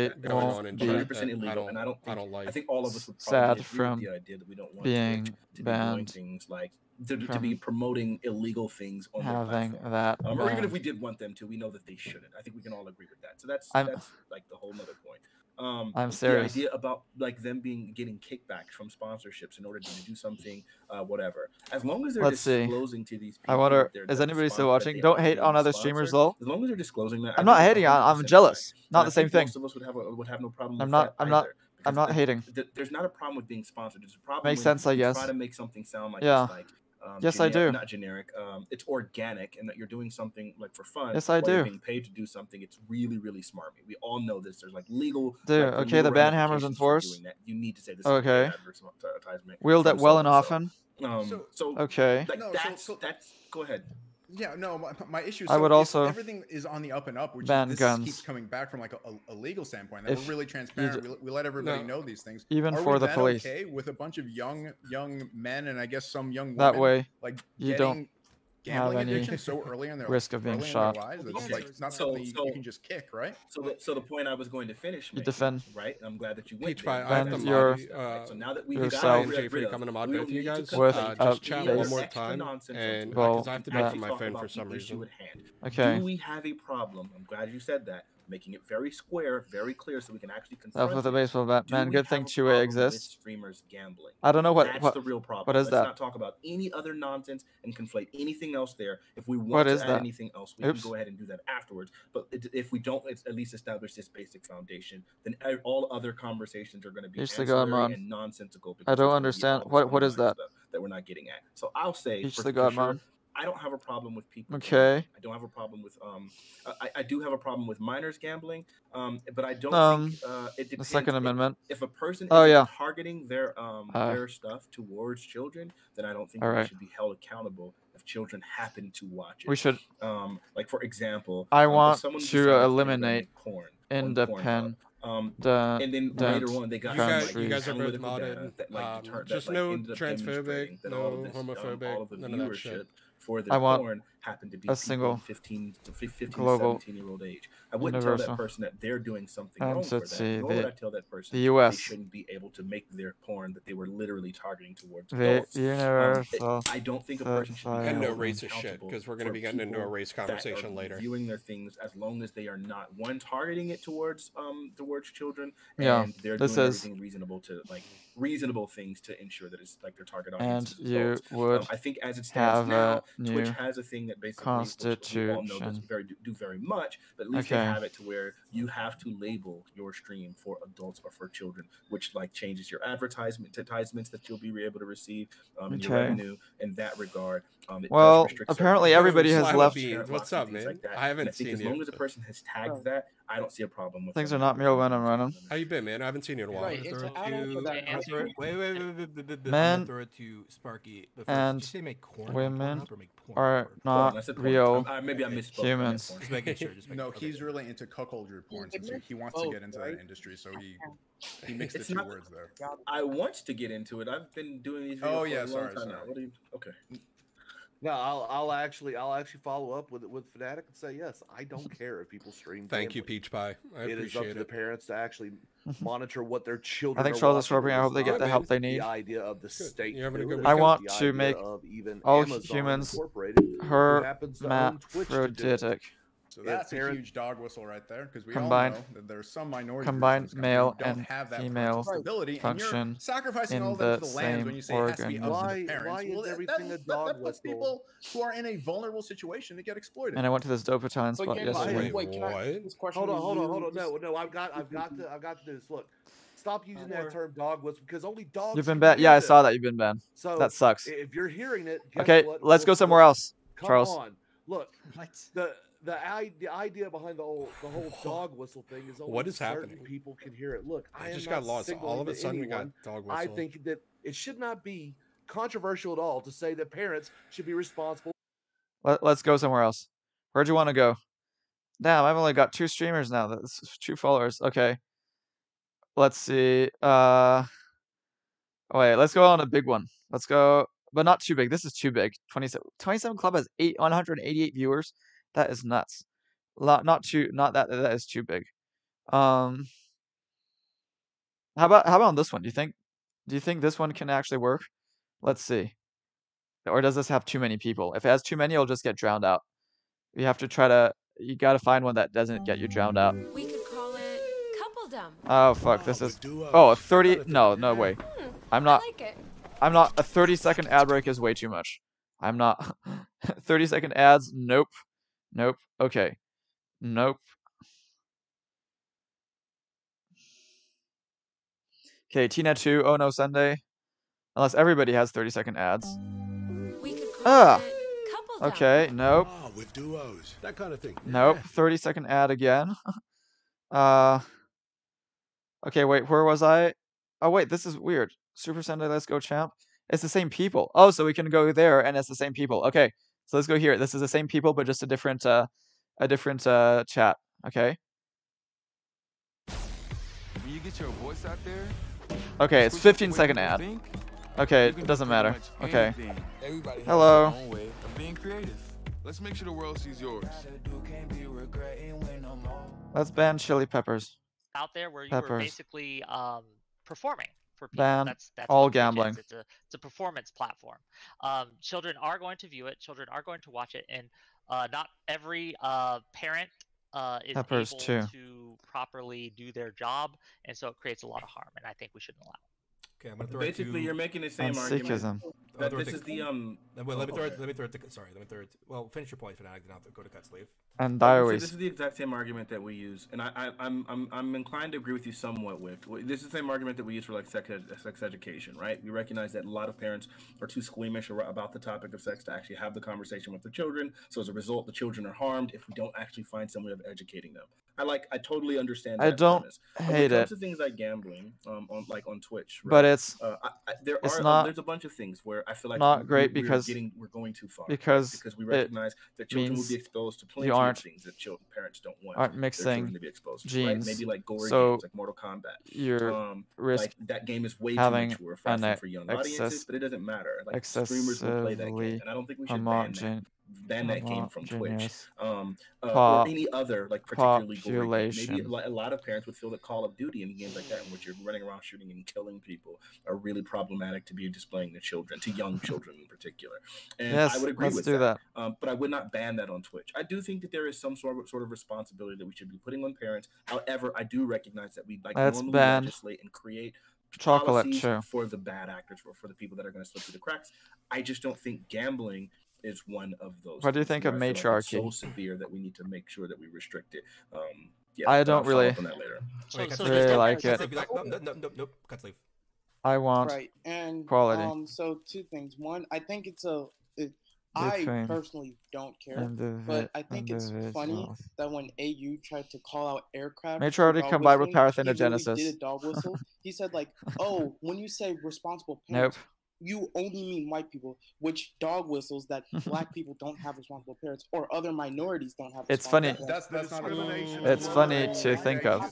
going on won't in be chat 100% that illegal, and I don't think like. I think all of us would sad probably agree from with the idea that we don't want being Twitch to be doing banned things like to from be promoting illegal things on their having platform. that Or even if banned. we did want them to, we know that they shouldn't. I think we can all agree with that. So that's I'm like the whole other point. I'm The serious. idea about like them getting kickbacks from sponsorships in order to do something, whatever. As long as they're Let's see. disclosing to these I people wonder, that they're is the anybody still that watching? they Don't are hate being on other sponsored, streamers though. as long as they're disclosing that, I I'm not think it's hating. I'm 100% jealous. fine. Not And the I same think thing. most of us would have no problem I'm with not. that I'm not. either. I'm Because not hating. there's not a problem with being sponsored. There's a problem Makes when sense, I you guess. try to make something sound like Yeah. it's like Yes, I do. Not generic. It's organic, and that you're doing something like for fun. Yes, I while you're do. being paid to do something. It's really, really smart. We all know this. There's like legal. Dude, Like, okay, the legal ban hammer's ramifications for enforced. doing that. You need to say this Okay. is a paid advertisement. Wield from it well and so-and-so. often. So Okay. like No, that's go ahead. Yeah, no, my issue is I would if also everything is on the up and up, which ban this guns. keeps coming back from like a legal standpoint, that If we're really you transparent, d- we let everybody No. know these things. Even Are for we the then police. okay with a bunch of young men and I guess some young women That way, like you getting don't gambling have any addiction so early in their risk of being early in shot. their lives? Okay, It's like not so- something you so- can just kick, right? So the point I was going to finish, You making, defend right? And I'm glad that you went Peach there. Pie, I have to Defend mod your- you, So now that we've yourself. got MJ, for you coming to mod both of you guys. With Just chat a one more base. time, and Well, because I have to do it from my phone for some reason. Okay. Do we have a problem? I'm glad you said that. Making it very square, very clear, so we can actually Stuff confront with a it. baseball bat. Do Man, we good have thing a 2A problem with exists. streamers gambling? I don't know what That's what the real problem. what is Let's that? not talk about any other nonsense and conflate anything else there. If we want What to is add that? anything else, we Oops. can go ahead and do that afterwards. But if we don't at least establish this basic foundation, then all other conversations are going to be Peach the God ancillary mod. and nonsensical. I Because don't it's gonna be understand. all this What is underlying that? stuff that we're not getting at. So I'll say Peach for, the for God sure, mod. I don't have a problem with people. Okay. I don't have a problem with I do have a problem with minors gambling. But I don't think it The depends. Second Amendment. If a person Oh, is yeah. targeting their stuff towards children, then I don't think All that they right. should be held accountable if children happen to watch it. We should. Like for example, I if want someone to decides they're gonna eliminate make porn in on the Pornhub, pen. and then the later on they got You some, guys, like, you guys are both analytical modded. data that like Just that, like, no ended up transphobic, demonstrating that all no of this, homophobic, all of the none of that shit. viewership for the I want porn happened to be a people single in 15 to 15 global 17-year-old age. I wouldn't tell universal that person that they're doing something wrong for entity. that, nor would I tell that person The they US. shouldn't be able to make their porn that they were literally targeting towards The adults. universal I don't think a person should be society. And no held racist shit, accountable because we're going to for be getting into a people race that conversation are later. viewing their things, as long as they are not one targeting it towards children, Yeah, and they're this doing is- everything reasonable things to ensure that it's like their target audience And is you adults. would I think as it stands have now, a Twitch new has a thing that basically, which we all know doesn't constitution. do very much, but at least Okay. they have it to where you have to label your stream for adults or for children, which like changes your advertisements that you'll be able to receive and your Okay. revenue in that regard. It does Well, restrict certain apparently things, everybody has Slime left. Beans, parent what's locks and up, things man? like that. I haven't And I think seen as you. long as a person has tagged that, I don't see a problem with Things them are not having real when I'm running. How you been, man? I haven't seen you in a while. Right, it's I don't know that. answer- Wait. I'm Men gonna throw it to Sparky. But first, did and you say make corn on women Pornhub or make porn are on Pornhub? not I said porn. real Maybe I misspoke. humans. Just making sure. Just making No, sure. he's really into cuckoldry porn since he wants to get into that industry, so he mixed the It's two not- words there. I want to get into it. I've been doing these videos Oh, for yeah, a long sorry, time now. sorry. What do you? Okay. No, I'll actually follow up with Fnatic and say yes. I don't care if people stream. Thank you, gambling. Peach Pie. I It is up appreciate to the it. parents to actually monitor what their children. I think are Charles is watching. scorpion. I It hope is they get not the help they need. The idea of the state. You having a doing good it. I weekend? want The to idea make of even all Amazon humans Incorporated, who happens to own Twitch to do it. hermaphroditic. So Yeah, that's a parent- huge dog whistle right there, because we Combined- all know that there's some minority combined groups in this country male who don't and have that female parental stability, and function you're sacrificing in all of them the to the lambs when same you say it has to be up to Why- the parents. why is Well, everything a that dog puts whistle? people who are in a vulnerable situation to get exploited. And I went to this Dopaton But spot can- yesterday. wait, can I, this question Hold on, to hold on, you, hold on. just- No, I've got to do this. Look, stop using that term dog whistle because only dogs. You've been can banned. hear Yeah, I this. saw that you've been banned. So That sucks. If you're hearing it, guess Okay, what? let's go somewhere else, Come Charles. on, look. The idea behind the whole dog whistle thing is only What is certain happening? people can hear it. Look, I just am got not lost. All of a signaling to sudden, we got anyone. dog I whistle. think that it should not be controversial at all to say that parents should be responsible. Let's go somewhere else. Where'd you want to go? Damn, I've only got 2 streamers now. That's 2 followers. Okay. Let's see. Oh wait, let's go on a big one. Let's go, but not too big. This is too big. 27 Club has 188 viewers. That is nuts. Not that is too big. How about on this one? Do you think this one can actually work? Let's see. Or does this have too many people? If it has too many, it'll just get drowned out. You have to you gotta find one that doesn't get you drowned out. We could call it coupledom. Oh fuck, this is a 30 no way. I'm not I like it. I'm not a 30-second ad break is way too much. I'm not 30-second ads, nope. Okay. Nope. Okay, Tina 2, oh no Sunday. Unless everybody has 30-second ads. We Ah. Couple dumb. Okay. Nope. Oh, with duos, that kind of thing. Nope. 30-second ad again. Okay, wait, where was I? Oh, wait, this is weird. Super Sentai Let's Go Champ. It's the same people. Oh, so we can go there and it's the same people. Okay, so let's go here. This is the same people, but just a different chat. Okay. When you get your voice out there, Okay, it's 15-second ad. Okay, it doesn't matter. Okay. everybody has Hello. their own way of being creative. Let's make sure the world sees yours. Let's ban Chili Peppers. Out there where you were Peppers. basically performing for people. Ban That's all what Twitch gambling. is. It's a performance platform. Children are going to view it. Children are going to watch it, and not every parent is Peppers able too. to properly do their job, and so it creates a lot of harm. And I think we shouldn't allow it. Okay, I'm gonna throw it Basically, to... you're making the same And argument. Sikhism. That this is the Wait, let me throw okay. it. Let me throw it. Sorry, let me throw it. Well, finish your point, Fnatic. Then I'll go to Cut Sleeve. And So Diaries. this is the exact same argument that we use, and I'm inclined to agree with you somewhat with. This is the same argument that we use for like sex education, right? We recognize that a lot of parents are too squeamish about the topic of sex to actually have the conversation with their children. So as a result, the children are harmed if we don't actually find some way of educating them. I totally understand. I That don't premise. But hate when it comes it. to things like gambling, on Twitch, right? But it's there's a bunch of things where I feel like not great because we're going too far, right? because Because we it recognize that children will means be exposed to you plenty of aren't things that parents don't want aren't their mixing children to be exposed to, right? genes, Maybe like gory so games like Mortal Kombat. you're risk Like that game is way too having mature an for young audiences, but it doesn't matter. Like streamers will play that game, and I don't think we should ban that game from Twitch, or any other like particularly gory game. Maybe a lot of parents would feel that Call of Duty and games like that, in which you're running around shooting and killing people, are really problematic to be displaying to children, to young children in particular. And Yes, I would agree let's with do that. but I would not ban that on Twitch. I do think that there is some sort of responsibility that we should be putting on parents. However, I do recognize that we Let's normally ban legislate and create chocolate policies too. for the bad actors, for the people that are going to slip through the cracks. I just don't think gambling is one of those. What do you things think of where I feel like it's matriarchy? so severe that we need to make sure that we restrict it. I but don't I'll follow really up on that later. really like it. Nope. Cut Sleeve. I want Right, and quality. so two things. One, I think I Between personally don't care, but I think it's funny individuals. that when AU tried to call out aircraft Matriarchy for dog combined with whistling, he literally Parathenogenesis. did a dog whistle. He said like, "Oh, when you say responsible Nope. parents, you only mean white people," which dog whistles that black people don't have responsible parents or other minorities don't have. It's funny. responsible parents. That's not discrimination. It's funny to think of,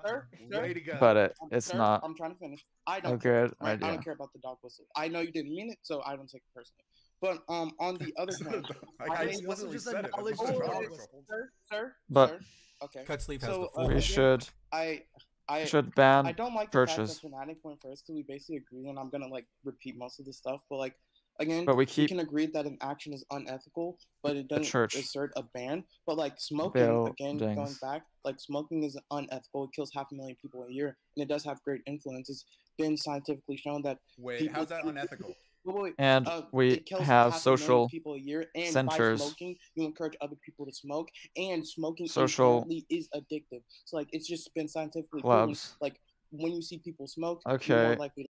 Sir, Way to go. but it's sir, not I'm trying to finish. I a don't care, good right? I idea. don't care about the dog whistle. I know you didn't mean it, so I don't take it personally. But on the other point, I think- explicitly just said it. acknowledge That's the not dog wrong. whistle. sir, But okay. Cut Sleeve has So, the floor. we again, should I should ban I don't like churches. the fact that Fnatic went first because we basically agree, and I'm gonna like repeat most of the stuff. But like again, But we keep can agree that an action is unethical, but it doesn't church assert a ban. But like smoking, again, going buildings. back, like smoking is unethical. It kills 500,000 people a year, and it does have great influence. It's been scientifically shown that. Wait, how's that unethical? Wait, And we it kills have 500,000 social people a year, and centers. by smoking, you encourage other people to smoke, and smoking Social inherently is addictive. So like it's just been scientifically clubs. proven. Like when you see people smoke, you're Okay. more likely